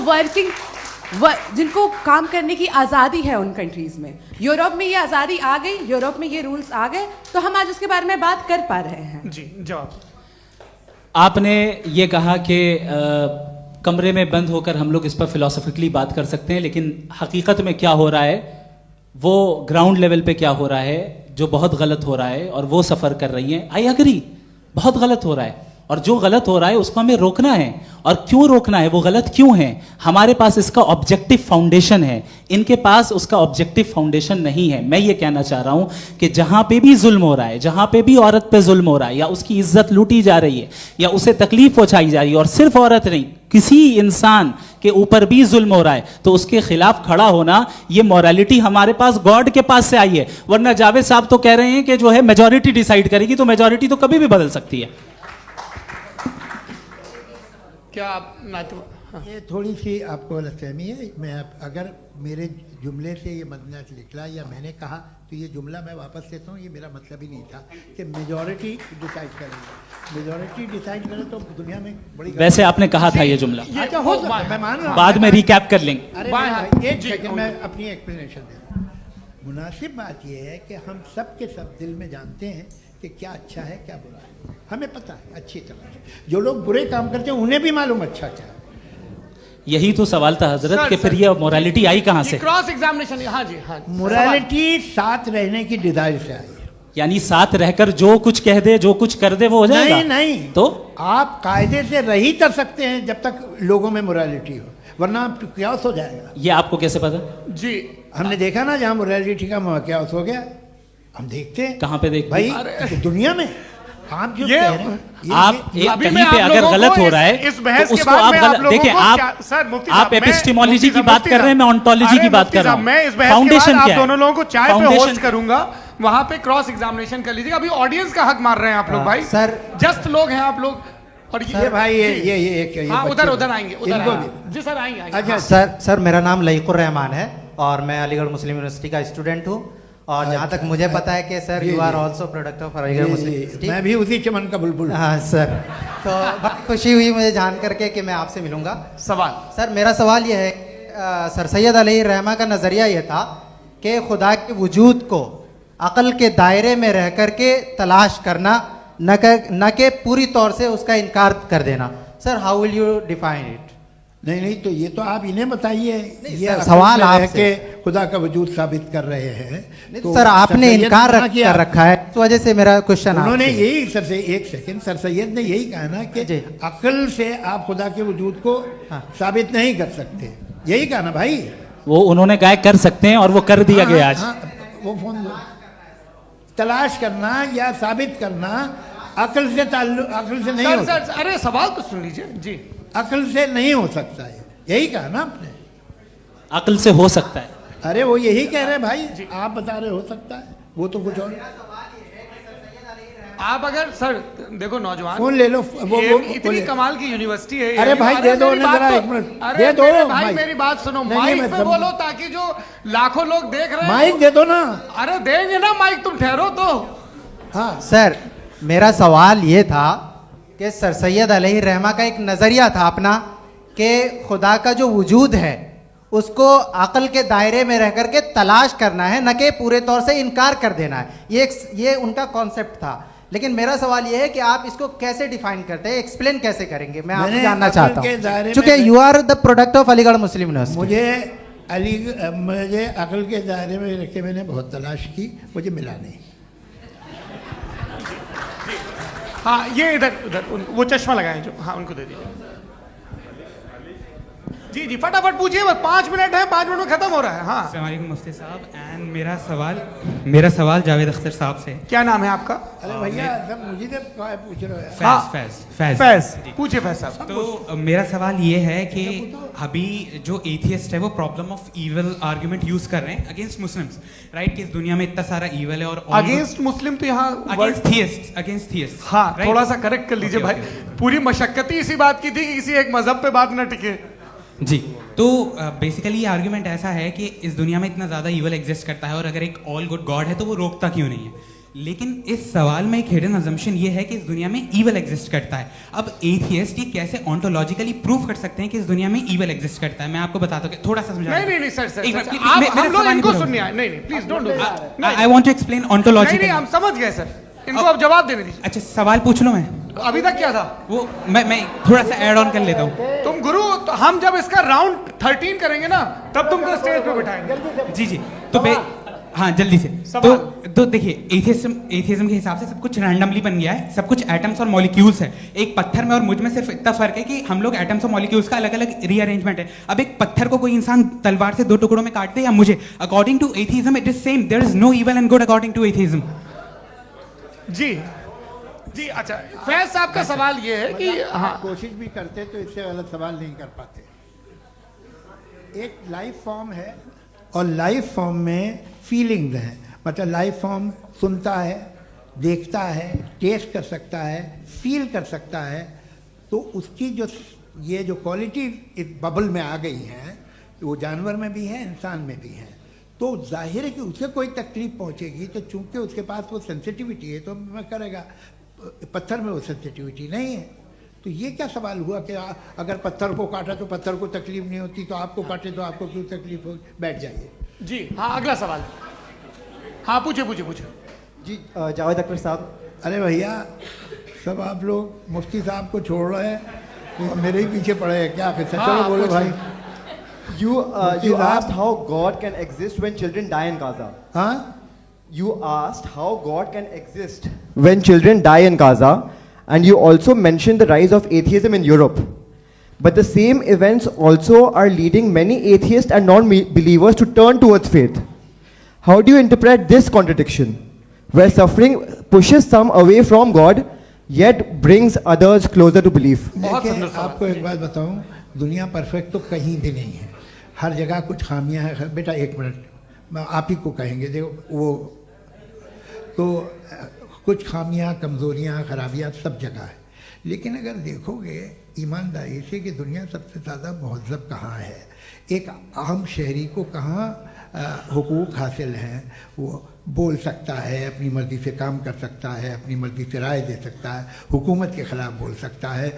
जिनको काम करने की आज़ादी है उन कंट्रीज़ में। यूरोप में ये आज़ादी आ गई, यूरोप में ये रूल्स आ गए, तो हम आज उसके बारे में बात कर पा रहे हैं। जी जवाब। आपने ये कहा कि कमरे में बंद होकर हम लोग इस पर फिलोसफिकली बात कर सकते हैं, लेकिन हकीकत में क्या हो रहा है, वो ग्राउंड लेवल पे क्या हो रहा है जो बहुत गलत हो रहा है, और वो सफ़र कर रही हैं। आई एग्री, बहुत गलत हो रहा है, और जो गलत हो रहा है उसको हमें रोकना है। और क्यों रोकना है, वो गलत क्यों है, हमारे पास इसका ऑब्जेक्टिव फाउंडेशन है, इनके पास उसका ऑब्जेक्टिव फाउंडेशन नहीं है। मैं ये कहना चाह रहा हूं कि जहां पे भी जुल्म हो रहा है, जहां पे भी औरत पे जुल्म हो रहा है, या उसकी इज्जत लूटी जा रही है, या उसे तकलीफ पहुंचाई जा रही है, और सिर्फ औरत नहीं, किसी इंसान के ऊपर भी जुल्म हो रहा है, तो उसके खिलाफ खड़ा होना, ये मॉरलिटी हमारे पास गॉड के पास से आई है। वरना जावेद साहब तो कह रहे हैं कि जो है मेजॉरिटी डिसाइड करेगी, तो मेजॉरिटी तो कभी भी बदल सकती है। क्या आप ये थोड़ी सी आपको गलतफहमी है। मैं अगर मेरे जुमले से ये मदना निकला या मैंने कहा, तो ये जुमला मैं वापस लेता हूँ। ये मेरा मतलब ही नहीं था कि मेजॉरिटी डिसाइड करेगी। मेजॉरिटी डिसाइड करे तो दुनिया में बड़ी, वैसे आपने कहा था ये जुमला। अच्छा हो सकता है, मैं मान रहा हूँ, बाद में रिकैप कर लेंगे। अरे एक सेकंड मैं अपनी एक्सप्लेनेशन देता हूँ। मुनासिब बात यह है कि हम सब के सब दिल में जानते हैं कि क्या अच्छा है क्या बुरा है, हमें पता है अच्छी तरह से। जो लोग बुरे काम करते हैं उन्हें भी मालूम अच्छा क्या है। यही तो सवाल था हजरत कि फिर ये मोरालिटी आई कहाँ से? क्रॉस एग्जामिनेशन, हाँ जी हाँ। मोरालिटी साथ रहने की डिजायर से आई, यानी साथ रहकर जो कुछ कह दे जो कुछ कर दे वो हो जाएगा? नहीं नहीं, तो आप कायदे से रही कर सकते हैं जब तक लोगों में मोरालिटी हो, वरना क्यास हो जाएगा। ये आपको कैसे पता? जी हमने देखा ना जहाँ मोरालिटी का क्यास हो गया, हम देखते हैं। कहाँ पे देखते भाई हैं? दुनिया में आप जो कह रहे हैं, आप कहीं पे अगर गलत हो रहा है इस बहस तो के उसको बाद आप मैं गलत देखिए। आप एपिस्टेमोलॉजी की बात कर रहे हैं, मैं ऑन्टोलॉजी की बात कर रहा हूँ। मैं इस बहस फाउंडेशन के बाद क्या आप दोनों लोगों को चाय पे फाउंडेशन होस्ट करूंगा, वहां पे क्रॉस एग्जामिनेशन कर लीजिएगा। अभी ऑडियंस का हक मार रहे हैं आप लोग भाई, सर जस्ट लोग हैं आप लोग। और ये भाई ये हाँ बच्चे उधर आएंगे, उधर इनको आएंगे। जी सर आएंगे आएंगे। अच्छा सर मेरा नाम लईकुर रहमान है और मैं अलीगढ़ मुस्लिम यूनिवर्सिटी का स्टूडेंट हूँ। और जहाँ तक मुझे पता है कि sir you are also product of Aligarh Muslim University. मैं भी उसी चमन का बुलबुल। हाँ सर, तो बड़ी खुशी हुई मुझे जान करके कि मैं आपसे मिलूंगा। सवाल सर मेरा सवाल ये है, सर सैयद अलैहि रहमा का नज़रिया ये था कि खुदा के वजूद को अक़ल के दायरे में रह कर के तलाश करना, न कि पूरी तौर से उसका इनकार कर देना। Sir how will you define it? नहीं तो ये तो आप इन्हें बताइए। ये सवाल आपसे खुदा का वजूद साबित कर रहे हैं तो सर आपने इनकार कर रखा है, इस वजह से मेरा क्वेश्चन उन्होंने यही सर से एक सेकंड, सर सैयद ने यही कहा ना कि अक्ल से आप खुदा के वजूद को साबित नहीं कर सकते, यही कहा ना भाई। वो उन्होंने कहा कर सकते हैं और वो कर दिया गया आज। वो फोन दो। तलाश करना या साबित करना अक्ल से अक्ल से नहीं हो सकता। अरे सवाल तो सुन लीजिए जी। अक्ल से नहीं हो सकता है, यही कहा ना आपने। अक्ल से हो सकता है। अरे वो यही कह रहे हैं भाई, आप बता रहे हो सकता है, वो तो कुछ और। आप अगर सर देखो नौजवान फोन ले लो, वो इतनी कमाल की यूनिवर्सिटी है। अरे भाई दे दो जरा एक मिनट, दे दो भाई मेरी बात सुनो, माइक पे बोलो ताकि जो लाखों लोग देख रहे हैं। माइक दे दो ना। अरे देंगे ना माइक, तुम ठहरो तो। हाँ सर मेरा सवाल ये था कि सर सैयद अलैहि रहमा का एक नज़रिया था अपना कि खुदा का जो वजूद है उसको अक़ल के दायरे में रह कर के तलाश करना है, न कि पूरे तौर से इनकार कर देना है। ये उनका कॉन्सेप्ट था। लेकिन मेरा सवाल ये है कि आप इसको कैसे डिफाइन करते हैं, एक्सप्लेन कैसे करेंगे? मैं आपसे जानना चाहता हूँ, क्योंकि you are the product of Aligarh Muslim University. मुझे अक़ल के दायरे में रख के मैंने बहुत तलाश की, मुझे मिला नहीं। हाँ ये इधर वो चश्मा लगाए जो, हाँ उनको दे दीजिए। जी जी फटाफट पूछिए, बस 5 मिनट है, 5 मिनट में खत्म हो रहा है। हाँ अस्सलाम वालेकुम मुफ्ती साहब। एंड मेरा सवाल जावेद अख्तर साहब से। क्या नाम है आपका? अरे भैया सब मुझे पूछ रहे हो। फैज पूछिए फैज साहब। तो मेरा सवाल ये है कि अभी जो एथियस्ट है वो problem of evil argument use कर रहे हैं अगेंस्ट मुस्लिम्स, राइट? कि इस दुनिया में इतना सारा इविल है और अगेंस्ट मुस्लिम तो यहाँ अगेंस्ट थियस्ट। हाँ थोड़ा सा करेक्ट कर लीजिए भाई। पूरी मशक्कत ही इसी बात की थी कि किसी एक मजहब पे बात ना टिके। जी तो बेसिकली ये आर्गुमेंट ऐसा है कि इस दुनिया में इतना ज़्यादा ईवल एग्जिस्ट करता है और अगर एक ऑल गुड गॉड है तो वो रोकता क्यों नहीं है? लेकिन इस सवाल में एक हिडन अजम्पशन ये है कि इस दुनिया में ईवल एग्जिस्ट करता है। अब एथियस्ट ये कैसे ऑन्टोलॉजिकली प्रूव कर सकते हैं कि इस दुनिया में ईवल एग्जिस्ट करता है? मैं आपको बताता हूँ, थोड़ा सा समझा। नहीं सर हम लोग इनको सुनिए। नहीं please don't do. I want to explain ontology. नहीं हम समझ गए सर, इनको अब जवाब देने दीजिए। अच्छा सवाल पूछ लो। मैं अभी तक क्या था वो मैं थोड़ा सा ऐड ऑन कर लेता हूँ। तुम गुरु, तो हम जब इसका राउंड 13 करेंगे ना तब तुमको स्टेज पे बिठाएंगे। जी तो हाँ जल्दी से। तो देखिए एथियज्म के हिसाब से सब कुछ रैंडमली बन गया है, सब कुछ एटम्स और मॉलिक्यूल्स है। एक पत्थर में और मुझ में सिर्फ इतना फर्क है कि हम लोग एटम्स और मॉलिक्यूल्स का अलग अलग रीअरेंजमेंट है। अब एक पत्थर को कोई इंसान तलवार से 2 टुकड़ों में काट दे या मुझे, according to atheism it is same. There is no evil and good according to atheism. जी अच्छा फैज साहब का सवाल ये है कि हाँ कोशिश भी करते तो इससे गलत सवाल नहीं कर पाते। एक लाइफ फॉर्म है और लाइफ फॉर्म में फीलिंग्स हैं, मतलब लाइफ फॉर्म सुनता है, देखता है, टेस्ट कर सकता है, फील कर सकता है। तो उसकी जो ये जो क्वालिटी इस बबल में आ गई है वो जानवर में भी है, इंसान में भी है। तो जाहिर है कि उसे कोई तकलीफ पहुंचेगी, तो चूंकि उसके पास वो सेंसिटिविटी है तो मैं करेगा। पत्थर में वो सेंसिटिविटी नहीं है। तो ये क्या सवाल हुआ कि अगर पत्थर को काटा तो पत्थर को तकलीफ नहीं होती, तो आपको काटे तो आपको क्यों तकलीफ हो? बैठ जाइए। जी हाँ अगला सवाल। हाँ पूछे जी। जावेद अख्तर साहब अरे भैया सब आप लोग मुफ्ती साहब को छोड़ रहे हैं, तो मेरे ही पीछे पड़े हैं क्या? फिर चलो बोलो भाई। You asked how God can exist when children die in Gaza. हाँ? You asked how God can exist when children die in Gaza, and you also mentioned the rise of atheism in Europe. But the same events also are leading many atheists and non-believers to turn towards faith. How do you interpret this contradiction, where suffering pushes some away from God, yet brings others closer to belief? देखिए, आपको एक बात बताऊं, दुनिया perfect तो कहीं भी नहीं है, हर जगह कुछ खामियां हैं। बेटा एक मिनट, मैं आप ही को कहेंगे, देखो वो तो कुछ खामियां, कमज़ोरियां, खराबियां सब जगह है। लेकिन अगर देखोगे ईमानदारी से कि दुनिया सबसे ज़्यादा महज़ब कहाँ है, एक आम शहरी को कहाँ हुकूक हासिल हैं, वो बोल सकता है, अपनी मर्ज़ी से काम कर सकता है, अपनी मर्ज़ी से राय दे सकता है, हुकूमत के ख़िलाफ़ बोल सकता है,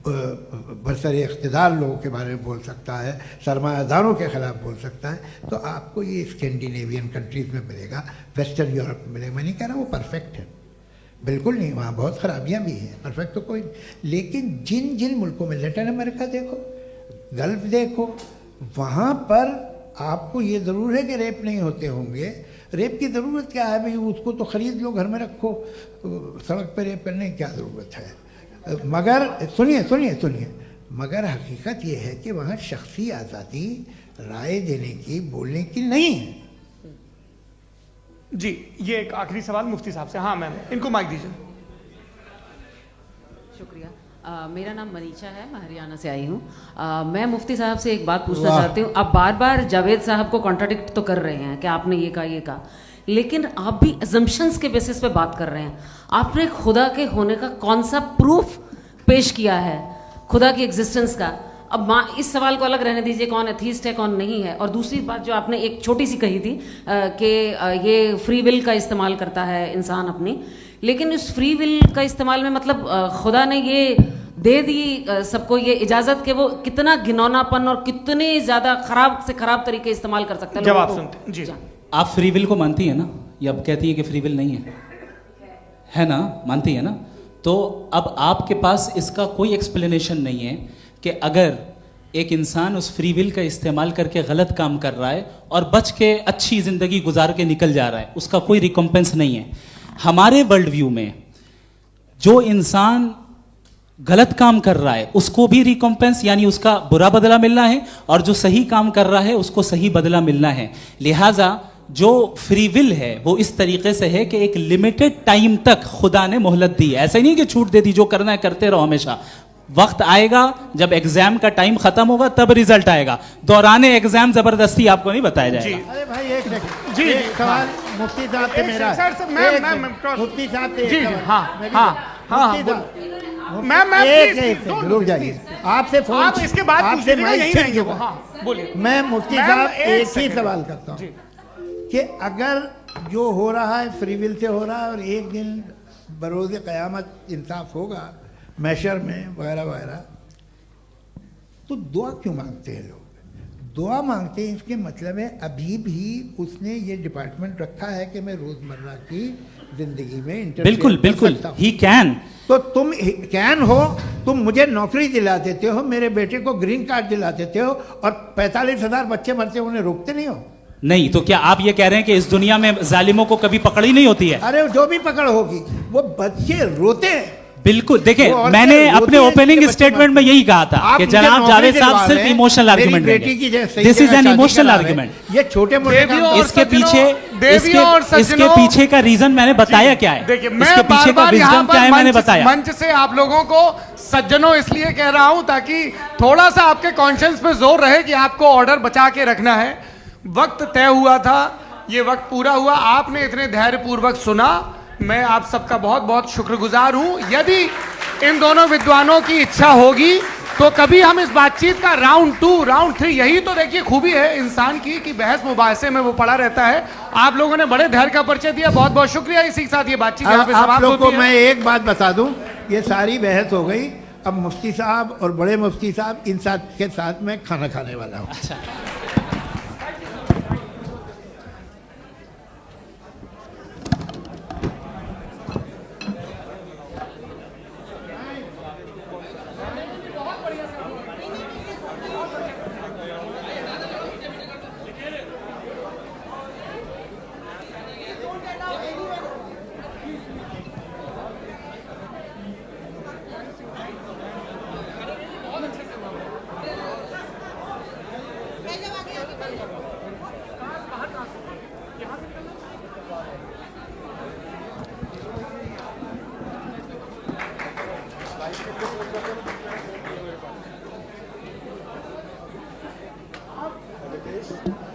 बरसर इक़्तिदार लोगों के बारे में बोल सकता है, सरमायादारों के ख़िलाफ़ बोल सकता है। तो आपको ये स्कैंडिनेवियन कंट्रीज़ में मिलेगा, वेस्टर्न यूरोप में मिलेगा। मैं नहीं कह रहा वो परफेक्ट है, बिल्कुल नहीं, वहाँ बहुत ख़राबियाँ भी हैं, परफेक्ट तो कोई। लेकिन जिन जिन मुल्कों में, लैटिन अमेरिका देखो, गल्फ़ देखो, वहाँ पर आपको ये ज़रूर है कि रेप नहीं होते होंगे। रेप की ज़रूरत क्या है भाई? उसको तो ख़रीद लो, घर में रखो, सड़क पर रेप करने की क्या ज़रूरत है? मगर सुनिए सुनिए सुनिए, मगर हकीकत ये है कि वहाँ शख्सी आज़ादी राय देने की, बोलने की नहीं है। जी, ये एक आखिरी सवाल मुफ्ती साहब से। हाँ मैम, इनको माइक दीजिए। शुक्रिया। मेरा नाम मनीषा है, मैं हरियाणा से आई हूँ। मैं मुफ्ती साहब से एक बात पूछना चाहती हूँ। आप बार बार जावेद साहब को कॉन्ट्राडिक्ट तो कर रहे हैं कि आपने ये कहा, लेकिन आप भी अजम्पशंस के बेसिस पे बात कर रहे हैं। आपने खुदा के होने का कौन सा प्रूफ पेश किया है, खुदा की एग्जिस्टेंस का? अब इस सवाल को अलग रहने दीजिए, कौन एथीस्ट है कौन नहीं है। और दूसरी बात जो आपने एक छोटी सी कही थी कि ये फ्री विल का इस्तेमाल करता है इंसान अपनी, लेकिन इस फ्री विल का इस्तेमाल में मतलब खुदा ने ये दे दी सबको ये इजाज़त कि वो कितना घिनौनापन और कितने ज़्यादा ख़राब से ख़राब तरीके इस्तेमाल कर सकता है। जवाब सुनते जी। आप फ्री विल को मानती है ना, या अब कहती है कि फ्री विल नहीं है ना? मानती है ना? तो अब आपके पास इसका कोई एक्सप्लेनेशन नहीं है कि अगर एक इंसान उस फ्री विल का इस्तेमाल करके गलत काम कर रहा है और बच के अच्छी ज़िंदगी गुजार के निकल जा रहा है, उसका कोई रिकम्पेंस नहीं है। हमारे वर्ल्ड व्यू में जो इंसान गलत काम कर रहा है उसको भी रिकम्पेंस यानी उसका बुरा बदला मिलना है, और जो सही काम कर रहा है उसको सही बदला मिलना है। लिहाजा जो फ्री विल है वो इस तरीके से है कि एक लिमिटेड टाइम तक खुदा ने मोहलत दी है। ऐसा नहीं कि छूट दे दी, जो करना है करते रहो हमेशा। वक्त आएगा जब एग्जाम का टाइम खत्म होगा तब रिजल्ट आएगा, दौराने एग्जाम जबरदस्ती आपको नहीं बताया जाएगा। अरे भाई एक सेकंड जी, सवाल मुफ्ती साहब से मेरा, मुफ्ती साहब से जी, मैम रुक जाइए, आपसे फोन, आप इसके बाद आपसे बोलिए। मैं मुफ्ती साहब एक ही सवाल करता हूँ कि अगर जो हो रहा है फ्री विल से हो रहा है और एक दिन बरोज़ क़यामत इंसाफ होगा मैशर में वगैरह वगैरह, तो दुआ क्यों मांगते हैं लोग? दुआ मांगते हैं इसके मतलब है अभी भी उसने ये डिपार्टमेंट रखा है कि मैं रोज़मर्रा की ज़िंदगी में बिल्कुल बिल्कुल ही कैन। तो तुम कैन हो, तुम मुझे नौकरी दिला देते हो, मेरे बेटे को ग्रीन कार्ड दिला देते हो, और 45,000 बच्चे मरते उन्हें रोकते नहीं हो। नहीं तो क्या आप ये कह रहे हैं कि इस दुनिया में जालिमों को कभी पकड़ ही नहीं होती है? अरे जो भी पकड़ होगी वो बच्चे रोते हैं। बिल्कुल, देखिए मैंने अपने ओपनिंग स्टेटमेंट में यही कहा था कि जनाब जावेद साहब सिर्फ इमोशनल आर्गुमेंट देंगे। This is an emotional argument. ये छोटे मोटे इसके पीछे का रीजन मैंने बताया क्या है, इसके पीछे का रीजन क्या है मैंने बताया। मंच से आप लोगों को सज्जनों इसलिए कह रहा हूं ताकि थोड़ा सा आपके कॉन्शियंस पे जोर रहे कि आपको ऑर्डर बचा के रखना है। वक्त तय हुआ था, ये वक्त पूरा हुआ, आपने इतने धैर्यपूर्वक सुना, मैं आप सबका बहुत बहुत शुक्रगुजार हूं। यदि इन दोनों विद्वानों की इच्छा होगी तो कभी हम इस बातचीत का राउंड 2, राउंड 3, यही तो देखिए खूबी है इंसान की कि बहस मुबाहसे में वो पड़ा रहता है। आप लोगों ने बड़े धैर्य का परिचय दिया, बहुत बहुत शुक्रिया। इसी के साथ ये बातचीत यहाँ पे समाप्त होती है। मैं एक बात बता दूं, ये सारी बहस हो गई, अब मुफ्ती साहब और बड़े मुफ्ती साहब इन साथ के साथ मैं खाना खाने वाला हूँ। आप